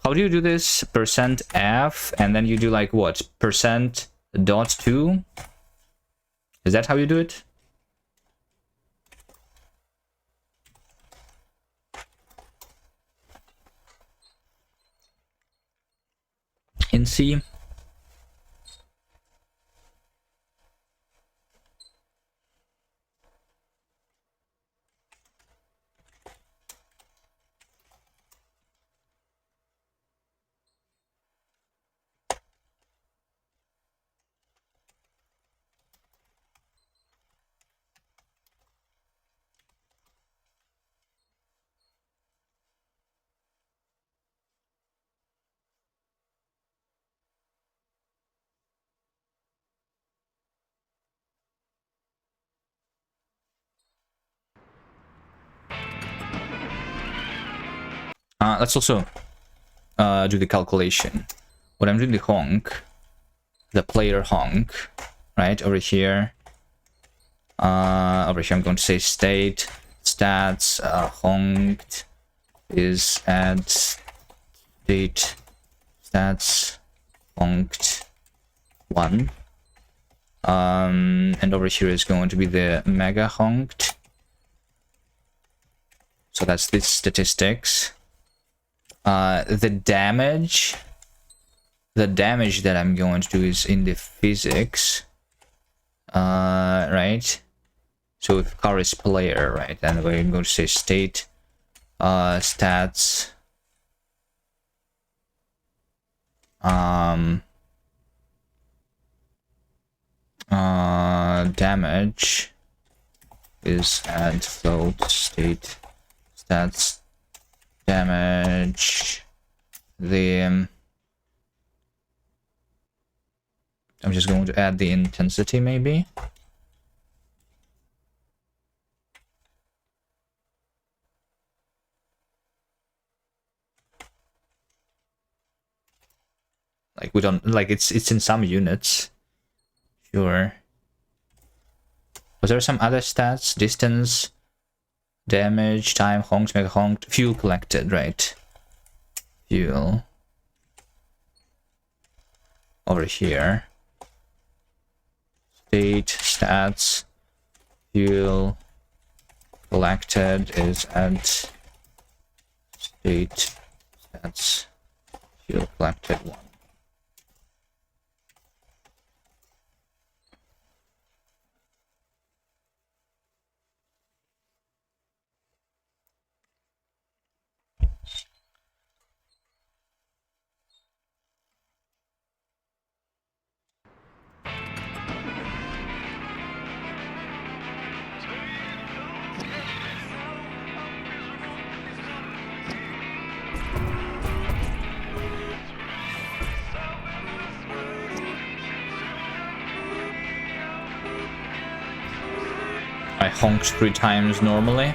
How do you do this? %f, and then you do like what? %.2? Is that how you do it? In C? Let's also do the calculation. When I'm doing the honk, the player honk, right over here. I'm going to say state stats honked is add state stats honked 1. And over here is going to be the mega honked. So that's the statistics. The damage that I'm going to do is in the physics, right? So if car is player, right, then we're going to say state stats damage is add float state stats damage. The I'm just going to add the intensity maybe. Like we don't like it's in some units. Sure. Was there some other stats? Distance, damage, time, honks, mega honk, fuel collected, right? Fuel. Over here. State, stats, fuel collected is at state, stats, fuel collected 1. I honked 3 times normally.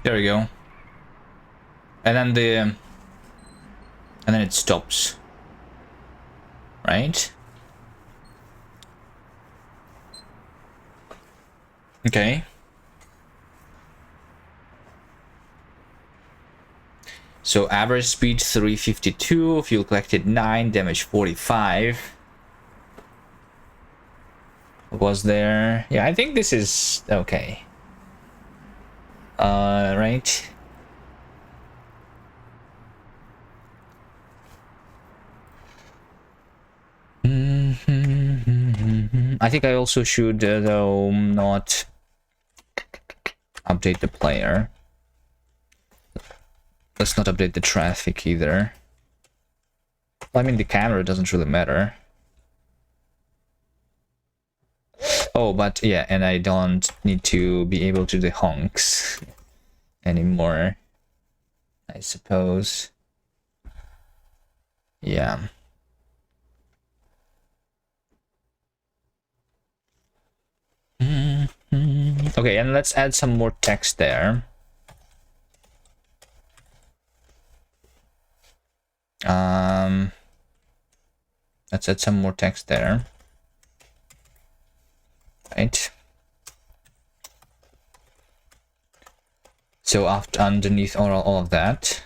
There we go. And then it stops. Right? Okay. So average speed 352, fuel collected 9, damage 45. Was there? Yeah, I think this is okay. Right. I think I also should, though, not update the player. Let's not update the traffic either. I mean, the camera doesn't really matter. Oh, but yeah, and I don't need to be able to do the honks anymore, I suppose. Yeah. Okay, and let's add some more text there. Let's add some more text there. Right. So after underneath all of that,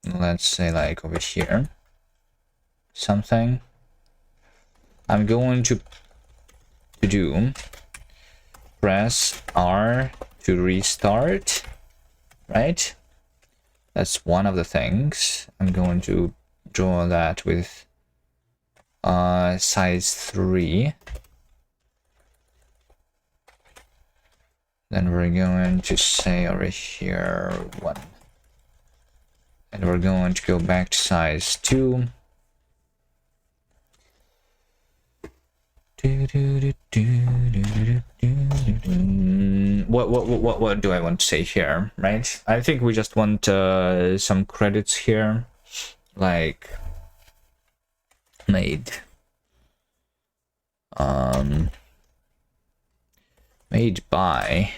let's say like over here, something. I'm going to do press R to restart, right? That's one of the things. I'm going to draw that with size 3. Then we're going to say over here 1. And we're going to go back to size 2. What do I want to say here, right? I think we just want some credits here, like made made by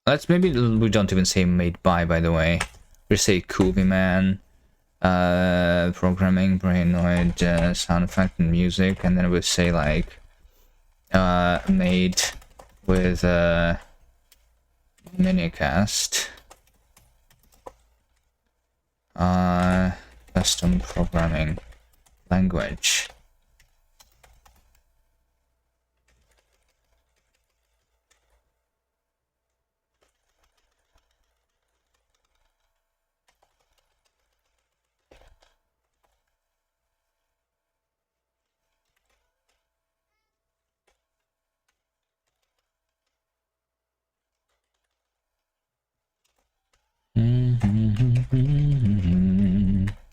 let's maybe we don't even say made by the way. We say Kubi Man, programming, brainoid, sound effect and music, and then we say like made with minicast, custom programming language.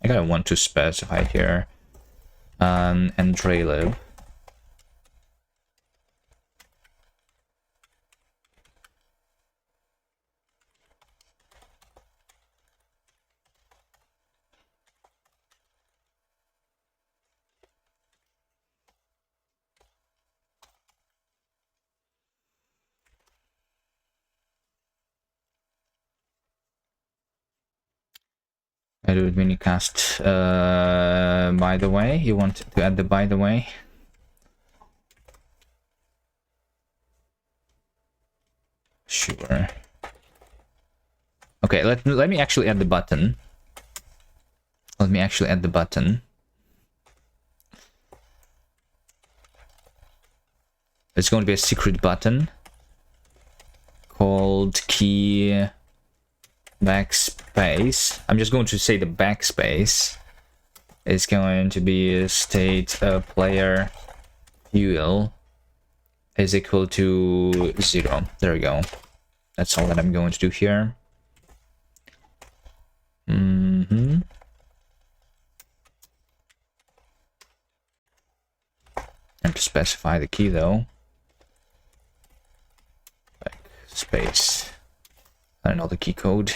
I gotta want to specify here. And Drelib. I do it minicast. By the way, you want to add the by the way? Sure. Okay, let me actually add the button. Let me actually add the button. It's going to be a secret button called key backspace. I'm just going to say the backspace. It's going to be a state player fuel is equal to 0. There we go. That's all that I'm going to do here. I have to specify the key though. Like space. I don't know the key code.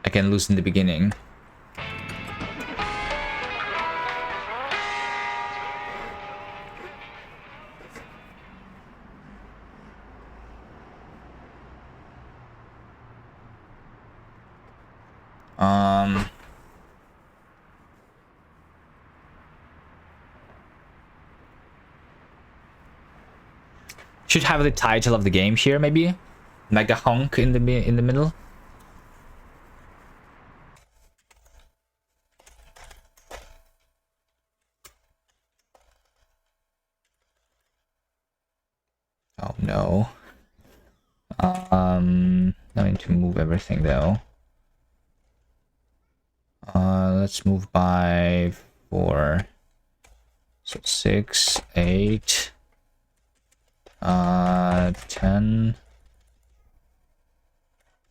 I can lose in the beginning. Should have the title of the game here, maybe. Mega honk in the middle. Oh no. I need to move everything though. Let's move by 4. So 6, 8, 10,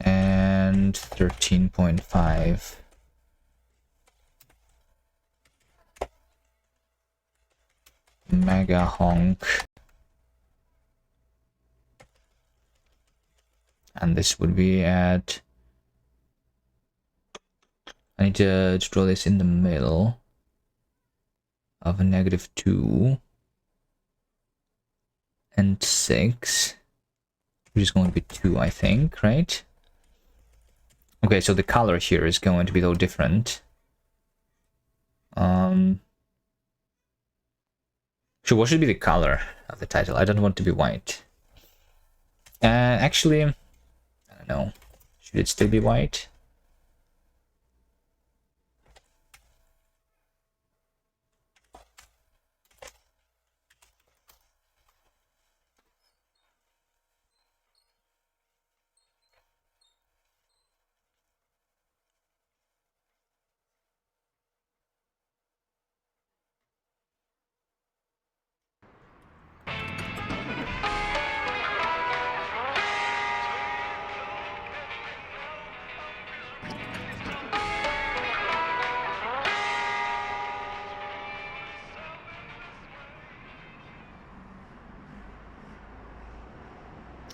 and 13.5. Mega honk. And this would be at... I need to draw this in the middle of a -2 and 6, which is going to be 2, I think, right? Okay, so the color here is going to be a little different. So what should be the color of the title? I don't want to be white. Actually, I don't know. Should it still be white?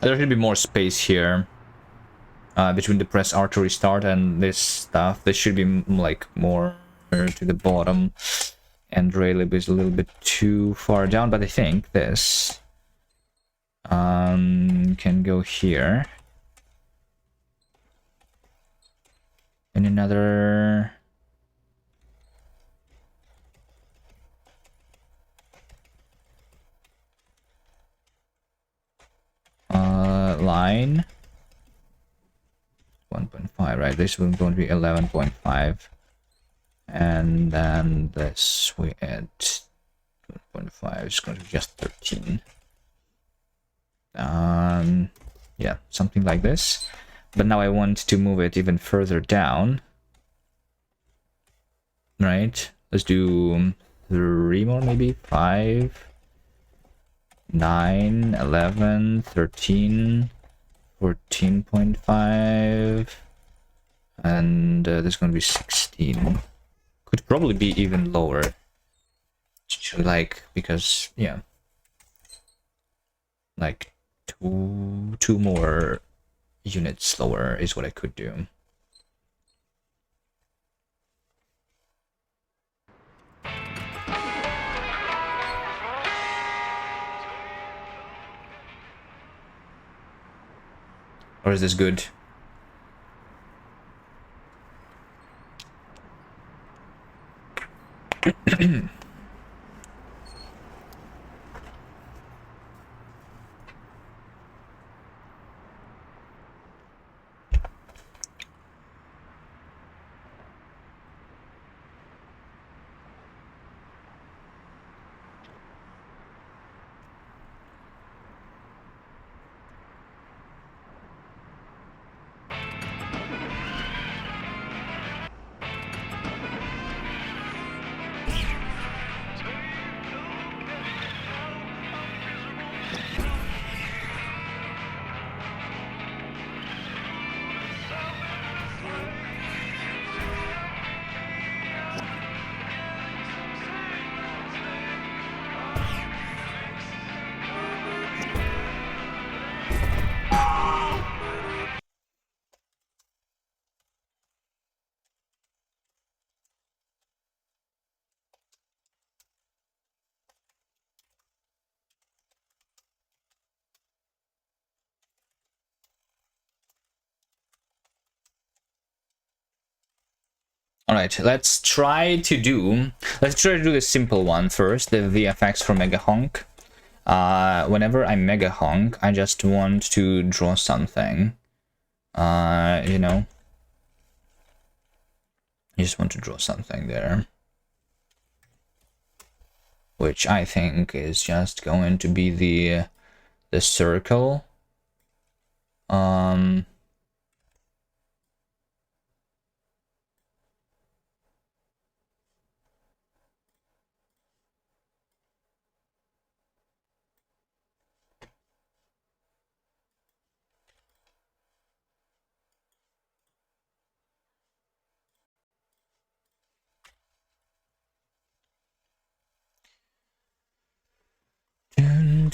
There should be more space here between the press R to restart and this stuff. This should be like more to the bottom, and Rayleigh is a little bit too far down, but I think this can go here in another line. 1.5, right? This one's going to be 11.5, and then this we add 1.5. It's going to be just 13. Yeah, something like this. But now I want to move it even further down. Right? Let's do 3 more, maybe 5, 9, 11, 13, 14.5, and there's going to be 16. Could probably be even lower. Like, because, yeah. Like, two more units lower is what I could do. Or is this good? Alright, let's try to do the simple one first, the VFX for Mega Honk. Whenever I Mega Honk, I just want to draw something. You know. I just want to draw something there. Which I think is just going to be the circle.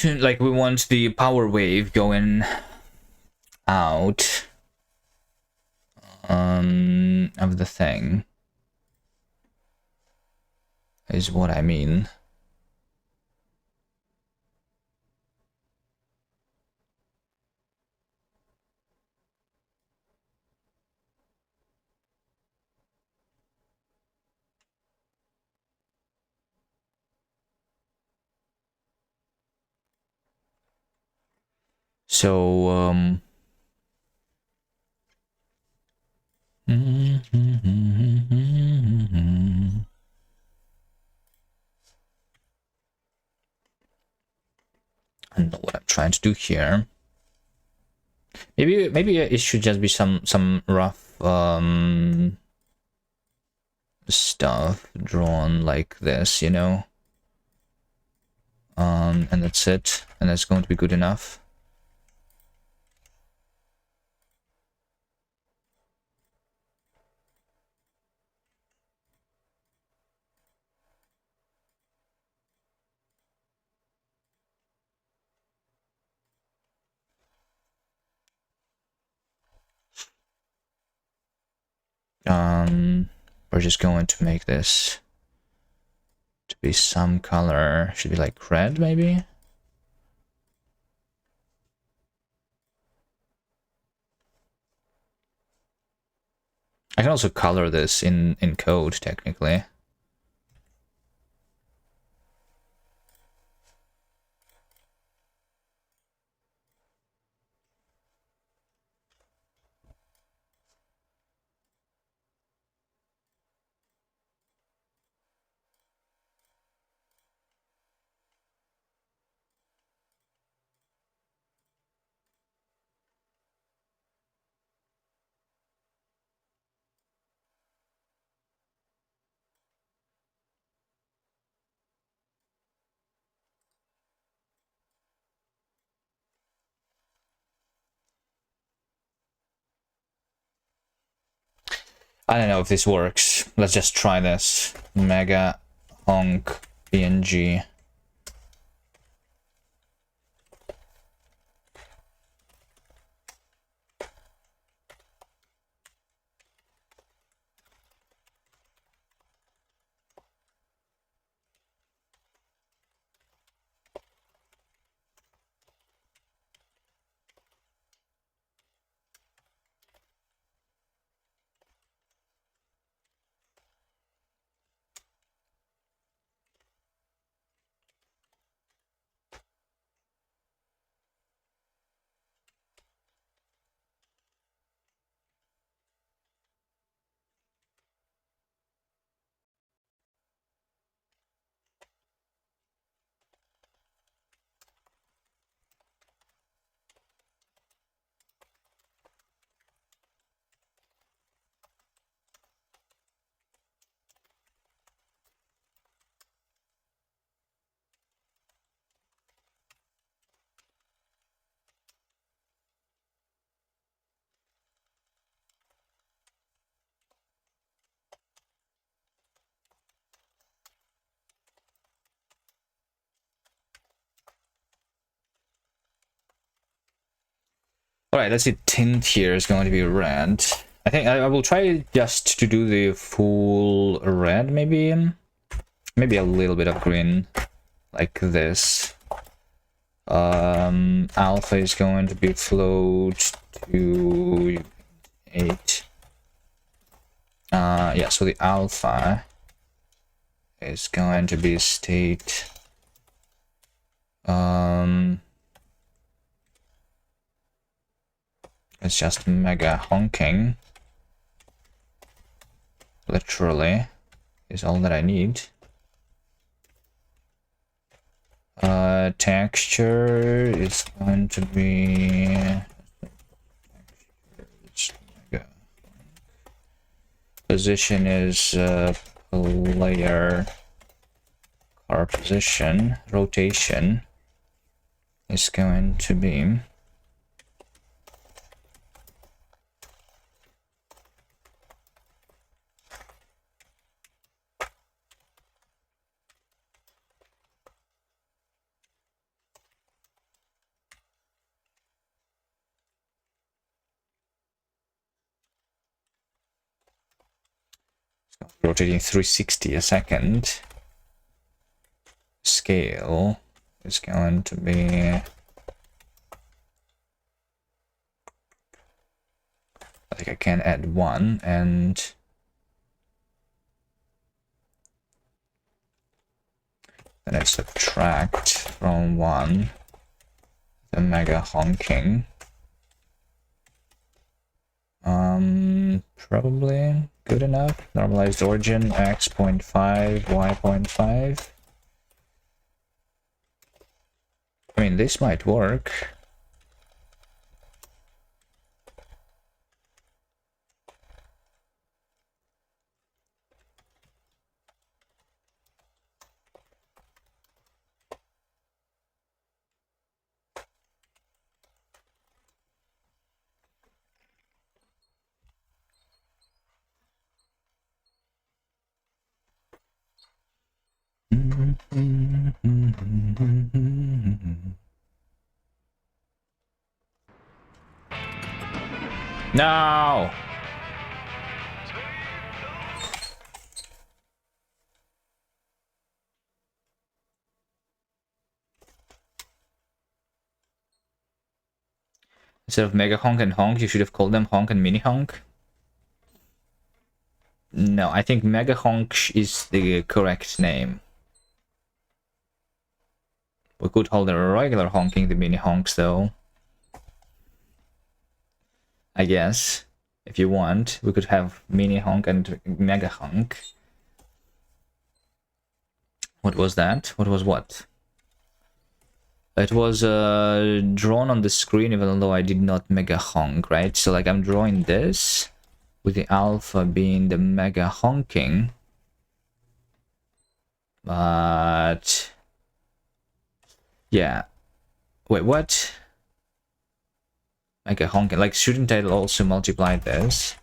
to, like, we want the power wave going out of the thing, is what I mean. So I don't know what I'm trying to do here. Maybe it should just be some rough stuff drawn like this, you know. And that's it, and that's going to be good enough. We're just going to make this to be some color. Should be like red, maybe. I can also color this in code, technically. I don't know if this works. Let's just try this. Mega honk PNG. Alright, let's see. Tint here is going to be red. I think I will try just to do the full red, maybe. Maybe a little bit of green, like this. Alpha is going to be float to 8. Yeah, so the alpha is going to be state. It's just mega honking. Literally is all that I need. Texture is going to be mega. Position is player car position. Rotation is going to be Rotating 360 a second. Scale is going to be... I think I can add 1 and... then I subtract from 1 the mega honking. Probably good enough. Normalized origin, x 0.5, y 0.5. I mean, this might work. No! Instead of Mega Honk and Honk, you should have called them Honk and Mini Honk. No, I think Mega Honk is the correct name. We could hold a regular honking the Mini Honks though. I guess. If you want, we could have Mini Honk and Mega Honk. What was that? What was what? It was drawn on the screen even though I did not Mega Honk, right? So like I'm drawing this with the alpha being the Mega Honking. But... yeah. Wait, what? Mega Honking. Like, shouldn't I also multiply this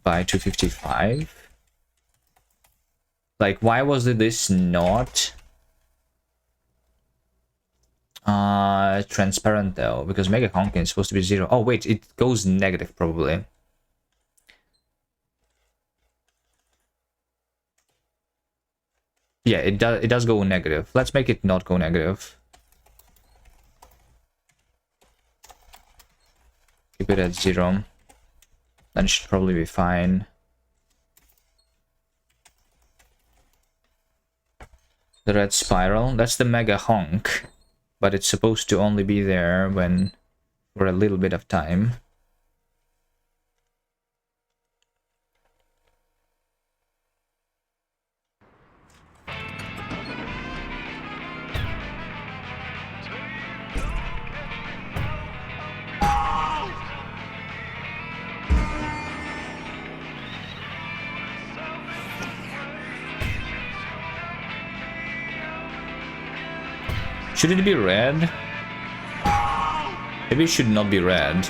by 255? Like, why was this not transparent though? Because Mega Honking is supposed to be 0. Oh wait, it goes negative probably. Yeah, it does go negative. Let's make it not go negative. Keep it at 0. Then it should probably be fine. The red spiral, that's the Mega Honk. But it's supposed to only be there when for a little bit of time. Should it be red? Maybe it should not be red.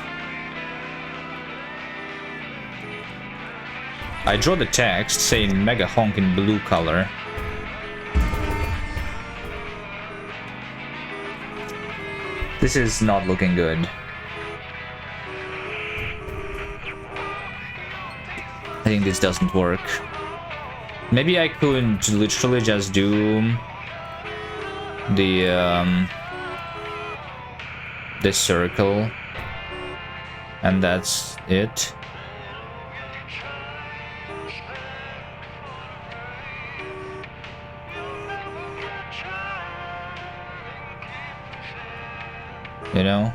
I draw the text saying Mega Honk in blue color. This is not looking good. I think this doesn't work. Maybe I could literally just do the this circle and that's it. You know?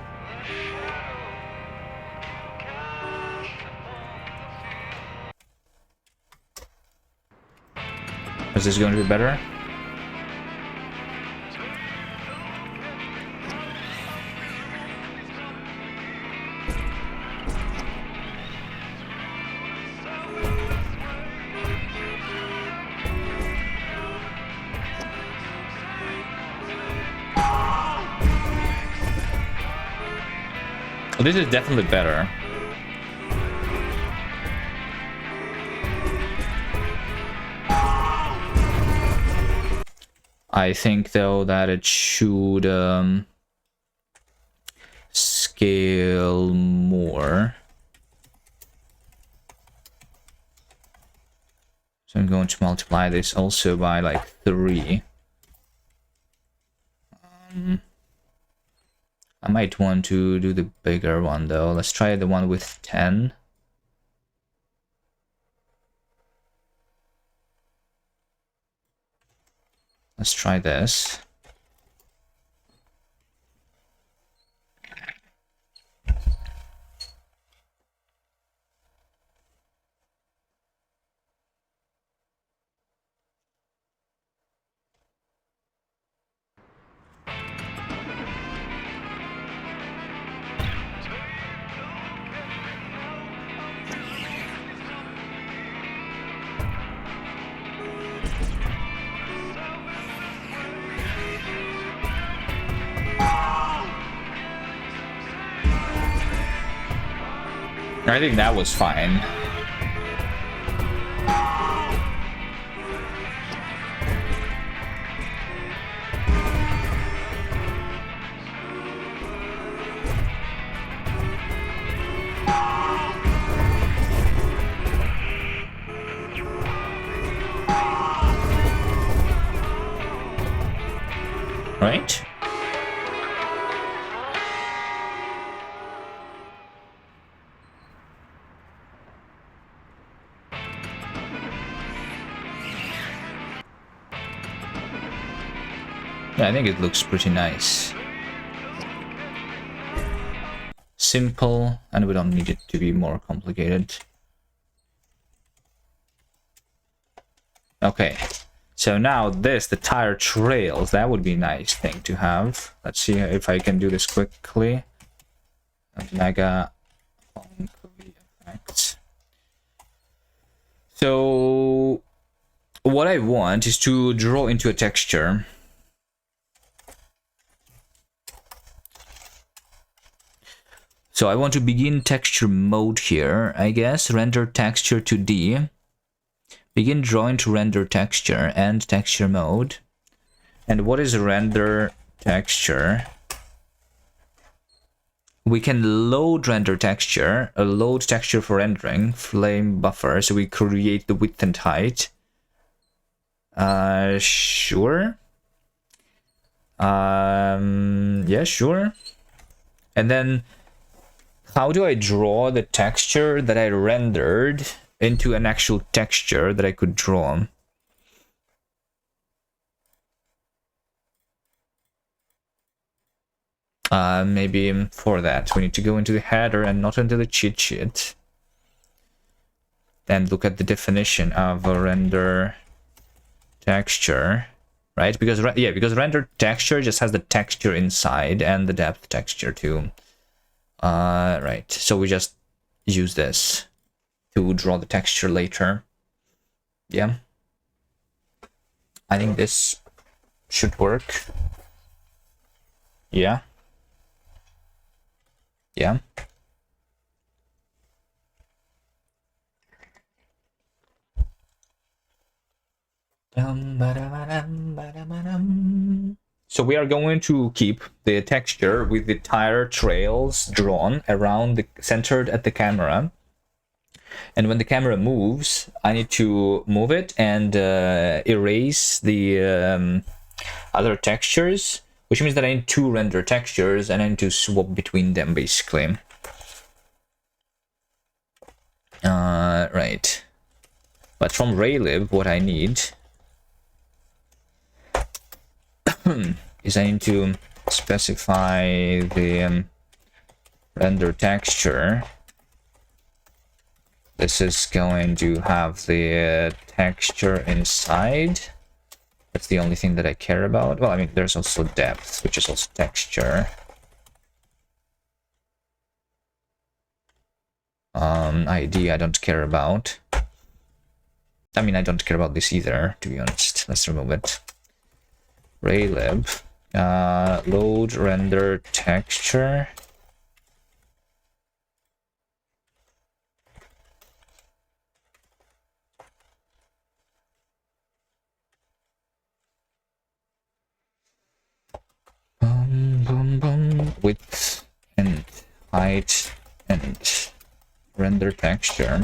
Is this going to be better? This is definitely better. I think though that it should scale more. So I'm going to multiply this also by like 3. I might want to do the bigger one though. Let's try the one with 10. Let's try this. I think that was fine. Right? Yeah, I think it looks pretty nice. Simple, and we don't need it to be more complicated. Okay, so now this, the tire trails, that would be a nice thing to have. Let's see if I can do this quickly. Mega effects. So what I want is to draw into a texture. So I want to begin texture mode here, I guess. Render texture to D. Begin drawing to render texture and texture mode. And what is render texture? We can load render texture, a load texture for rendering, flame buffer, so we create the width and height. Sure. Yeah, sure. And then how do I draw the texture that I rendered into an actual texture that I could draw? Maybe for that we need to go into the header and not into the cheat sheet. Then look at the definition of a render texture, right? Because because render texture just has the texture inside and the depth texture too. Right, so we just use this to draw the texture later. Yeah, I think this should work. Yeah. Yeah. So we are going to keep the texture with the tire trails drawn around the centered at the camera. And when the camera moves, I need to move it and erase the other textures, which means that I need 2 render textures and I need to swap between them basically. Right. But from Raylib, what I need is I need to specify the render texture. This is going to have the texture inside. That's the only thing that I care about. Well, I mean, there's also depth, which is also texture. ID I don't care about. I mean, I don't care about this either, to be honest. Let's remove it. Raylib, load render texture. Width and height and render texture.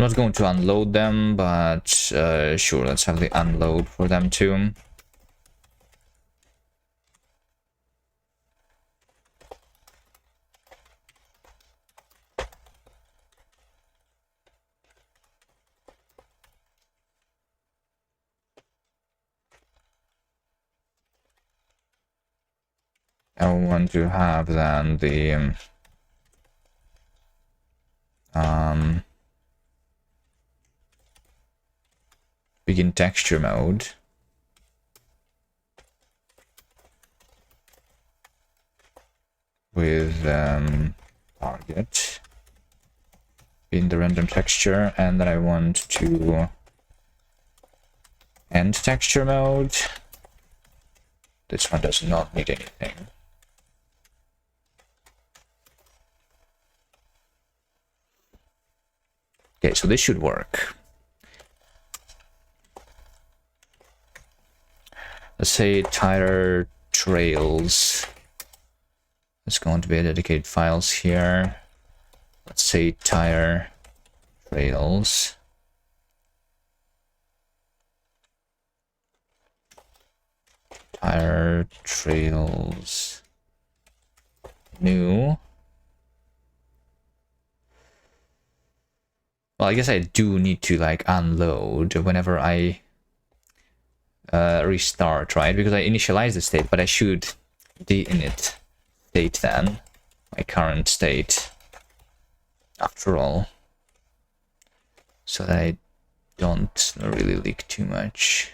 not going to unload them, but sure, let's have the unload for them too. I want to have then the begin texture mode. With target in the random texture, and then I want to end texture mode. This one does not need anything. Okay, so this should work. Let's say tire trails. It's going to be a dedicated files here. Let's say tire trails. Tire trails new. Well, I guess I do need to like unload whenever I restart, right? Because I initialize the state, but I should de-init state then, my current state, after all, so that I don't really leak too much.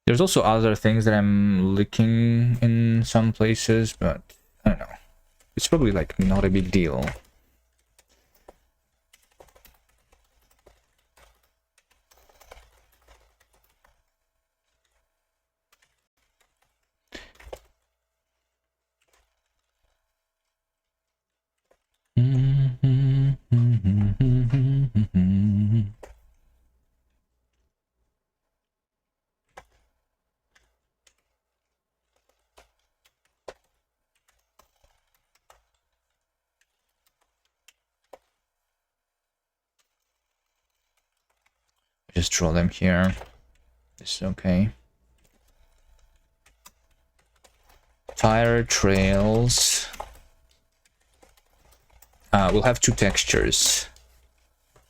There's also other things that I'm leaking in some places, but I don't know. It's probably like not a big deal. Just draw them here. This is okay. Tire trails. We'll have two textures.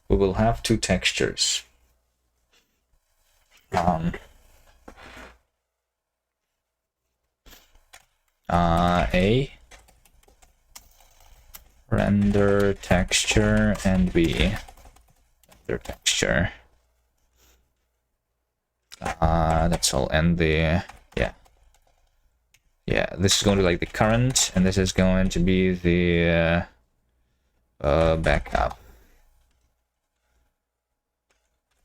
We will have two textures. A render texture and B render texture. That's all. And the yeah, this is going to be like the current, and this is going to be the backup.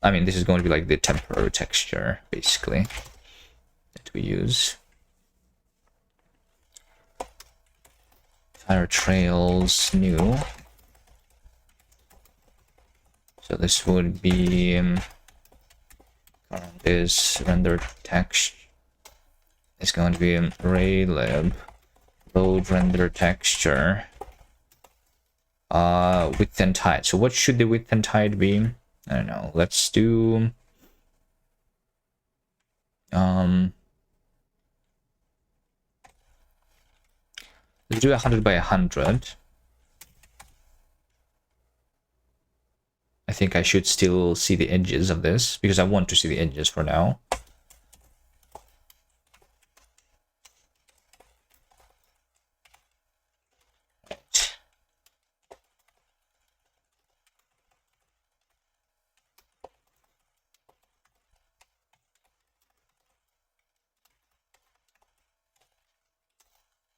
I mean, this is going to be like the temporary texture, basically, that we use. Tire trails new. So this would be current is render text. It's going to be an array-lib load render texture. Width and height. So what should the width and height be? I don't know. Let's do let's do 100 by 100. I think I should still see the edges of this because I want to see the edges for now.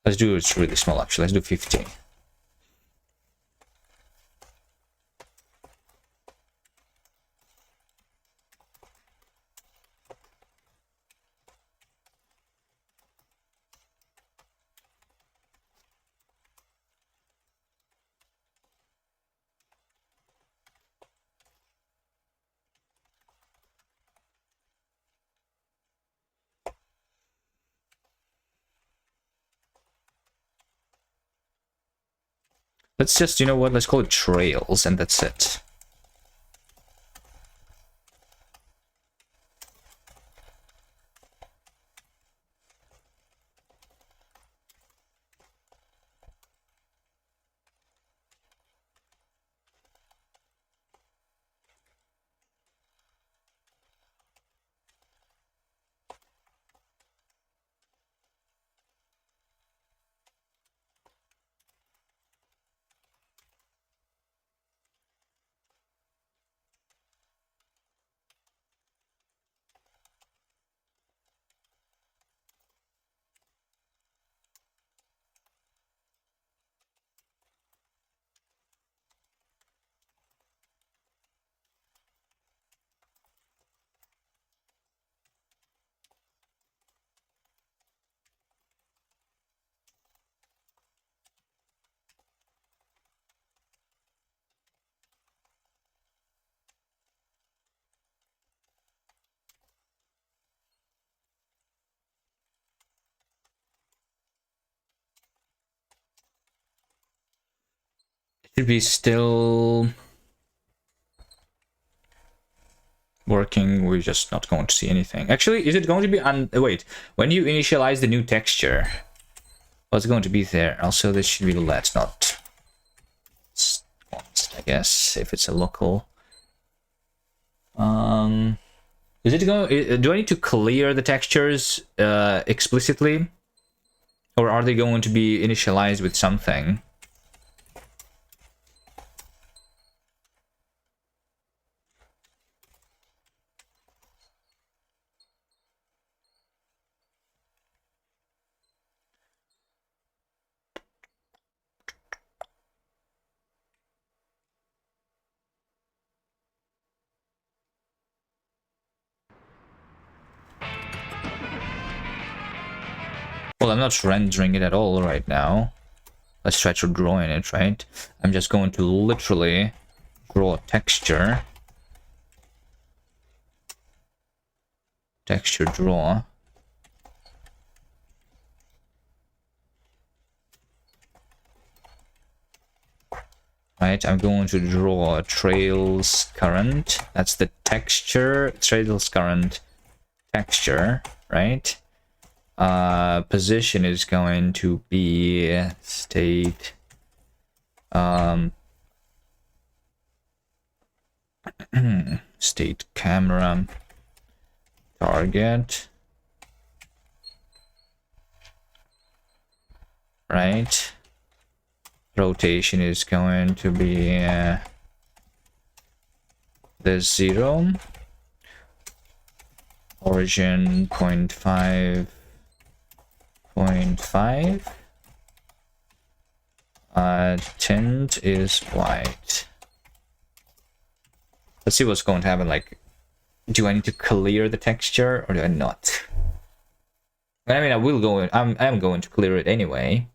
Let's do it really small, actually. Let's do 50. Let's just, you know what, let's call it trails, and that's it. Should be still working. We're just not going to see anything. Actually, is it going to be on... wait, when you initialize the new texture, what's going to be there? Also, this should be let, not once, I guess, if it's a local. Is it going... do I need to clear the textures explicitly? Or are they going to be initialized with something? Well, I'm not rendering it at all right now. Let's try to draw in it, right? I'm just going to literally draw a texture. Texture draw. Right, I'm going to draw a trails current. That's the texture, trails current texture, right? Position is going to be state state camera target, right? Rotation is going to be the 0, origin 0.5, 0.5, tint is white. Let's see what's going to happen. Like, do I need to clear the texture or do I not? I mean, I will go in, I'm going to clear it anyway.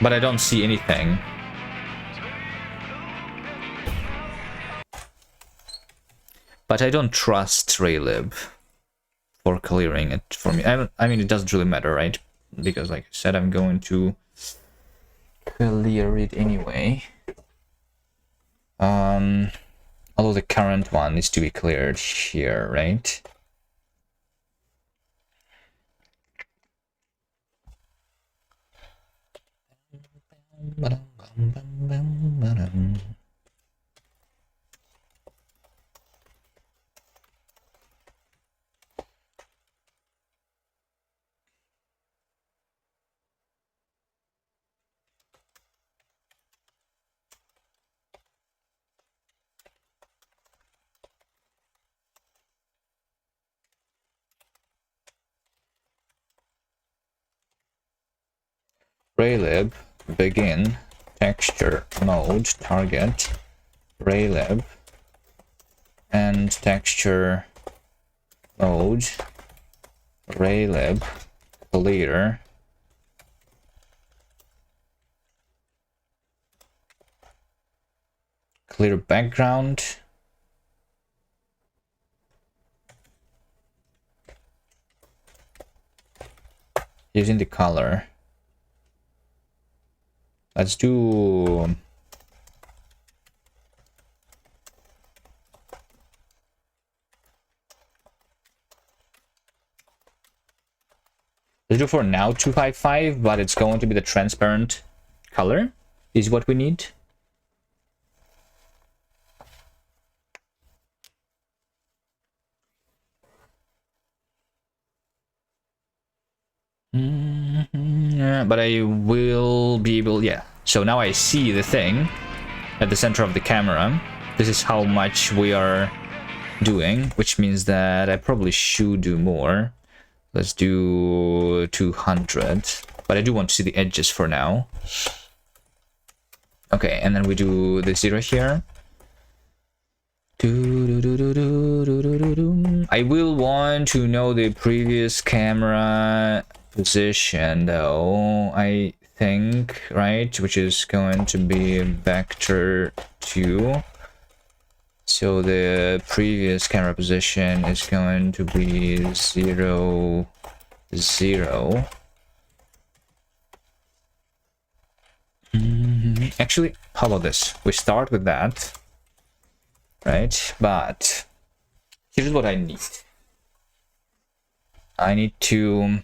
But I don't see anything. But I don't trust Raylib for clearing it for me. I mean, it doesn't really matter, right? Because like I said, I'm going to clear it anyway. Although the current one needs to be cleared here, right? Raylib begin texture mode target Raylib and texture mode Raylib clear background using the color. Let's do... Let's do for now 255, but it's going to be the transparent color is what we need. Yeah, but I will be able, yeah. So now I see the thing at the center of the camera. This is how much we are doing, which means that I probably should do more. Let's do 200, but I do want to see the edges for now. Okay, and then we do the 0 here. I will want to know the previous camera position though, I think, right? Which is going to be vector 2. So the previous camera position is going to be 0, 0. Actually, how about this? We start with that, right? But here's what I need. I need to...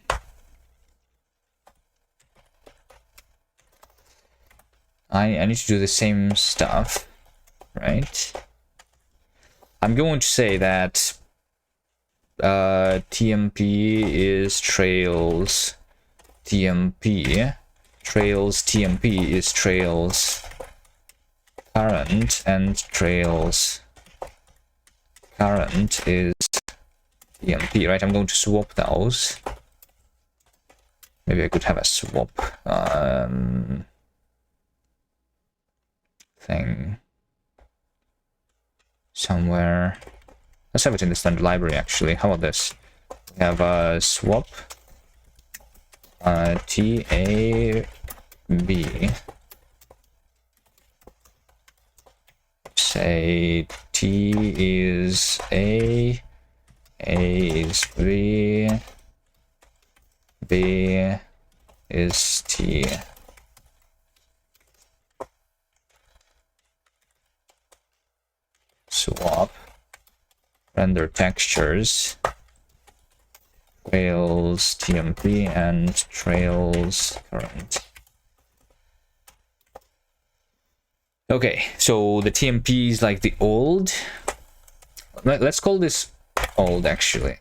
I need to do the same stuff, right? I'm going to say that TMP is trails TMP. Trails TMP is trails current, and trails current is TMP, right? I'm going to swap those. Maybe I could have a swap thing somewhere. Let's have it in the standard library actually. How about this? We have a swap TAB. Say T is A is B, B is T. Swap, render textures, trails TMP and trails current. Okay, so the TMP is like the old. Let's call this old actually.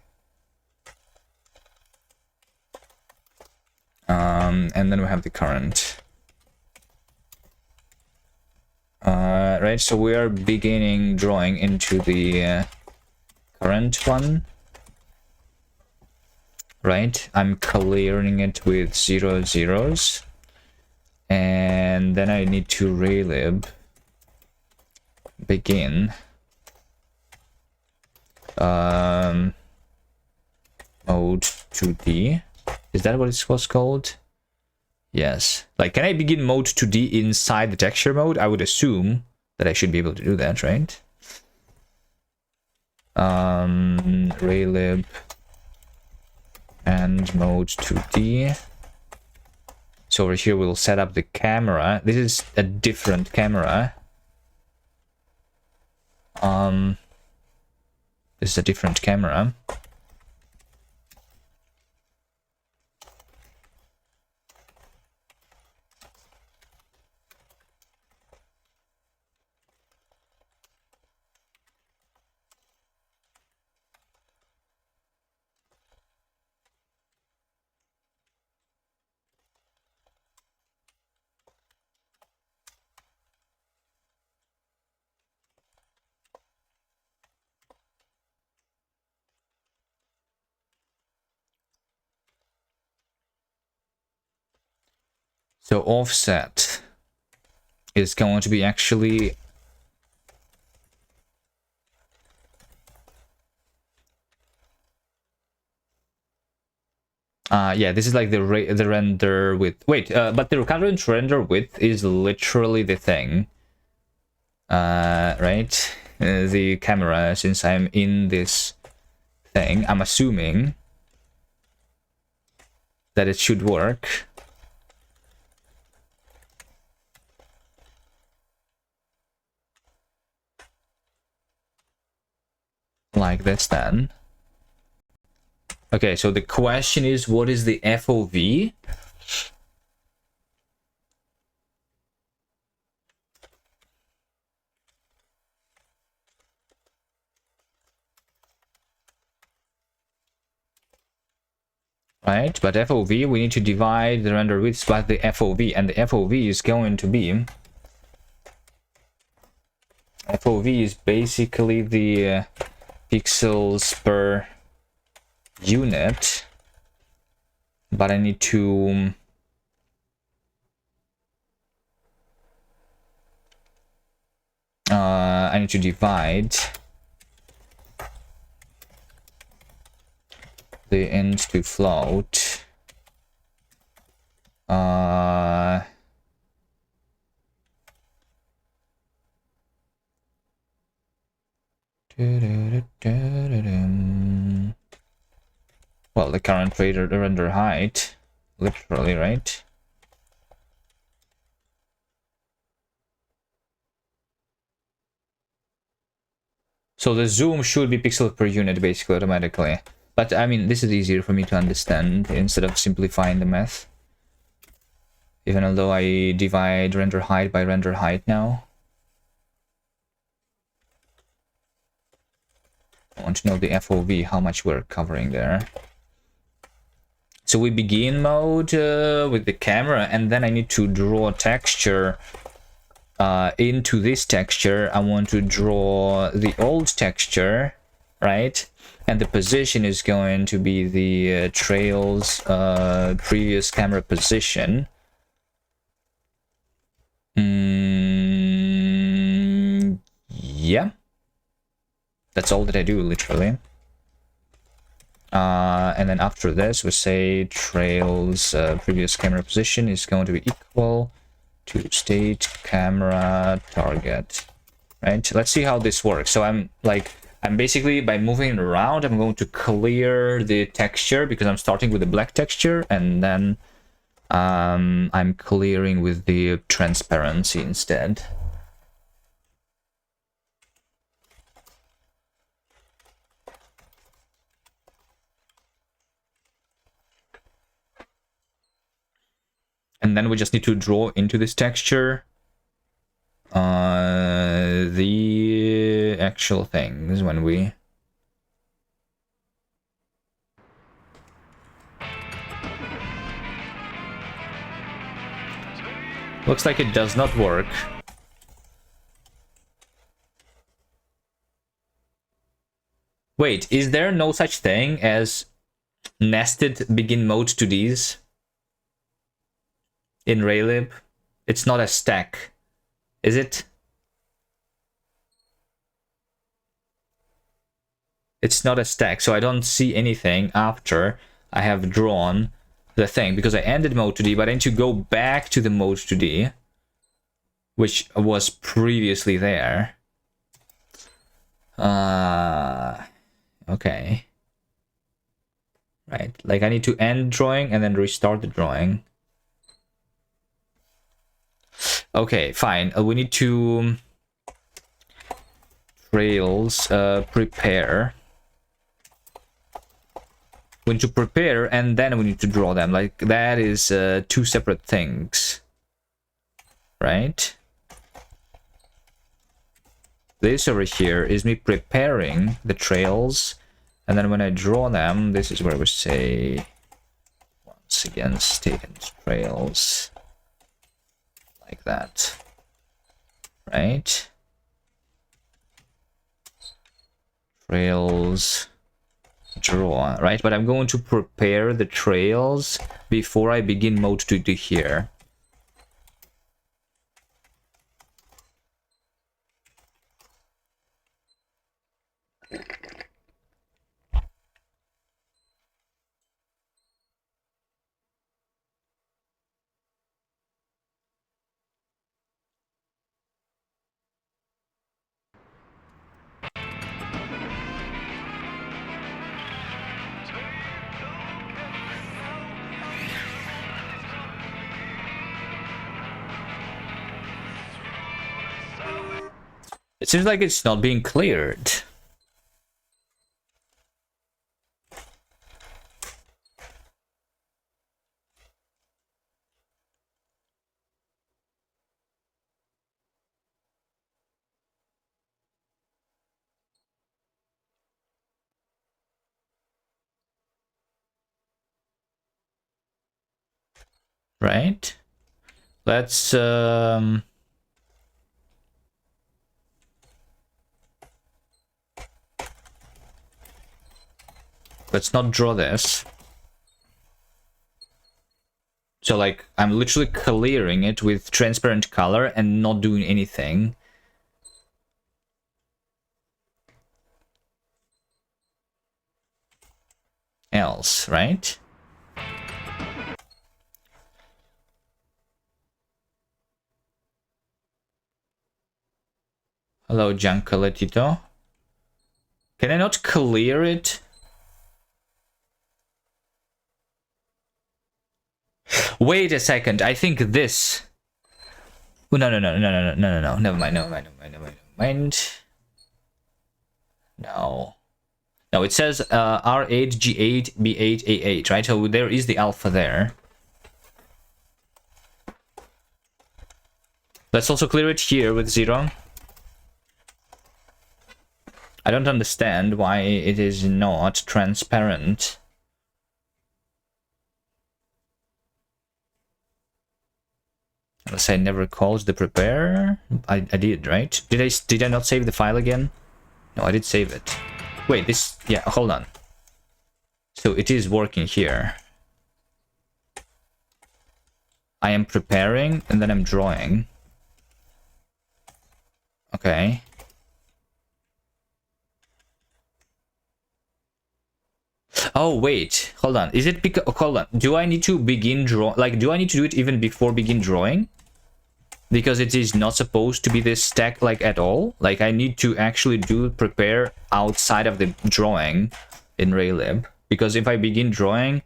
And then we have the current. Right, so we are beginning drawing into the current one. Right, I'm clearing it with 0 zeros. And then I need to relib begin mode 2D. Is that what it was called? Yes. Like, can I begin mode 2D inside the texture mode? I would assume that I should be able to do that, right? Relib and mode 2D. So over here we'll set up the camera. This is a different camera. This is a different camera. So offset is going to be actually yeah, this is like the render width. Wait, but the current render width is literally the thing. Right? The camera, since I'm in this thing, I'm assuming that it should work. Like this then. Okay, so the question is, what is the FOV? Right, but FOV, we need to divide the render width by the FOV, and the FOV is going to be... FOV is basically the pixels per unit, but I need to... I need to divide the int to float. Well, the current render height, literally, right? So the zoom should be pixel per unit, basically, automatically. But, I mean, this is easier for me to understand instead of simplifying the math. Even although I divide render height by render height now. I want to know the FOV, how much we're covering there. So we begin mode with the camera, and then I need to draw texture into this texture. I want to draw the old texture, right? And the position is going to be the trail's previous camera position. Yeah. That's all that I do, literally. And then after this, we say trail's previous camera position is going to be equal to state camera target, right? Let's see how this works. So I'm basically, by moving it around, I'm going to clear the texture because I'm starting with the black texture, and then I'm clearing with the transparency instead. And then we just need to draw into this texture the actual things when we... Looks like it does not work. Wait, is there no such thing as nested begin mode to these? In Raylib, it's not a stack, is it? It's not a stack, so I don't see anything after I have drawn the thing, because I ended mode 2D, but I need to go back to the mode 2D, which was previously there. Okay. Right, like I need to end drawing and then restart the drawing. Okay, fine. We need to trails prepare. We need to prepare and then we need to draw them. Like that is two separate things, right? This over here is me preparing the trails, and then when I draw them, this is where we say once again state and trails. Like that, right? Trails, draw, right? But I'm going to prepare the trails before I begin mode 2D here. It seems like it's not being cleared. Right? Let's not draw this. So like I'm literally clearing it with transparent color and not doing anything. Else, right? Hello, Giancoletito. Can I not clear it? Wait a second. I think this. Oh, no. Never mind. No. No, it says R8, G8, B8, A8, right? So there is the alpha there. Let's also clear it here with 0. I don't understand why it is not transparent. Unless I never called the prepare. I did, right? Did I not save the file again? No, I did save it. Wait, this... Yeah, hold on. So it is working here. I am preparing, and then I'm drawing. Okay. Oh, wait. Hold on. Is it because... Hold on. Do I need to begin draw... Like, do I need to do it even before begin drawing? Because it is not supposed to be this stack, like, at all. Like, I need to actually do prepare outside of the drawing in Raylib. Because if I begin drawing,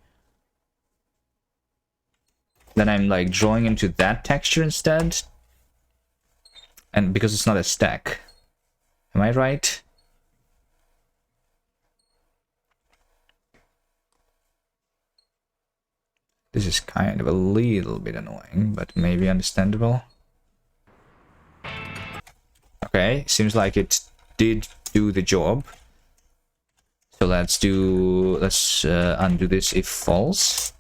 then I'm, like, drawing into that texture instead. And because it's not a stack. Am I right? This is kind of a little bit annoying, but maybe understandable. Okay, seems like it did do the job. So let's undo this if false.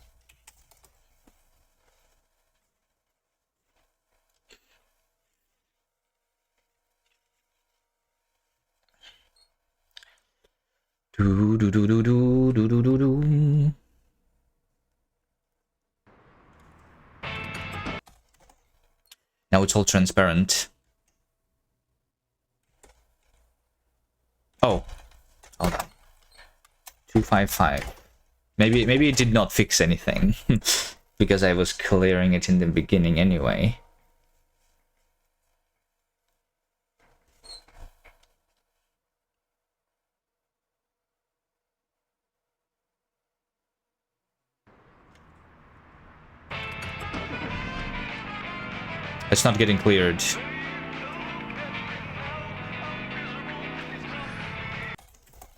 Now it's all transparent. Oh, hold on. 255. Maybe it did not fix anything because I was clearing it in the beginning anyway. It's not getting cleared.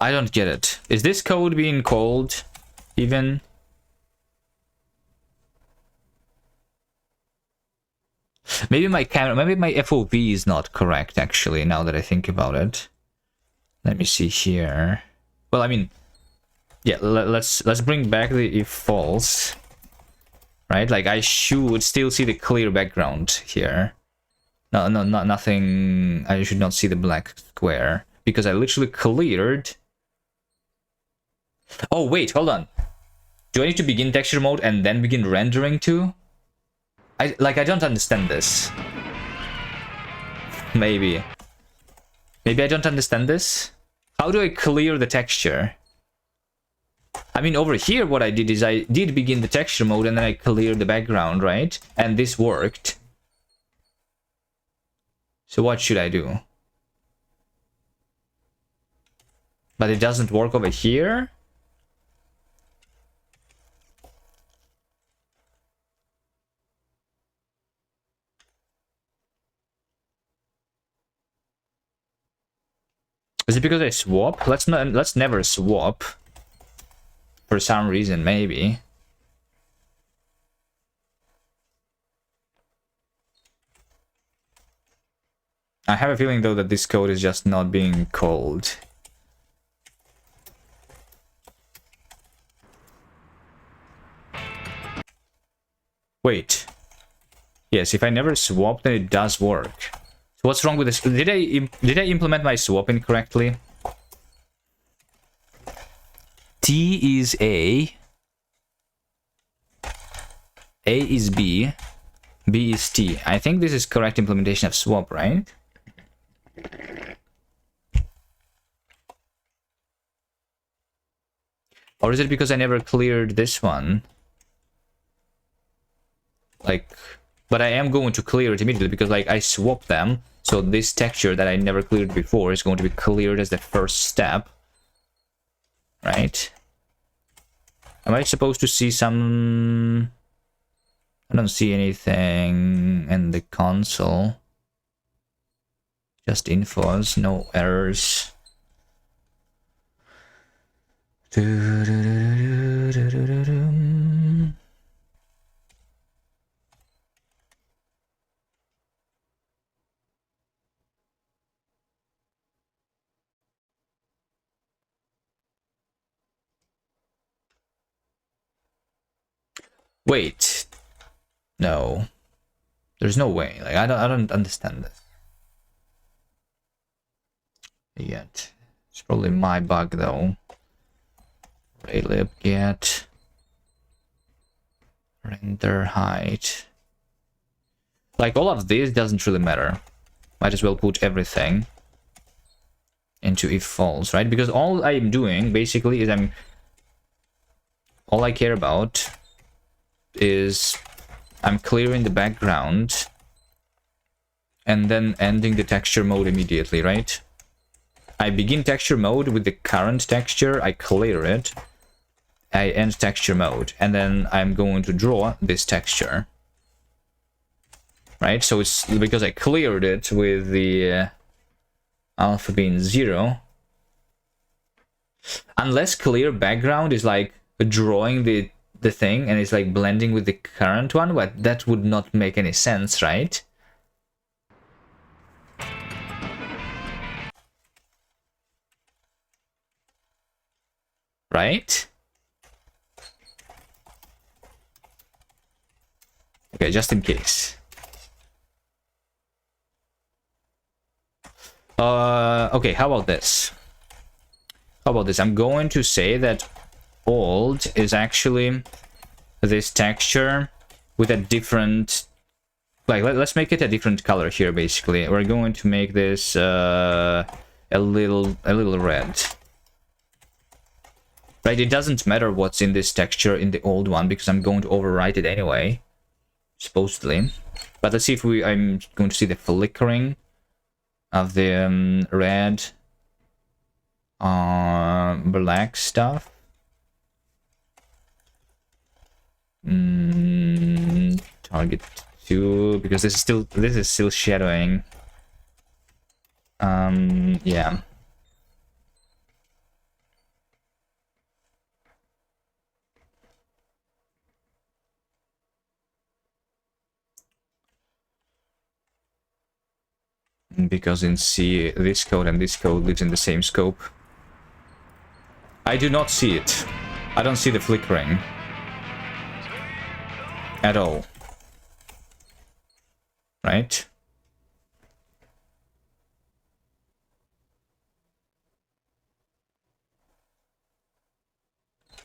I don't get it. Is this code being called even? Maybe my camera, maybe my FOV is not correct actually, now that I think about it. Let me see here. Well, I mean, yeah, let's bring back the if false. Right? Like I should still see the clear background here. No, nothing. I should not see the black square because I literally cleared. Oh, wait, hold on. Do I need to begin texture mode and then begin rendering too? I don't understand this. Maybe I don't understand this. How do I clear the texture? I mean, over here, what I did is I did begin the texture mode and then I cleared the background, right? And this worked. So what should I do? But it doesn't work over here? Is it because I swap? Let's never swap. For some reason, maybe. I have a feeling though that this code is just not being called. Wait. Yes, if I never swap, then it does work. So what's wrong with this? Did I implement my swap incorrectly? T is A. A is B. B is T. I think this is correct implementation of swap, right? Or is it because I never cleared this one? Like, but I am going to clear it immediately because like I swapped them. So this texture that I never cleared before is going to be cleared as the first step. Right? Am I supposed to see some... I don't see anything in the console. Just infos, no errors. Wait. No. There's no way. Like I don't understand this. Yet. It's probably my bug though. Raylib get render height. Like all of this doesn't really matter. Might as well put everything into if false, right? Because all I'm doing basically is all I care about is I'm clearing the background and then ending the texture mode immediately, right? I begin texture mode with the current texture, I clear it, I end texture mode, and then I'm going to draw this texture. Right? So it's because I cleared it with the alpha being 0. Unless clear background is like drawing the thing and it's like blending with the current one, but that would not make any sense, right? Right? Okay, just in case. Okay, how about this? How about this? I'm going to say that old is actually this texture with a different... Like, let's make it a different color here, basically. We're going to make this a little red. Right, it doesn't matter what's in this texture in the old one, because I'm going to overwrite it anyway. Supposedly. But let's see if I'm going to see the flickering of the red black stuff. Target 2, because this is still shadowing. Yeah. Because in C, this code and this code lives in the same scope. I do not see it. I don't see the flickering. At all. Right?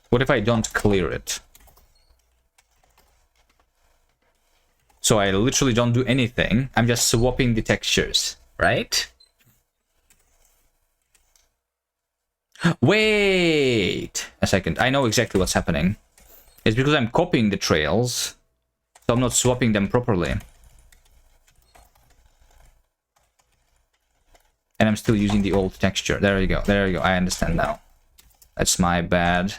What if I don't clear it? So I literally don't do anything. I'm just swapping the textures, right? Wait a second. I know exactly what's happening. It's because I'm copying the trails, so I'm not swapping them properly. And I'm still using the old texture. There you go. There you go. I understand now. That's my bad.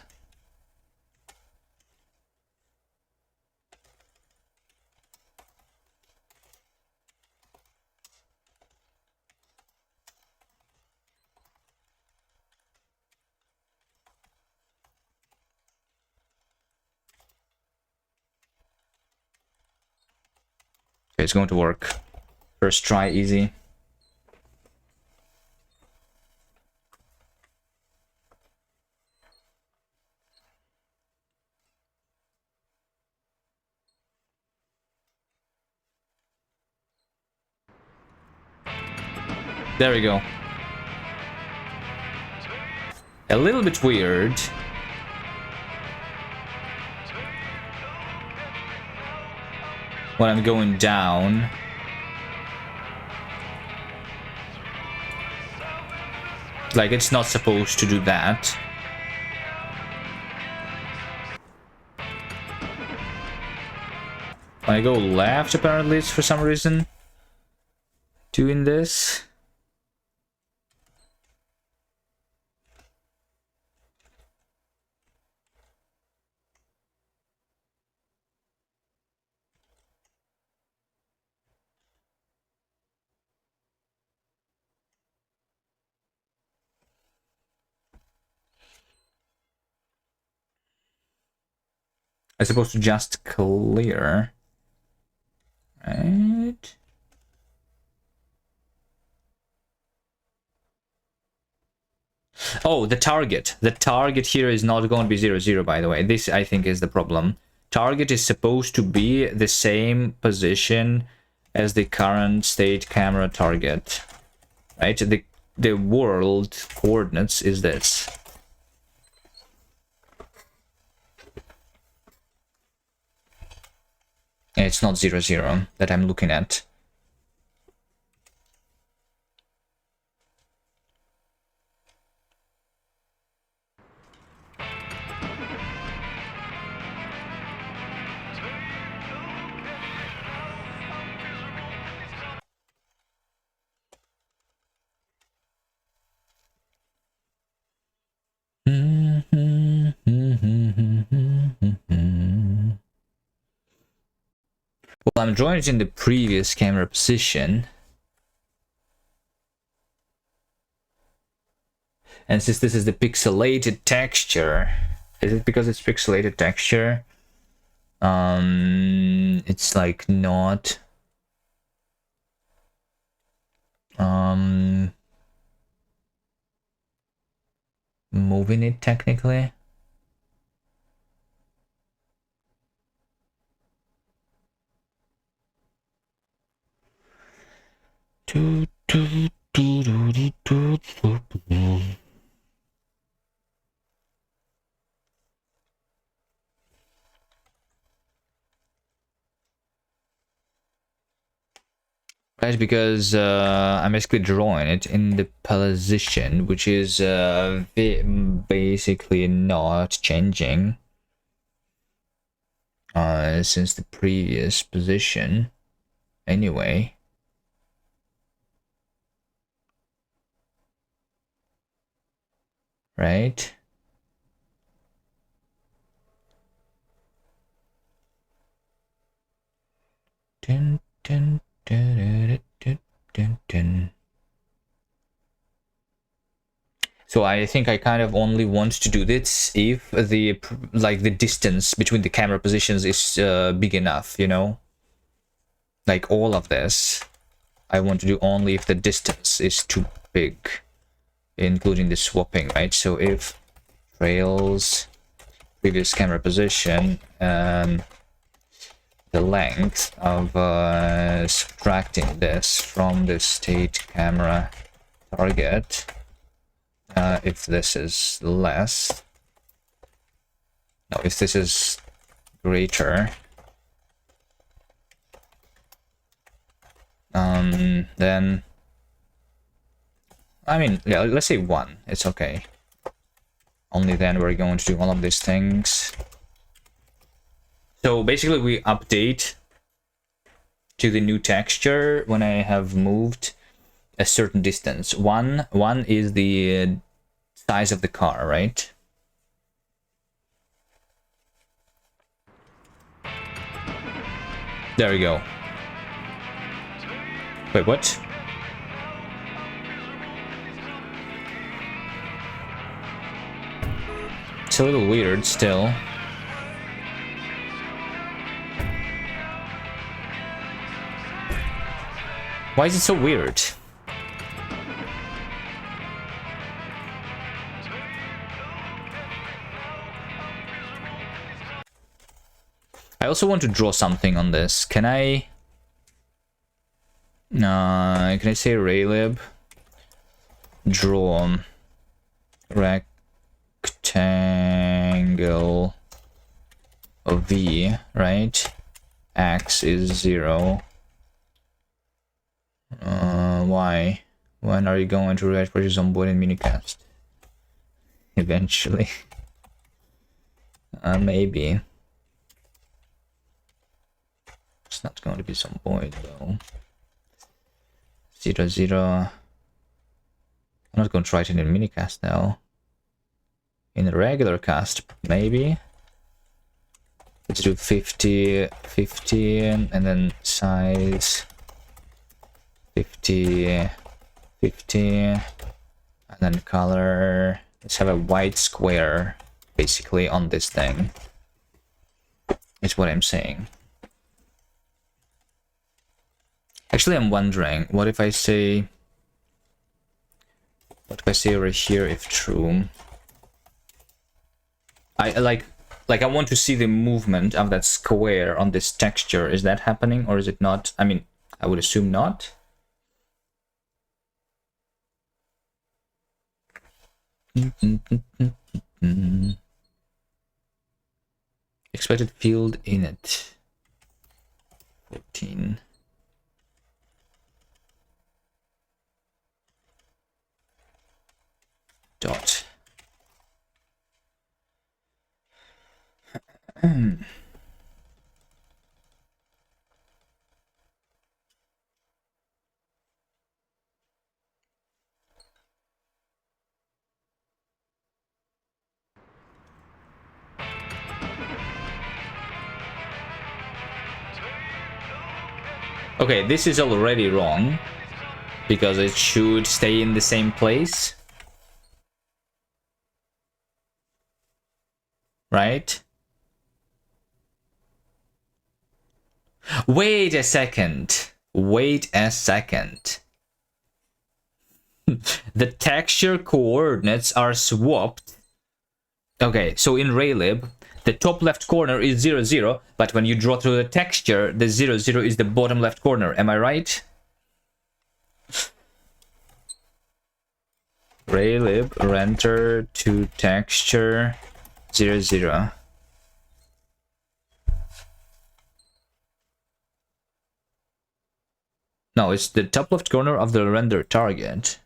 it's going to work. First try, easy. There we go. A little bit weird. When I'm going down. Like, it's not supposed to do that. When I go left, apparently it's for some reason doing this. I'm supposed to just clear. Right? Oh, the target. The target here is not going to be 0, 0, by the way. This, I think, is the problem. Target is supposed to be the same position as the current state camera target. Right? The world coordinates is this. And it's not 0, 0 that I'm looking at. Well, I'm drawing it in the previous camera position. And since this is the pixelated texture, is it because it's pixelated texture? It's like not moving it technically. Right, because I'm basically drawing it in the position, which is basically not changing since the previous position. Anyway. Right? Dun, dun, dun, dun, dun, dun. So I think I kind of only want to do this if the distance between the camera positions is big enough, you know? Like all of this, I want to do only if the distance is too big, including the swapping, right? So if trails previous camera position and the length of subtracting this from the state camera target, if this is less, no, if this is greater, then I mean, yeah, let's say 1, it's okay. Only then we're going to do all of these things. So basically we update to the new texture when I have moved a certain distance. One is the size of the car, right? There we go. Wait, what? It's a little weird still. Why is it so weird? I also want to draw something on this. Can I say Raylib? Draw rectangle of V, right? X is 0. Why? When are you going to write purchase on board in minicast? Eventually. Maybe. It's not going to be some point though. 0, 0. I'm not going to try it in a minicast now. In a regular cast, maybe. Let's do 50, 50, and then size 50, 50, and then color. Let's have a white square basically on this thing. Is what I'm saying. Actually, I'm wondering, what if I say over here if true? I want to see the movement of that square on this texture. Is that happening or is it not? I mean, I would assume not. Expected field in it. 14. Dot. Okay, this is already wrong because it should stay in the same place. Right? Wait a second. Wait a second. The texture coordinates are swapped. Okay, so in Raylib, the top left corner is 0, 0, but when you draw through the texture, the 0, 0 is the bottom left corner. Am I right? Raylib, render to texture 0, 0. No, it's the top left corner of the render target.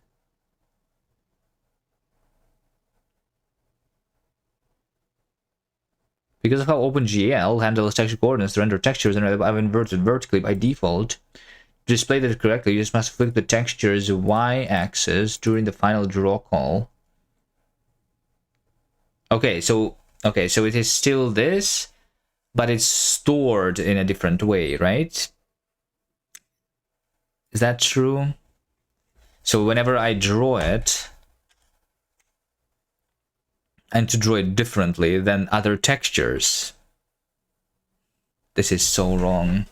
Because of how OpenGL handles texture coordinates to render textures and I've inverted vertically by default. To display that correctly, you just must flick the texture's y-axis during the final draw call. Okay, so it is still this, but it's stored in a different way, right? Is that true? So whenever I draw it, and to draw it differently than other textures. This is so wrong.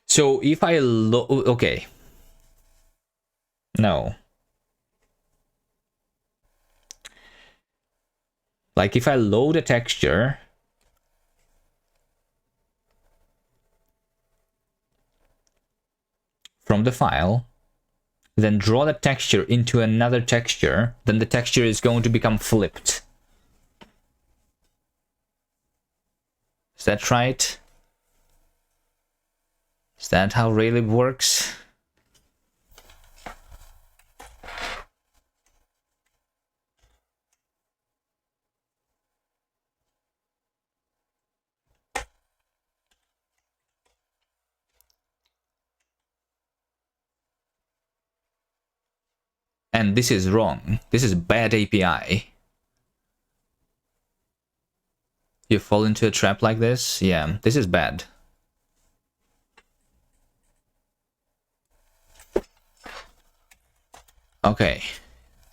So if I okay. No. Like if I load a texture from the file, then draw the texture into another texture, then the texture is going to become flipped. Is that right? Is that how Raylib works? And this is wrong. This is bad API. You fall into a trap like this? Yeah, this is bad. Okay.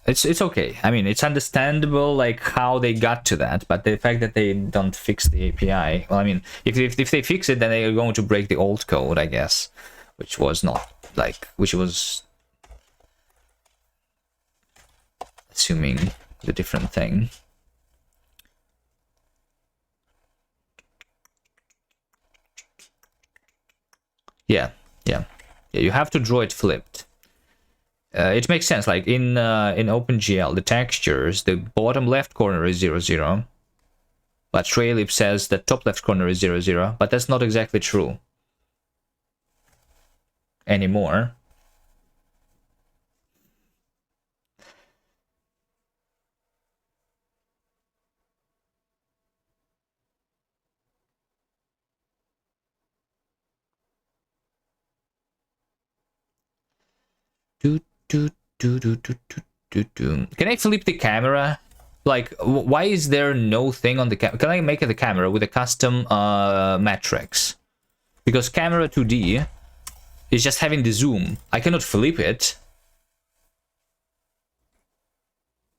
It's okay. I mean, it's understandable like how they got to that, but the fact that they don't fix the API. Well, I mean, if they fix it, then they are going to break the old code, I guess, which was not like which was assuming the different thing. Yeah. You have to draw it flipped. It makes sense. Like in OpenGL, the textures, the bottom left corner is 0, 0. But Trailip says the top left corner is 0, 0. But that's not exactly true anymore. Do, do, do, do, do, do, do, do. Can I flip the camera? Like, why is there no thing on the camera? Can I make the camera with a custom matrix? Because camera 2D is just having the zoom. I cannot flip it.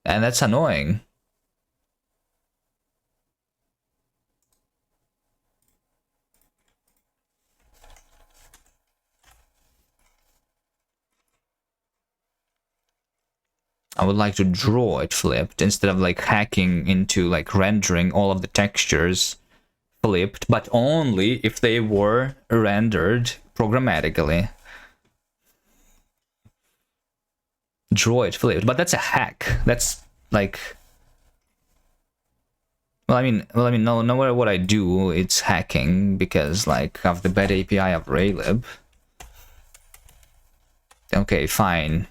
And that's annoying. I would like to draw it flipped instead of like hacking into like rendering all of the textures flipped, but only if they were rendered programmatically. Draw it flipped, but that's a hack. That's like, well, I mean, no matter what I do, it's hacking because like of the bad API of Raylib. Okay, fine.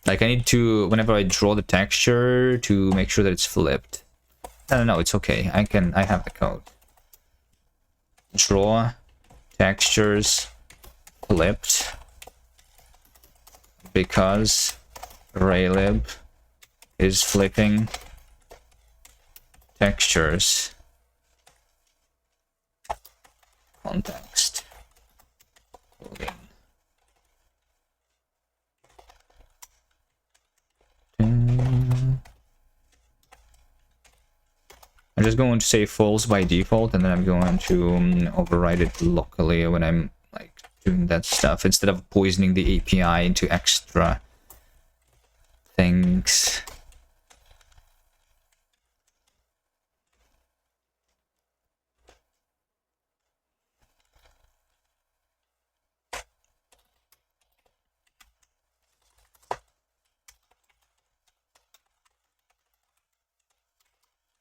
Like I need to, whenever I draw the texture, to make sure that it's flipped. No, it's okay. I have the code. Draw textures flipped because Raylib is flipping textures. Context. I'm just going to say false by default, and then I'm going to override it locally when I'm like doing that stuff instead of poisoning the API into extra things.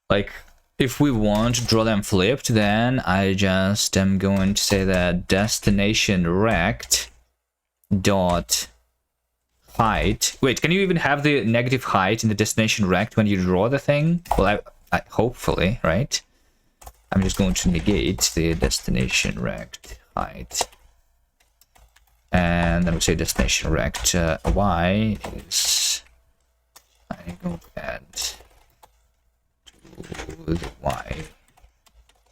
Like, if we want to draw them flipped, then I just am going to say that destination rect dot height. Wait, can you even have the negative height in the destination rect when you draw the thing? Well, I hopefully, right? I'm just going to negate the destination rect height. And then we say destination rect y is, I'm going to add the y,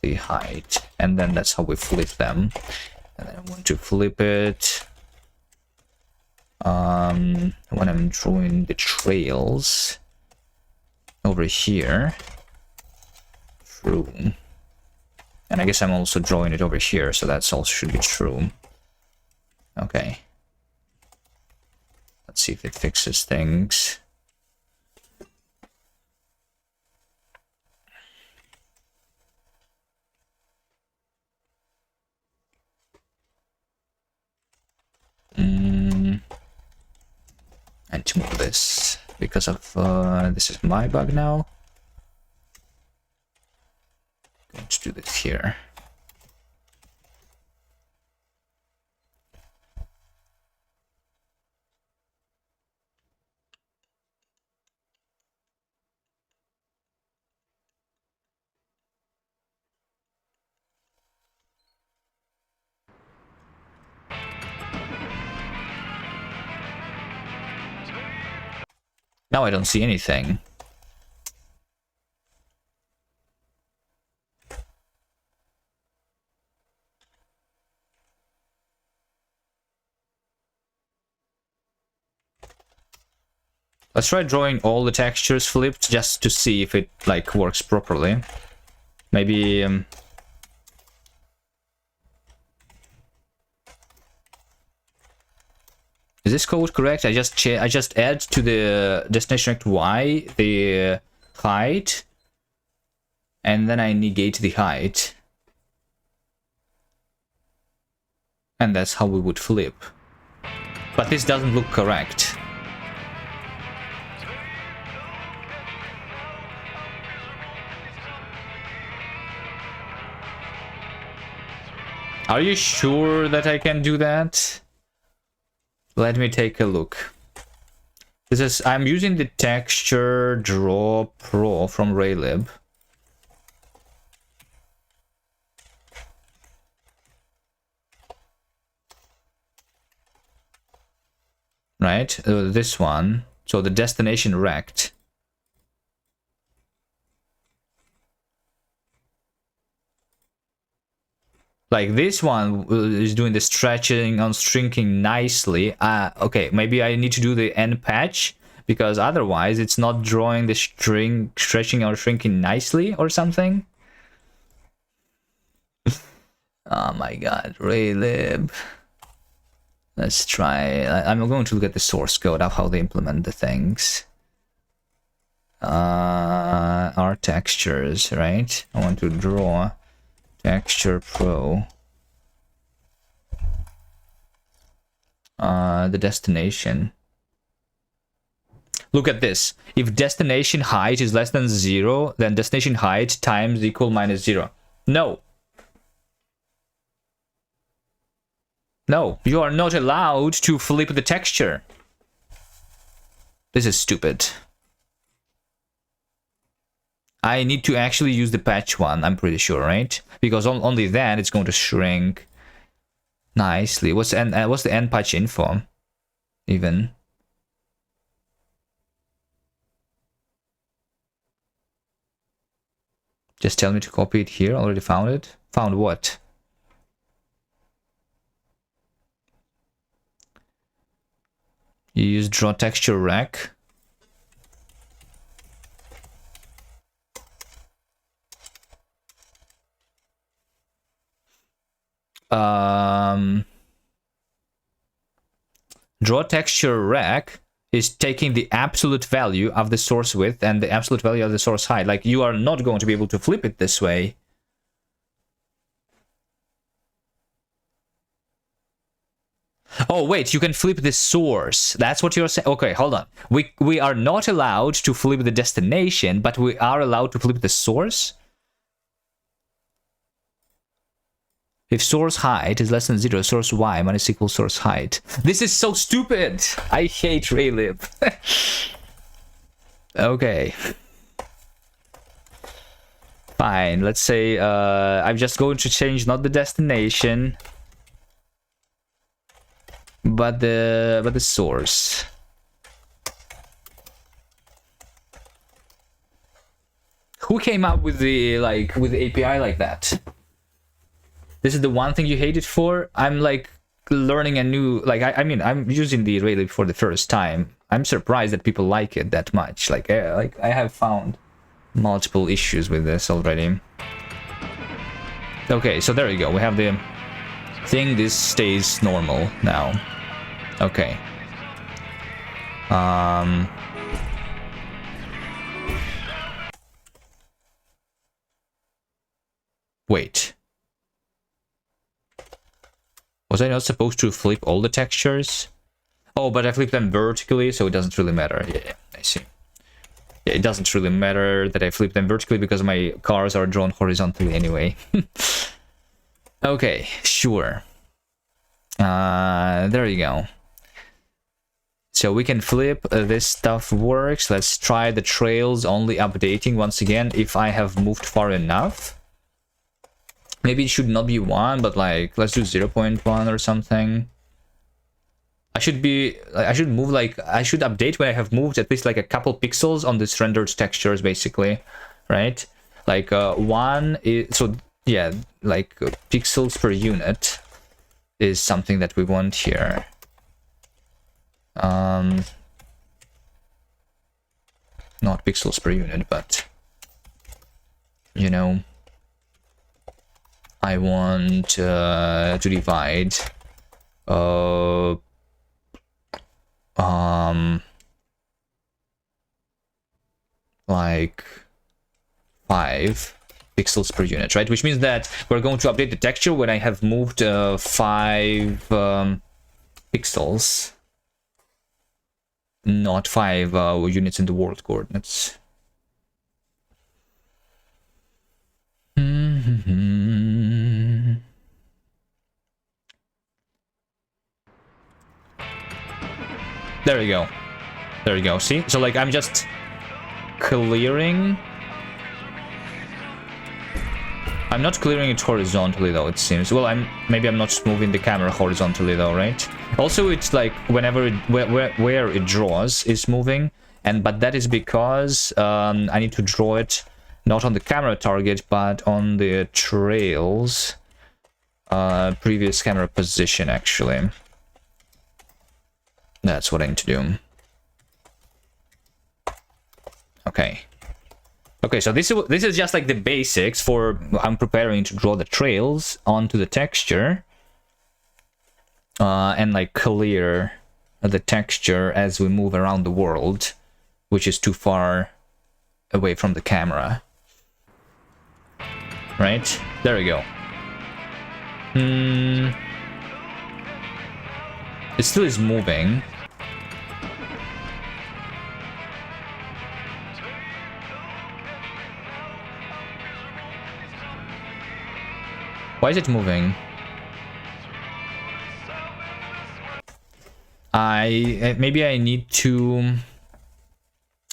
the height, and then that's how we flip them. And then I want to flip it when I'm drawing the trails over here. True. And I guess I'm also drawing it over here, so that's also should be true. Okay. Let's see if it fixes things. And to move this because of this is my bug now. Going to do this here. Now I don't see anything. Let's try drawing all the textures flipped just to see if it like works properly. Maybe is this code correct? I just add to the destination rect y the height, and then I negate the height, and that's how we would flip. But this doesn't look correct. Are you sure that I can do that? Let me take a look. This is, I'm using the texture draw pro from Raylib. Right, this one. So the destination rect. Like this one is doing the stretching and shrinking nicely. Okay, maybe I need to do the end patch because otherwise it's not drawing the stretching or shrinking nicely or something. Oh my god, Raylib. Let's try. I'm going to look at the source code of how they implement the things. Our textures, right? I want to draw texture pro. The destination. Look at this. If destination height is less than 0, then destination height times equal minus 0. No. No, you are not allowed to flip the texture. This is stupid. I need to actually use the patch one, I'm pretty sure, right? Because only then it's going to shrink nicely. What's the end patch info? Even. Just tell me to copy it here. Already found it. Found what? You use draw texture rec. Draw texture rec is taking the absolute value of the source width and the absolute value of the source height. Like, you are not going to be able to flip it this way. Oh wait, you can flip the source. That's what you're saying. Okay, hold on. We are not allowed to flip the destination, but we are allowed to flip the source. If source height is less than 0, source y minus equal source height. This is so stupid. I hate Raylib. Okay. Fine. Let's say I'm just going to change not the destination, but the source. Who came up with the API like that? This is the one thing you hate it for? I'm like learning a new, like, I mean, I'm using the Raylib for the first time. I'm surprised that people like it that much. Like I have found multiple issues with this already. Okay, so there you go. We have the thing. This stays normal now. Okay. Wait. Was I not supposed to flip all the textures? Oh, but I flipped them vertically, so it doesn't really matter. Yeah, I see. Yeah, it doesn't really matter that I flip them vertically because my cars are drawn horizontally anyway. Okay, sure. There you go. So we can flip. This stuff works. Let's try the trails only updating once again if I have moved far enough. Maybe it should not be 1, but like, let's do 0.1 or something. I should move like, I should update when I have moved at least like a couple pixels on this rendered textures, basically, right? Like 1 is, so yeah, like pixels per unit is something that we want here. not pixels per unit, but you know, I want to divide like 5 pixels per unit, right? Which means that we're going to update the texture when I have moved 5 pixels, not 5 units in the world coordinates. There we go. There we go. See? So like I'm just clearing. I'm not clearing it horizontally though, it seems. Well, maybe I'm not moving the camera horizontally though, right? Also, it's like whenever where it draws is moving, but that is because I need to draw it not on the camera target but on the trail's previous camera position actually. That's what I need to do. Okay. Okay, so this is just like the basics for I'm preparing to draw the trails onto the texture. And like clear the texture as we move around the world, which is too far away from the camera. Right? There we go. It still is moving. Why is it moving? Maybe I need to...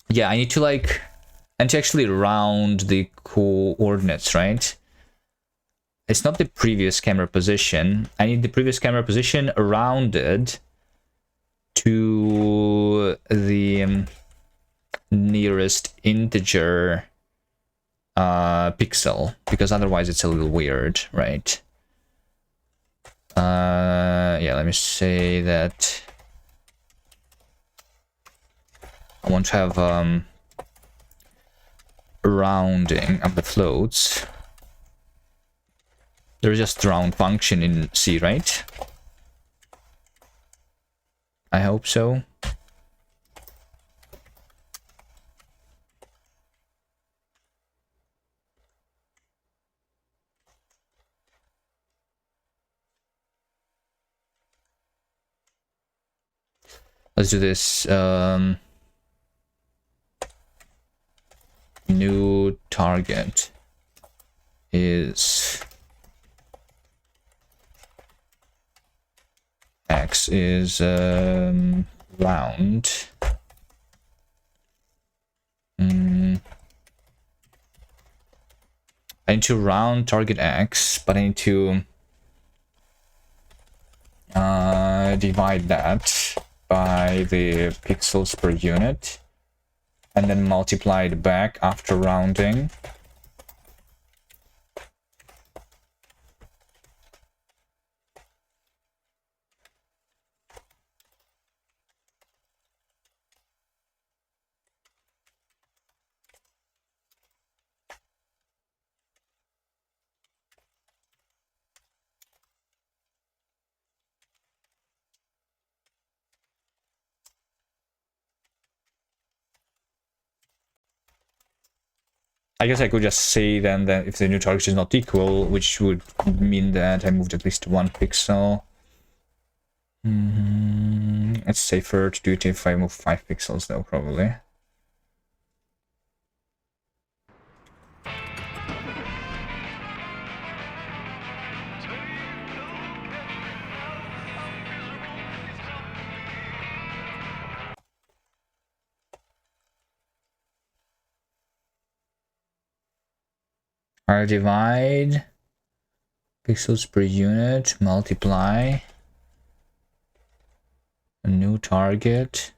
Yeah, I need to like... And to actually round the coordinates, right? It's not the previous camera position. I need the previous camera position rounded to the nearest integer pixel, because otherwise it's a little weird, right? Yeah, let me say that I want to have rounding of the floats. There's just round function in C, right? I hope so. Let's do this. New target is X is round. I need to round target X, but I need to divide that by the pixels per unit and then multiply it back after rounding. I guess I could just say then that if the new target is not equal, which would mean that I moved at least 1 pixel. It's safer to do it if I move 5 pixels though, probably. I divide pixels per unit, multiply a new target.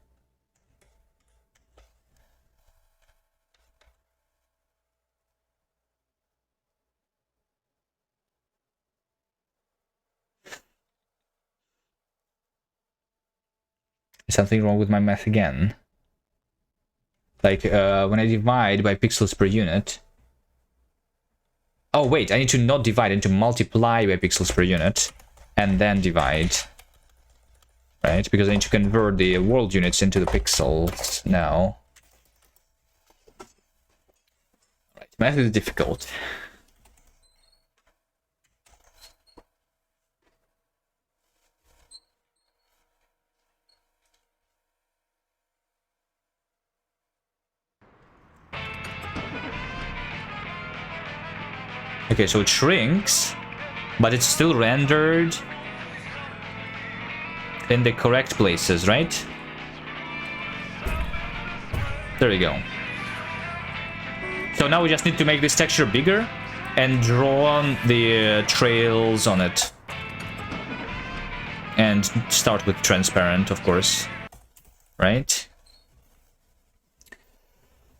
Is something wrong with my math again? Like when I divide by pixels per unit. Oh wait, I need to not divide, I need to multiply by pixels per unit and then divide. Right? Because I need to convert the world units into the pixels now. Right, math is difficult. Okay, so it shrinks, but it's still rendered in the correct places, right? There we go. So now we just need to make this texture bigger and draw on the trails on it. And start with transparent, of course. Right?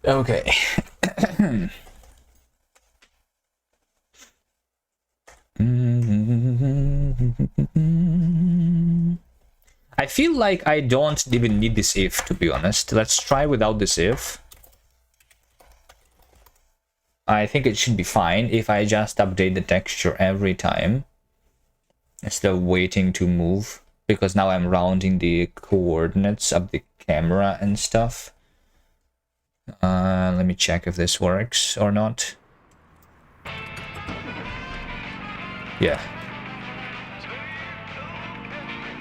Okay. I feel like I don't even need this if, to be honest. Let's try without this if. I think it should be fine if I just update the texture every time instead of waiting to move, because now I'm rounding the coordinates of the camera and stuff. Let me check if this works or not. Yeah.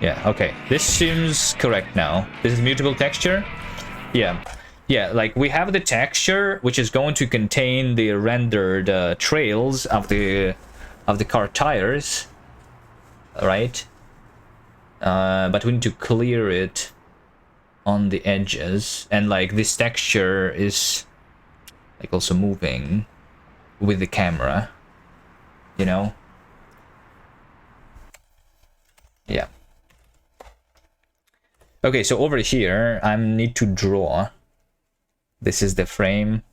Yeah, okay. This seems correct now. This is mutable texture? Yeah. Yeah, like we have the texture which is going to contain the rendered trails of the car tires, right? But we need to clear it on the edges, and like this texture is like also moving with the camera, you know? Yeah. Okay, so over here I need to draw. This is the frame.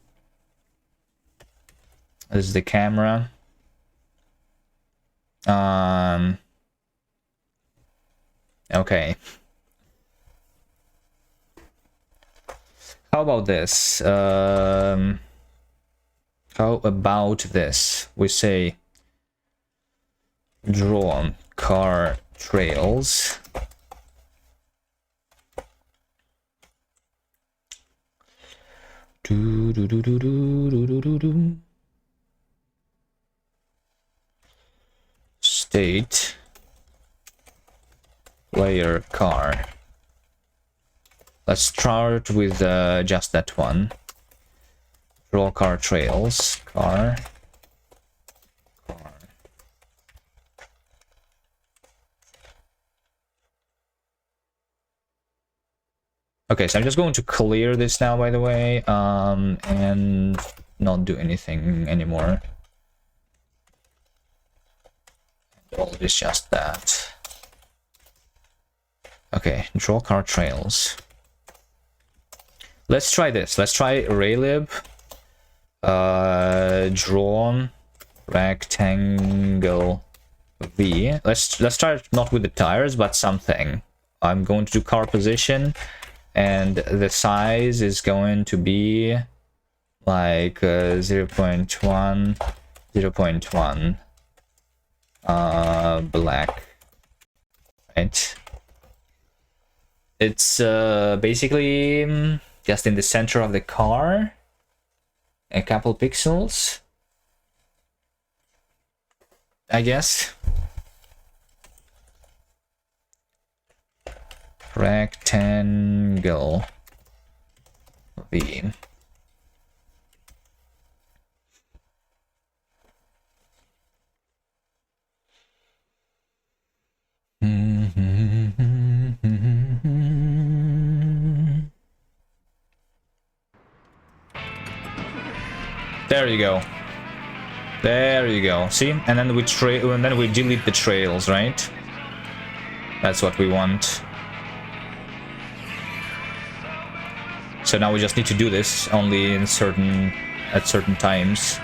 This is the camera. Okay. How about this? How about this? We say draw car trails. State layer car. Let's start with just that one. Draw car trails. Car. Okay, so I'm just going to clear this now, by the way, and not do anything anymore. All is just that. Okay, draw car trails. Let's try this. Let's try Raylib. Drawn rectangle V. Let's start not with the tires, but something. I'm going to do car position. And the size is going to be like 0.1, 0.1 black, right? It's basically just in the center of the car, a couple pixels, I guess. Rectangle V. There you go. There you go. See? And then we delete the trails, right? That's what we want. So now we just need to do this only in at certain times.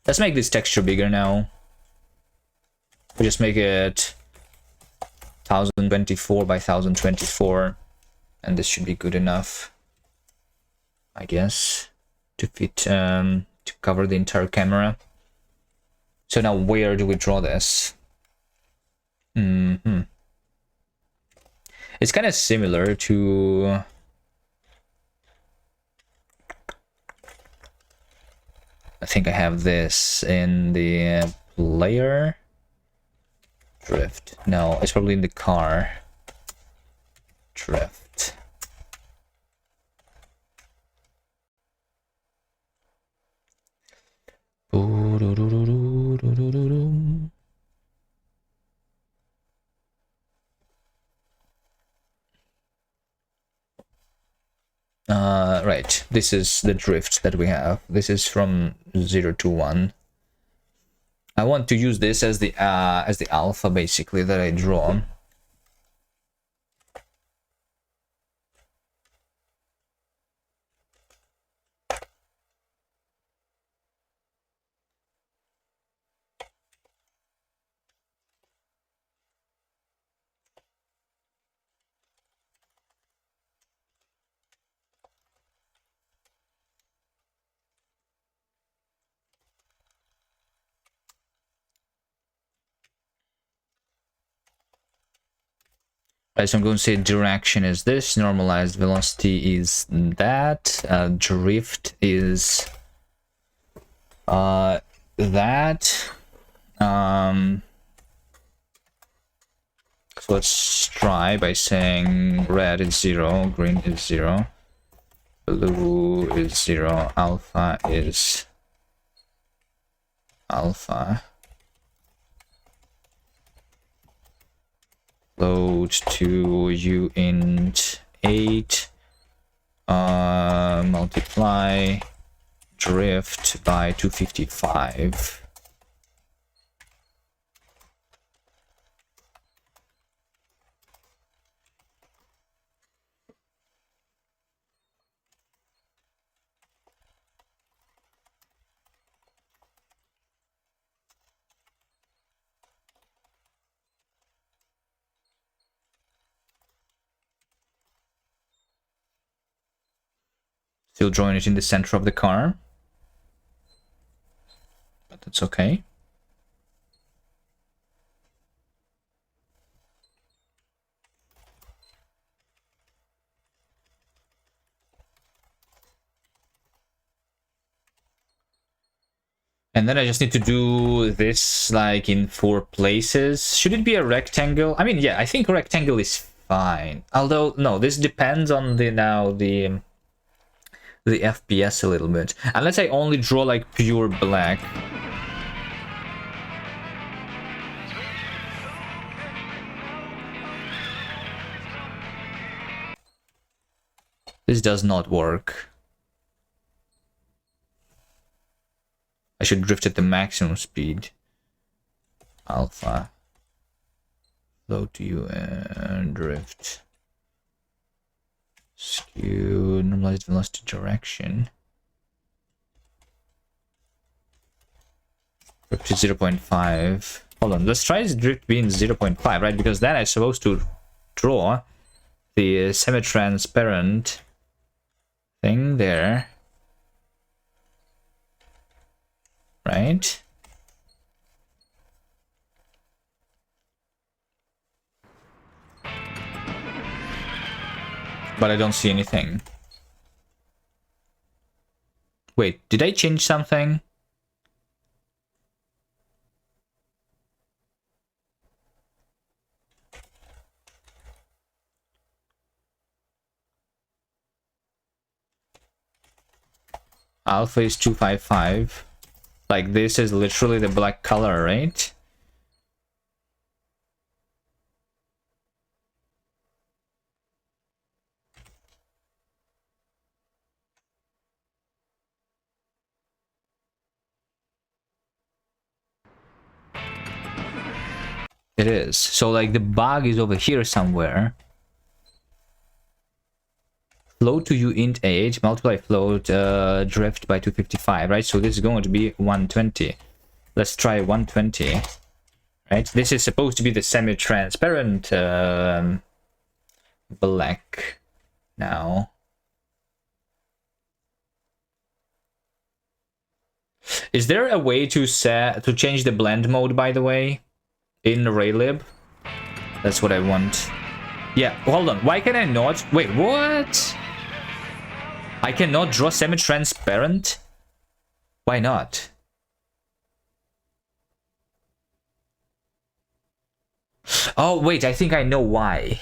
Let's make this texture bigger now. We just make it 1024 by 1024, and this should be good enough. I guess, to fit to cover the entire camera. So now where do we draw this? It's kind of similar to I think I have this in the player drift. No, it's probably in the car drift. Right, this is the drift that we have. This is from 0 to 1. I want to use this as the alpha, basically, that I draw. Right, so I'm going to say direction is this, normalized velocity is that, drift is that. So let's try by saying red is 0, green is 0, blue is 0, alpha is alpha. Load to u int 8, multiply drift by 255. Still drawing it in the center of the car, but that's okay. And then I just need to do this like in 4 places. Should it be a rectangle? I mean, yeah, I think a rectangle is fine. Although, no, this depends on the FPS a little bit. Unless I only draw like pure black. This does not work. I should drift at the maximum speed. Alpha. Flow to you and drift. Skew, normalized velocity direction. Up to 0.5. Hold on, let's try this drift being 0.5, right? Because then I'm supposed to draw the semi-transparent thing there. Right? But I don't see anything. Wait, did I change something? Alpha is 255. Like, this is literally the black color, right? It is. So, like, the bug is over here somewhere. Float to u int 8, multiply float drift by 255, right? So this is going to be 120. Let's try 120, right? This is supposed to be the semi-transparent black now. Is there a way to change the blend mode, by the way, in Raylib? That's what I want. Yeah, hold on. Why can I not? Wait, what? I cannot draw semi-transparent? Why not? Oh, wait, I think I know why.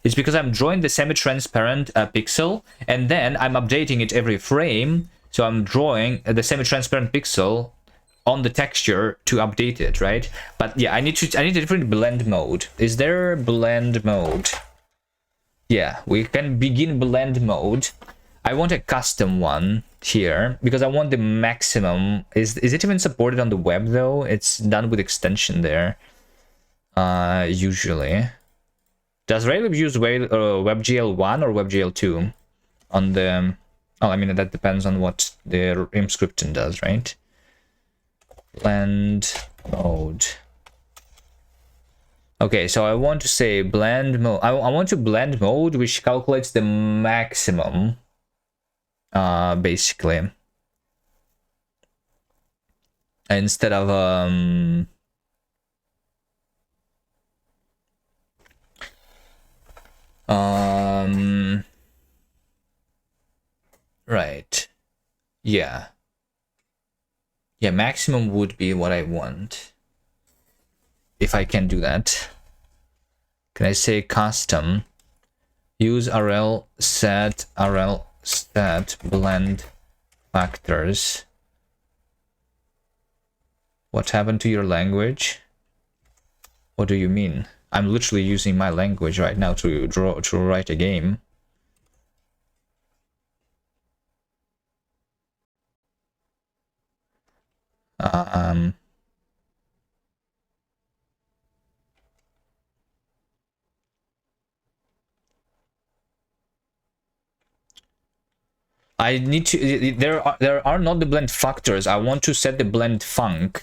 It's because I'm drawing the semi-transparent pixel, and then I'm updating it every frame. So I'm drawing the semi-transparent pixel on the texture to update it, right? But yeah, I need a different blend mode. Is there blend mode? Yeah, we can begin blend mode. I want a custom one here because I want the maximum. Is it even supported on the web though? It's done with extension there. Usually. Does Raylib use WebGL 1 or WebGL 2 on the... Oh, I mean, that depends on what the Imscripton does, right? Blend mode. Okay, so I want to say blend mode. I want to blend mode, which calculates the maximum, basically. Instead of... right. Yeah. Yeah, maximum would be what I want. If I can do that. Can I say custom? Use RL set blend factors. What happened to your language? What do you mean? I'm literally using my language right now to write a game. I need to. There are not the blend factors. I want to set the blend func.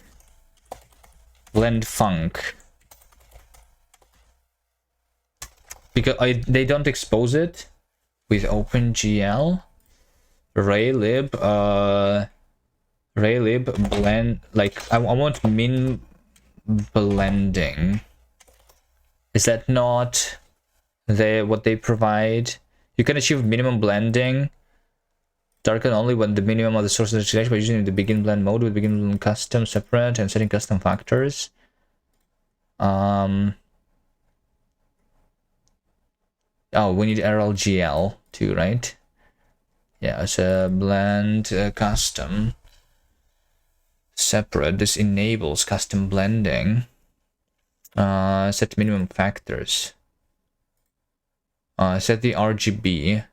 Blend func. Because they don't expose it with OpenGL. Raylib blend, like I want min blending. Is that not what they provide? You can achieve minimum blending. Darken only when the minimum of the source is changed by using the begin blend mode with begin blend custom separate and setting custom factors. Oh, we need RLGL too, right? Yeah, it's a blend custom separate. This enables custom blending. Set minimum factors. Set the RGB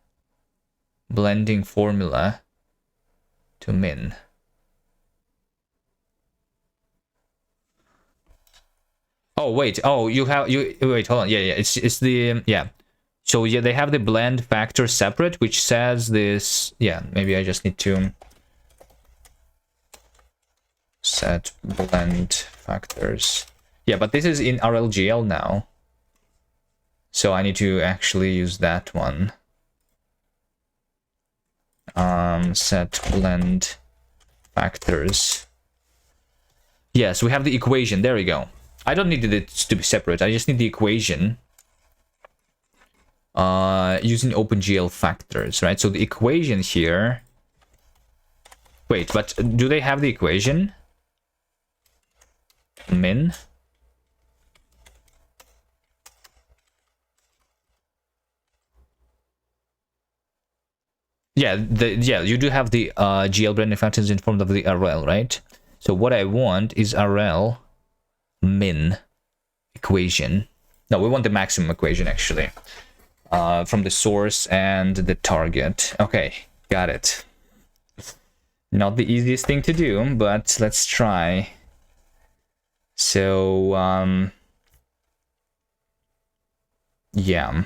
blending formula to min. Oh wait, wait, hold on. Yeah, it's the yeah. So yeah, they have the blend factor separate, which says this. Yeah, maybe I just need to set blend factors. Yeah, but this is in RLGL now. So I need to actually use that one. Set blend factors. Yes, we have the equation. There we go. I don't need it to be separate. I just need the equation. Using OpenGL factors, right? So the equation here. Wait, but do they have the equation? Min. Yeah, you do have the GL blending factors in form of the RL, right? So what I want is RL min equation. No, we want the maximum equation actually. From the source and the target. Okay, got it. Not the easiest thing to do, but let's try. So, yeah.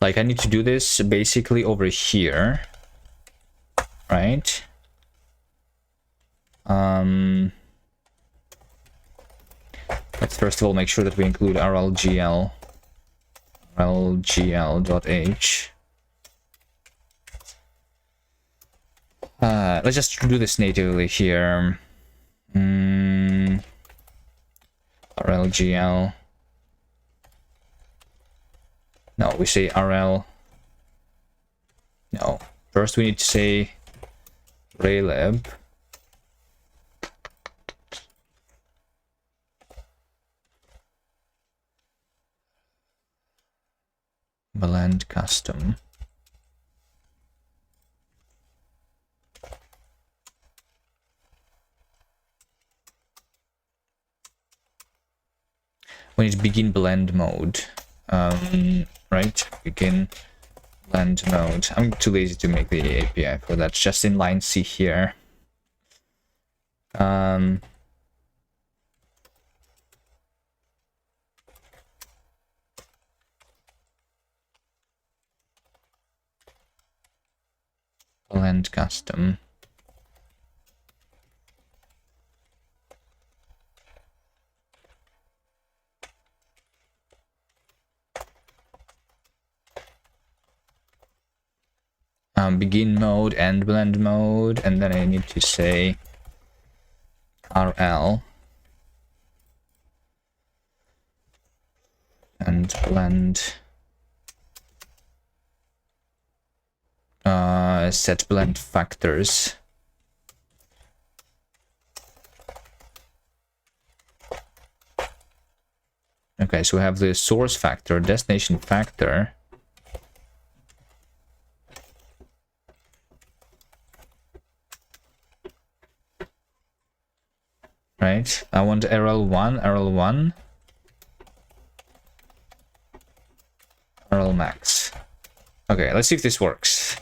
Like, I need to do this basically over here, right? Let's first of all make sure that we include rlgl.h. Let's just do this natively here. RLGL. No, we say RL. No. First we need to say raylib. Blend custom. We need to begin blend mode. Right? Begin blend mode. I'm too lazy to make the API for that. Just in line C here. Blend custom. Begin mode and blend mode, and then I need to say RL and blend set blend factors. Okay, so we have the source factor, destination factor. Right, I want RL1, RL1, RL max. Okay, let's see if this works.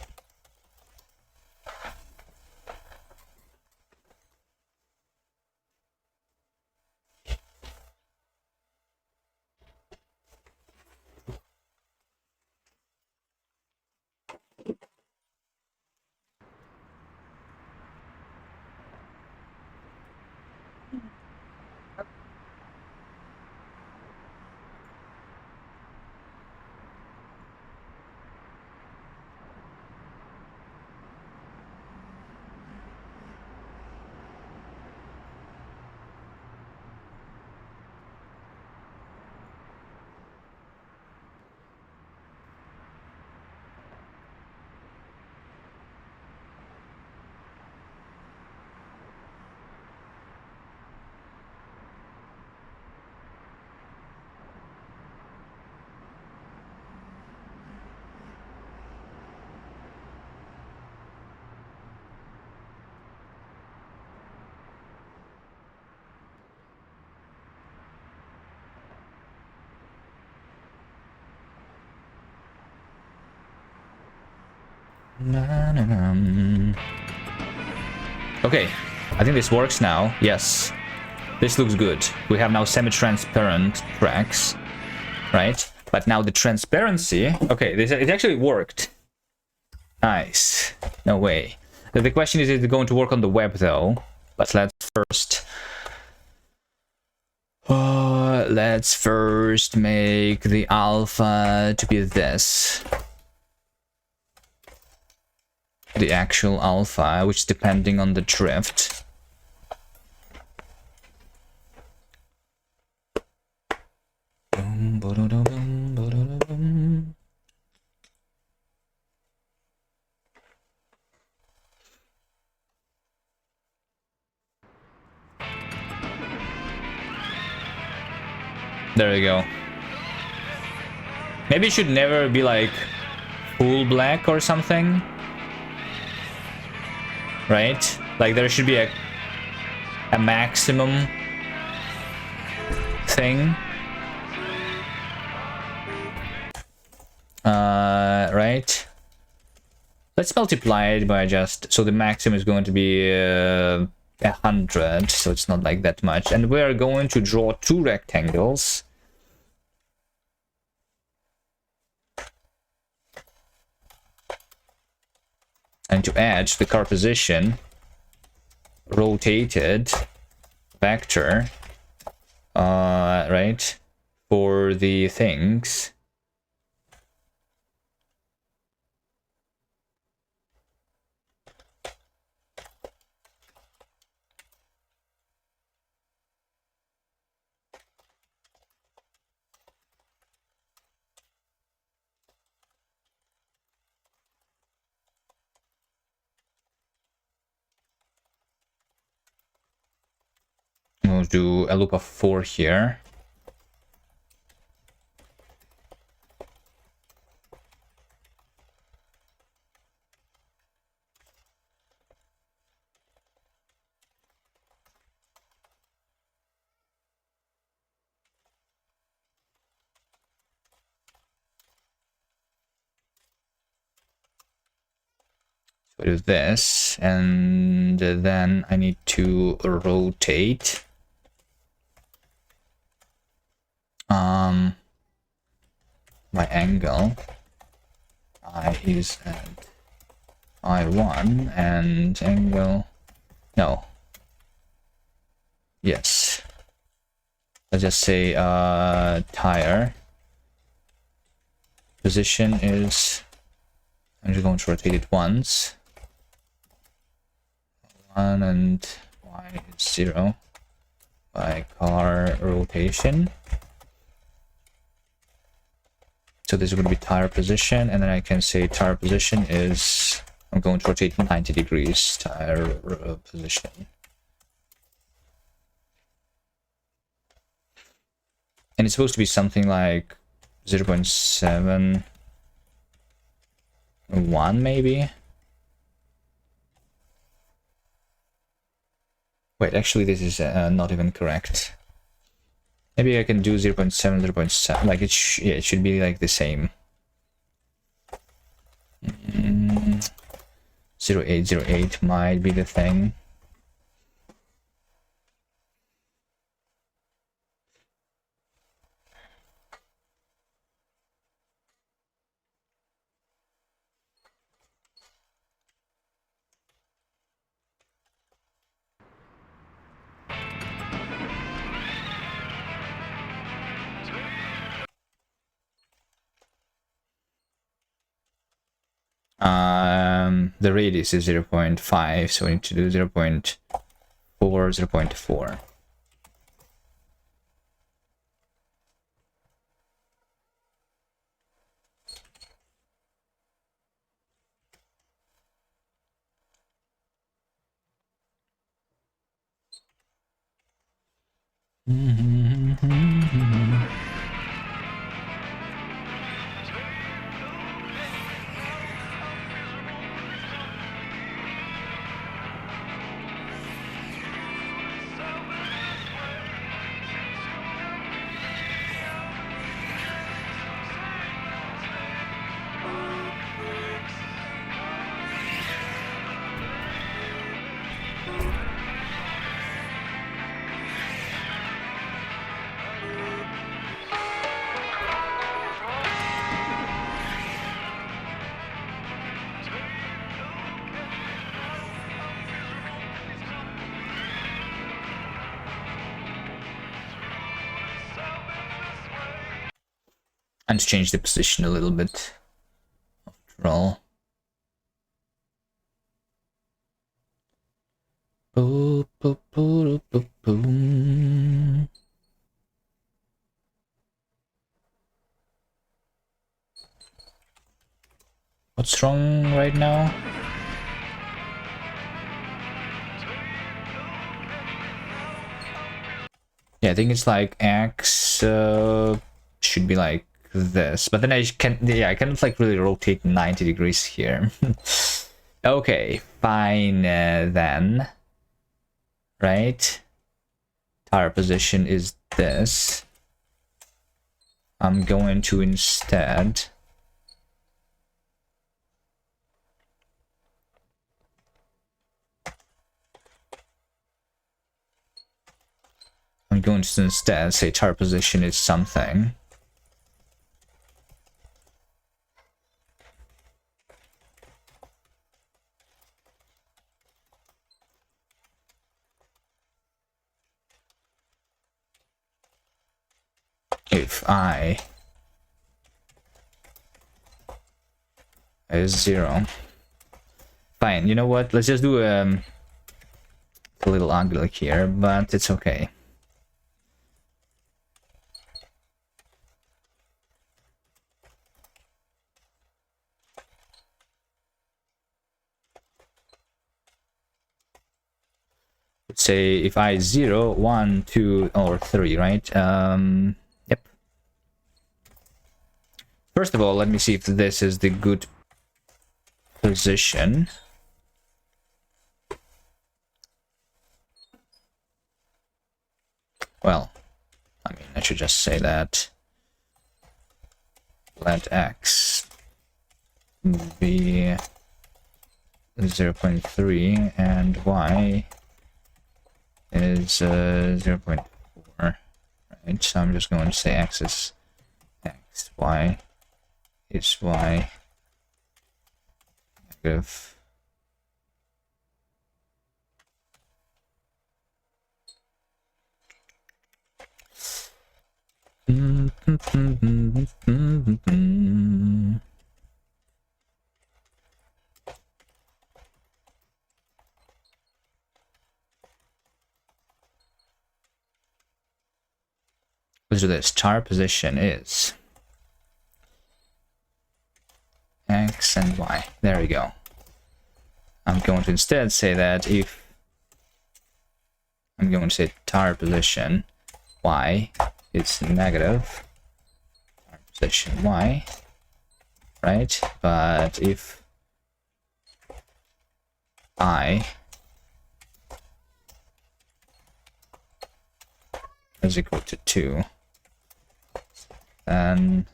Okay, I think this works now. Yes, this looks good. We have now semi-transparent tracks, right? But now the transparency. Okay, it actually worked. Nice. No way. The question is it going to work on the web though? But let's first make the alpha to be this. The actual alpha, which is depending on the drift. There you go. Maybe it should never be like full black or something. Right? Like there should be a maximum thing. Right? Let's multiply it by just... So the maximum is going to be 100, so it's not like that much. And we are going to draw two rectangles. And to add the car position, rotated vector, right, for the things. going to do a loop of 4 here. So I do this, and then I need to rotate my angle. I is at I1 and angle, no, yes, let's just say tire position is, I'm just going to rotate it once, 1 and y is 0 by car rotation. So this is going to be tire position, and then I can say tire position is, I'm going to rotate 90 degrees, tire position. And it's supposed to be something like 0.71 maybe? Wait, actually this is not even correct. Maybe I can do 0.7, 0.7, like it should be like the same. 0808 might be the thing. The radius is 0.5, so we need to do 0.4, 0.4. And change the position a little bit after all. What's wrong right now? Yeah, I think it's like X should be like this, but then I cannot like really rotate 90 degrees here. Okay, fine then. Right? Tire position is this. I'm going to instead say tire position is something. If I is 0. Fine, you know what? Let's just do a little ugly here, but it's okay. let's say if I is 0, 1, 2, or 3, right? Yep. First of all, let me see if this is the good position. Well, I mean, I should just say that let x be 0.3 and y is 0.4, right? So I'm just going to say x is x, y is y, negative. Let's do this. Char position is x and y. There we go. I'm going to instead say that if I'm going to say tar position y is negative, tar position y, right? But if I is equal to 2, then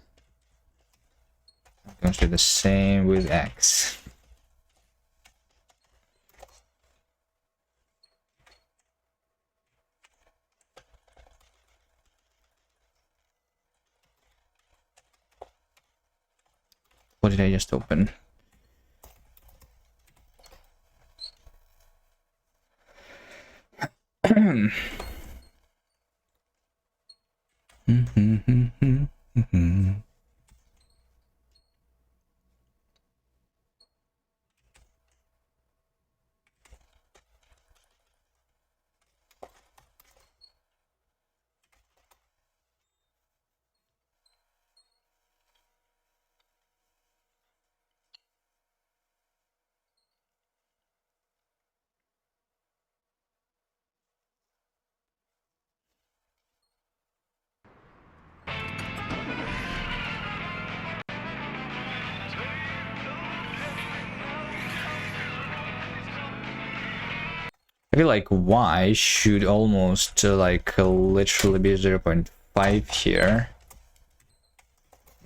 I'm going to do the same with x. What did I just open? I feel like y should almost like literally be 0.5 here.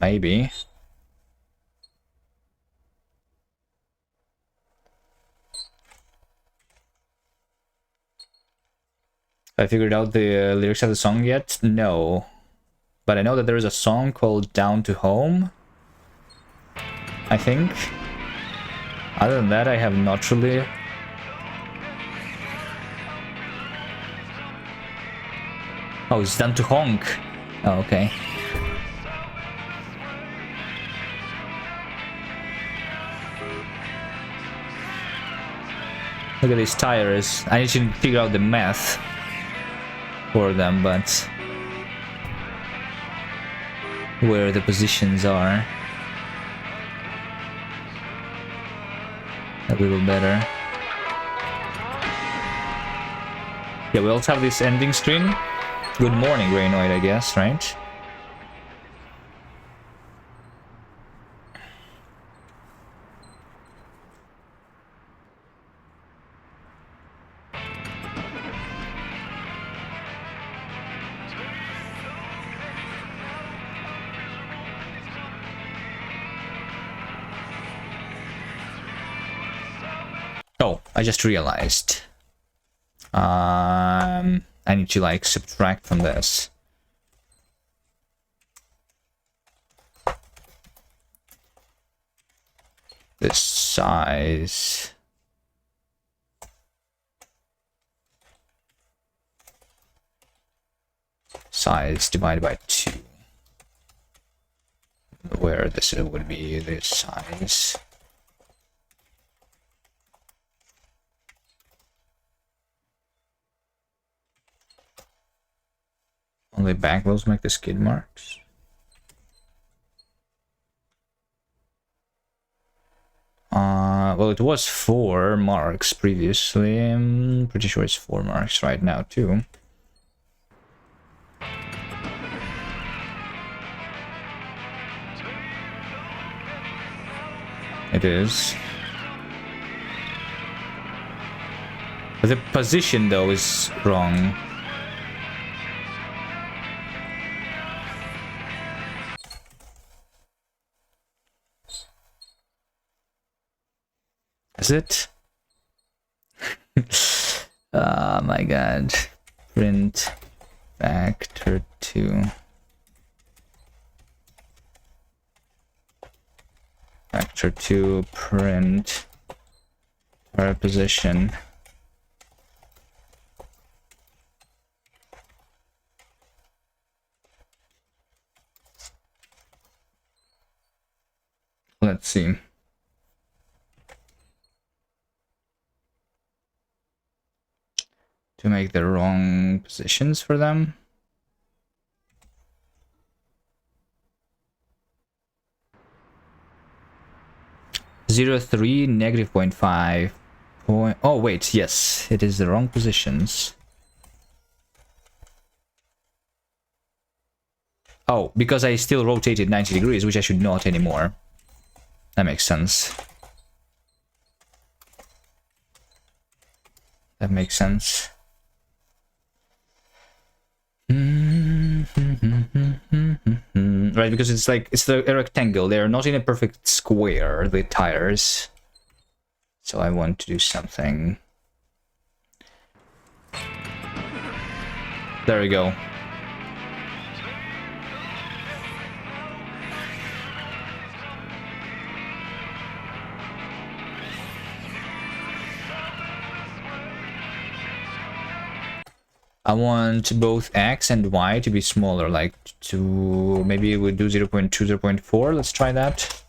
Maybe. I figured out the lyrics of the song yet? No. But I know that there is a song called Down to Home, I think. Other than that, I have not really... Oh, it's Down to Honk. Oh, okay. Look at these tires. I need to figure out the math for them, but... where the positions are. A little better. Yeah, we also have this ending screen. Good morning, Raynoid, I guess, right? Oh, I just realized. I need to like subtract from this. This size. Size divided by 2. Where this would be this size. Only back wheels make the skid marks. well, it was 4 marks previously. I'm pretty sure it's 4 marks right now too. It is. But the position though is wrong. Is it? Oh my god. Print factor 2. Factor 2 print per position. Let's see. To make the wrong positions for them. -0.3, -0.5. Oh wait, yes, it is the wrong positions. Oh, because I still rotated 90 degrees, which I should not anymore. That makes sense. That makes sense. Right, because it's like, it's a rectangle. They're not in a perfect square, the tires. So I want to do something. There we go. I want both X and Y to be smaller, like to maybe we'll do 0.2, 0.4. Let's try that.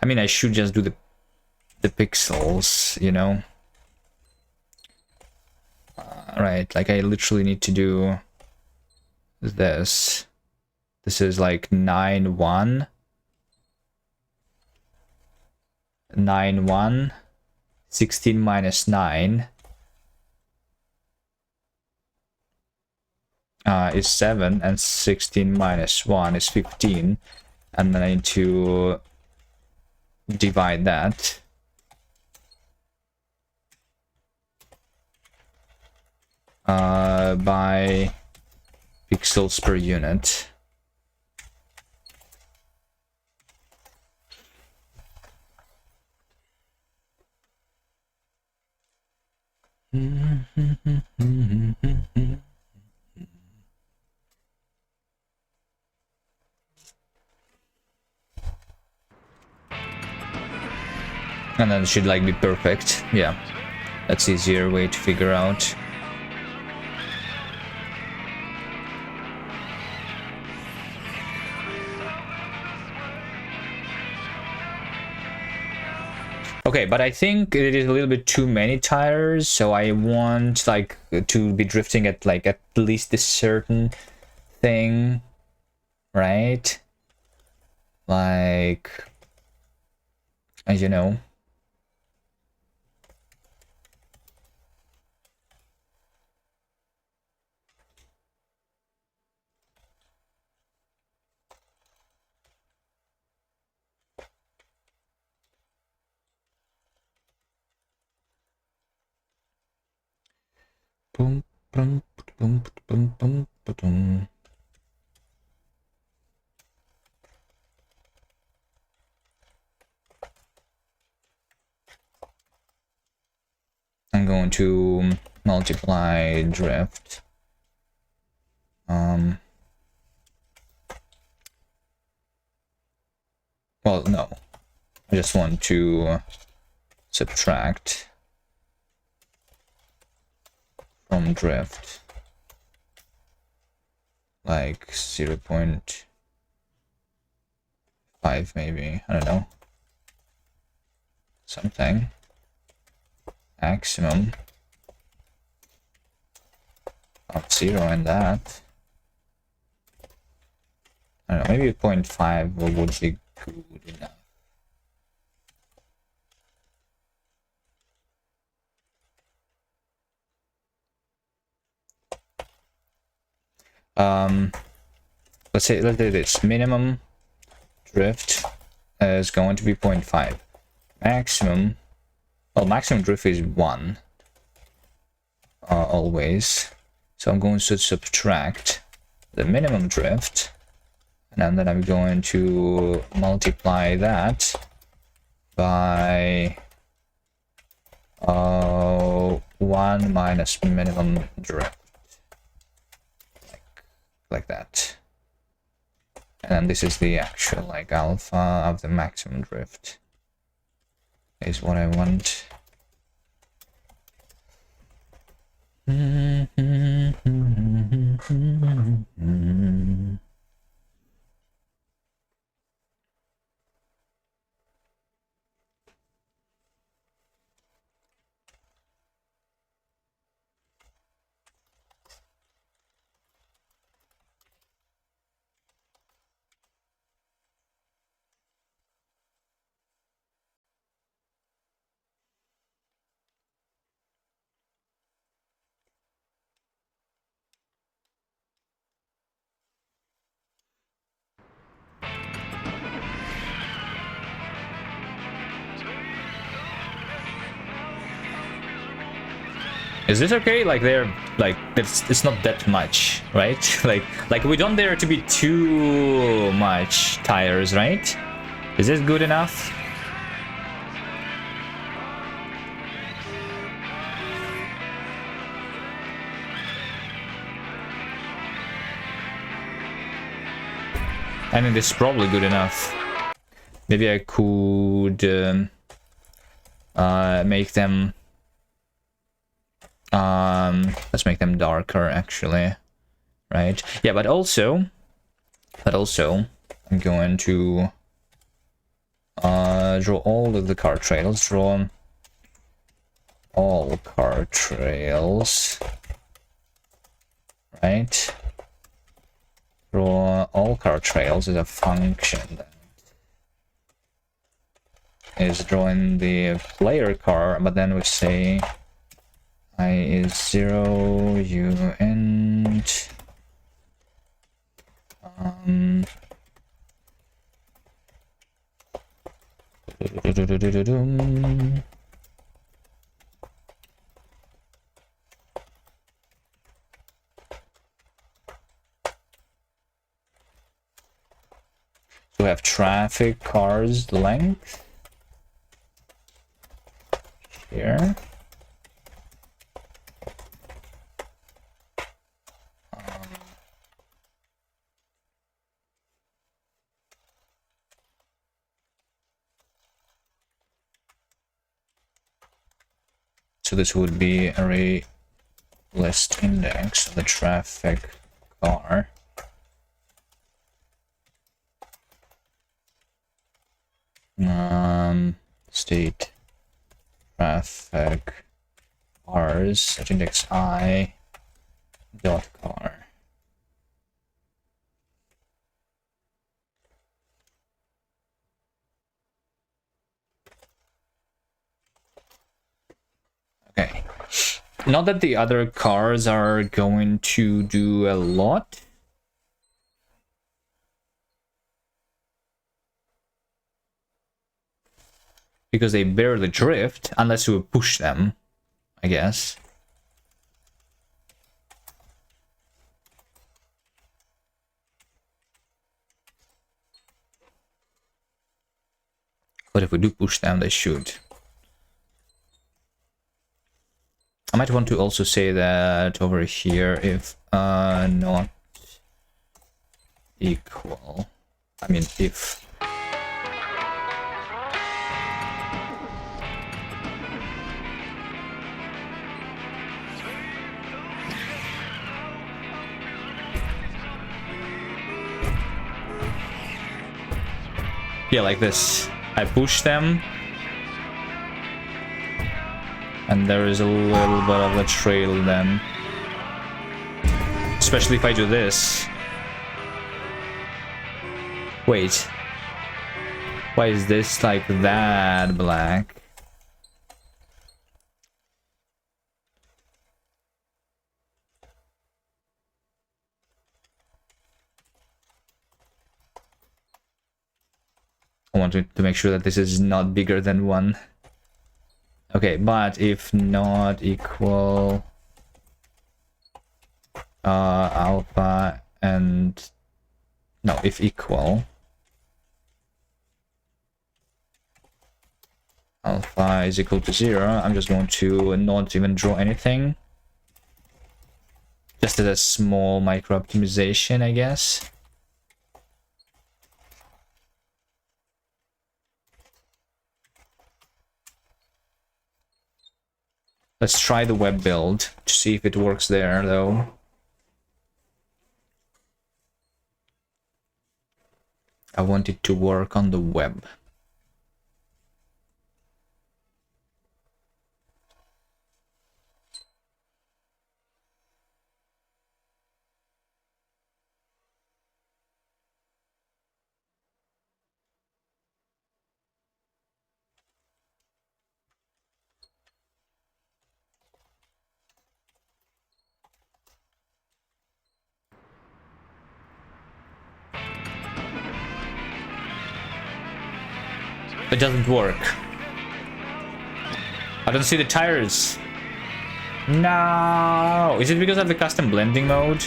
I mean, I should just do the pixels, you know. Right, like I literally need to do this. This is like 9, 1. 9, 1. 16 minus 9. Is 7, and 16 minus 1 is 15, and then I need to divide that by pixels per unit. And then it should like be perfect. Yeah, that's easier way to figure out. Okay, but I think it is a little bit too many tires, so I want like to be drifting at like at least a certain thing, right? Like, you know. Boom, boom, boom, boom, boom, boom. I'm going to multiply drift. Well, no. I just want to subtract from drift like 0.5 maybe, I don't know, something. Maximum of 0 and that. I don't know, maybe 0.5 would be good enough. let's do this. Minimum drift is going to be 0.5. Maximum, well, maximum drift is 1. Always. So I'm going to subtract the minimum drift, and then I'm going to multiply that by 1 minus minimum drift, like that. And then this is the actual like alpha of the maximum drift is what I want. Is this okay? Like they're like it's not that much, right? like we don't dare to be too much tires, right? Is this good enough? I think this is probably good enough. Maybe I could make them let's make them darker actually, right? Yeah, but also I'm going to draw all of the car trails, draw all car trails, right? Draw all car trails is a function that is drawing the player car, but then we say I is 0, U end. So we have traffic cars length here. So this would be array list index of the traffic car. State traffic cars at index I dot car. Okay. Not that the other cars are going to do a lot. Because they barely drift, unless you push them, I guess. But if we do push them, they should. I might want to also say that over here, if not equal, I mean if yeah, like this. I push them, and there is a little bit of a trail then. Especially if I do this. Wait. Why is this like that black? want to make sure that this is not bigger than 1. Okay, but if not equal alpha and no, if equal alpha is equal to 0, I'm just going to not even draw anything. Just as a small micro optimization, I guess. Let's try the web build to see if it works there, though. I want it to work on the web. It doesn't work. I don't see the tires. No! Is it because of the custom blending mode?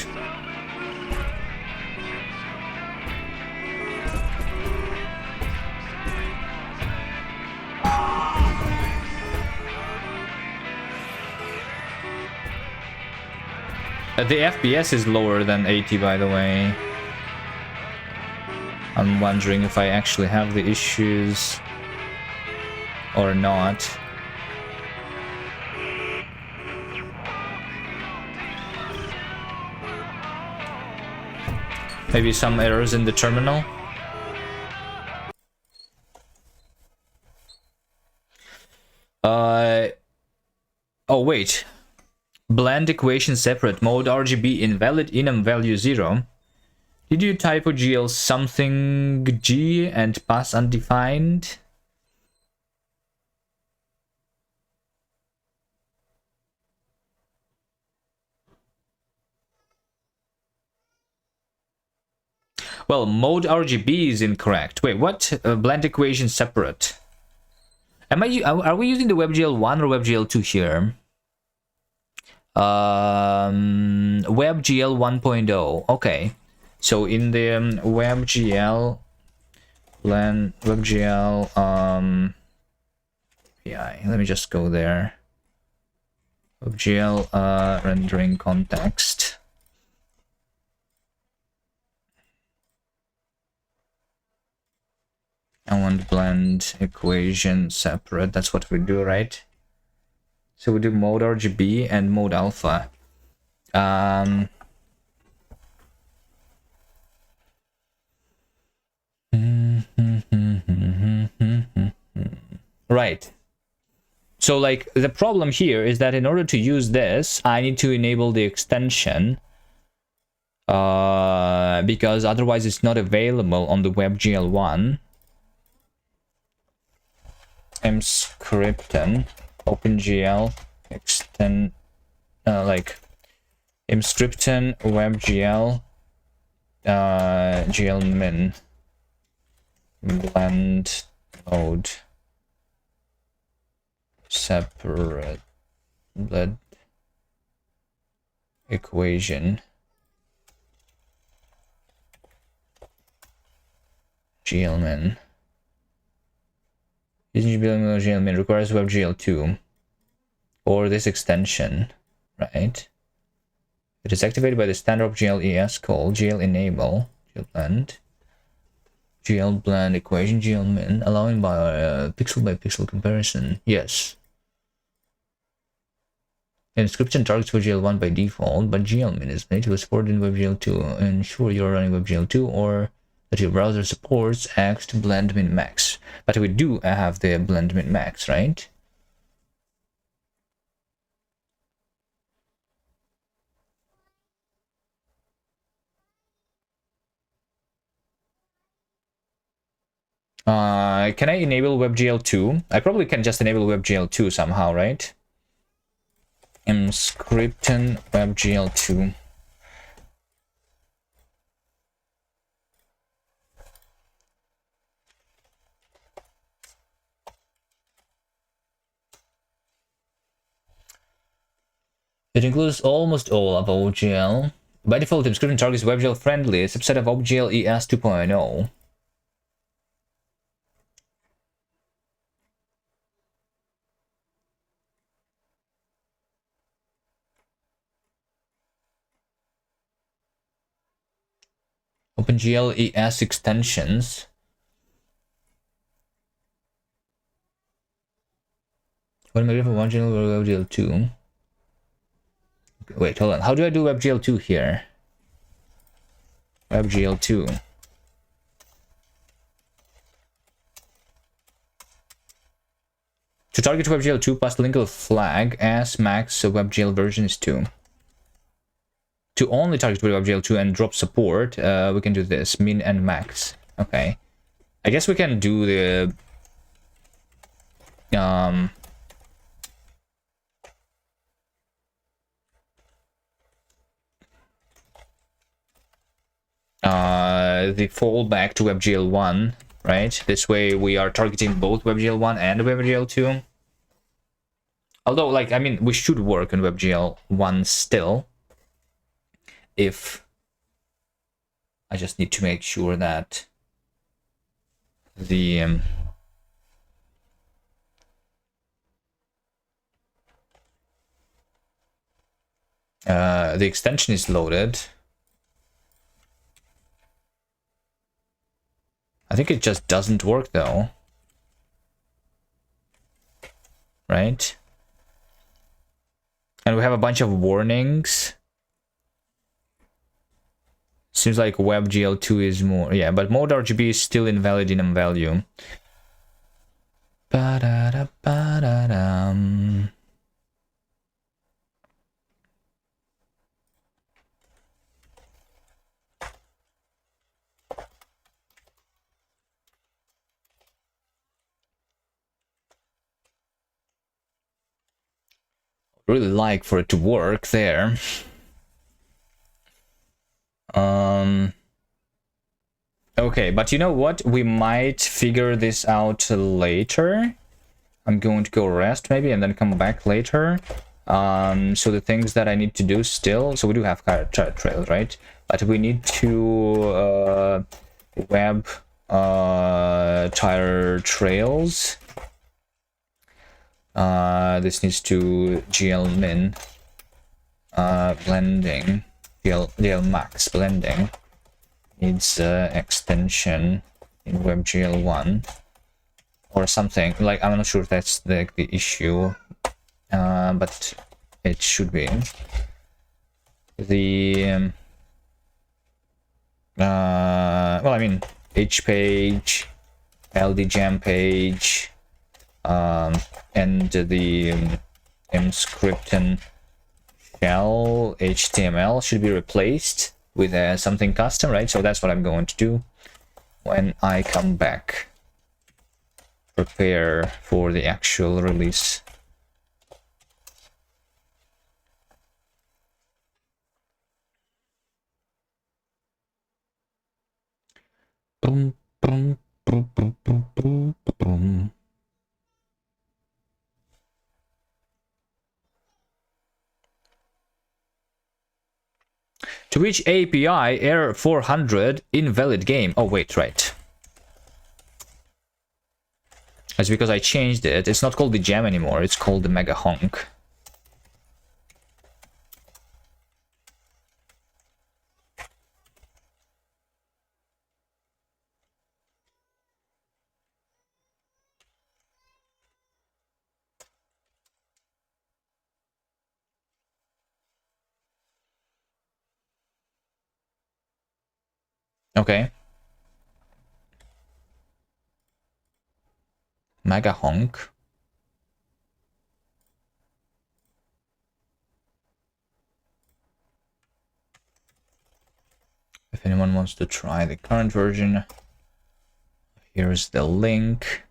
The FPS is lower than 80, by the way. I'm wondering if I actually have the issues or not. Maybe some errors in the terminal. Oh wait. Blend equation separate. Mode RGB invalid. Enum value 0. Did you typo GL something G and pass undefined? Well, mode RGB is incorrect. Wait, what? Blend equation separate. Are we using the WebGL 1 or WebGL 2 here? WebGL 1.0. Okay. So in the WebGL yeah, let me just go there. WebGL rendering context. I want blend equation separate. That's what we do, right? So we do mode RGB and mode alpha. Right. So like the problem here is that in order to use this, I need to enable the extension because otherwise it's not available on the WebGL 1. Mscripten OpenGL extend like Mscripten WebGL glmin blend mode separate blend equation glmin. Using glmin requires WebGL 2 or this extension, right? It is activated by the standard GL ES call GL enable GL blend equation glmin, allowing by pixel comparison. Yes. Inscription targets WebGL 1 by default, but glmin is made to support in WebGL 2. Ensure you're running WebGL 2 or that your browser supports Axt blend min max. But we do have the blend min max, right? Can I enable WebGL 2? I probably can just enable WebGL 2 somehow, right? Mscripten WebGL 2. It includes almost all of OGL. By default, description targets WebGL friendly, a subset of OGL ES 2.0. OpenGL ES extensions. What am I doing for OneGL or WebGL 2? Wait, hold on. How do I do WebGL 2 here? WebGL 2. To target WebGL 2, pass the linker flag as max so WebGL version is 2. To only target WebGL 2 and drop support, we can do this, min and max. Okay. I guess we can do the the fallback to WebGL 1, right? This way we are targeting both WebGL 1 and WebGL 2. Although, like, I mean, we should work on WebGL 1 still. If I just need to make sure that the extension is loaded. I think it just doesn't work though. Right? And we have a bunch of warnings. Seems like WebGL 2 is more. Yeah, but mode RGB is still invalid in value. Ba-da-da-ba-da-dum. Really like for it to work there. Okay, but you know what? We might figure this out later. I'm going to go rest maybe and then come back later. So the things that I need to do still, so we do have tire trails, right? But we need to web tire trails. This needs to GL min blending, GL max blending needs extension in WebGL 1 or something. Like, I'm not sure if that's the issue, but it should be. The well, I mean, H page, LD jam page, and the mscripten shell HTML should be replaced with something custom, right? So that's what I'm going to do when I come back. Prepare for the actual release. Boom, boom, boom, boom, boom, boom, boom. To reach API, error 400, invalid game. Oh, wait, right. It's because I changed it. It's not called the gem anymore. It's called the mega honk. Okay. Mega honk. If anyone wants to try the current version, here's the link.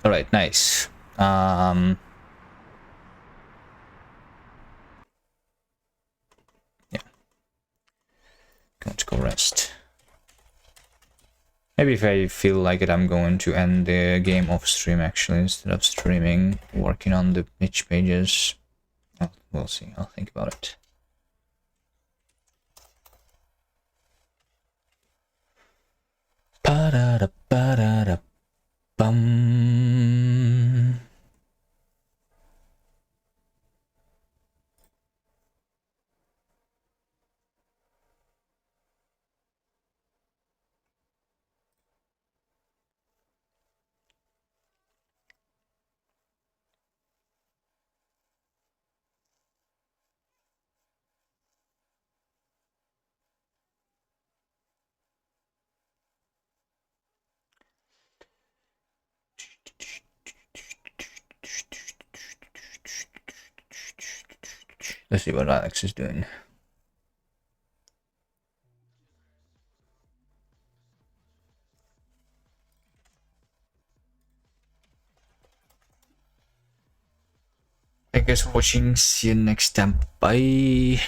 Alright, nice. Yeah. Going to go rest. Maybe if I feel like it, I'm going to end the game off stream actually, instead of streaming, working on the niche pages. Well, we'll see. I'll think about it. Ba-da-da-ba-da-da-bum. Let's see what Alex is doing. Thank you guys for watching. See you next time. Bye.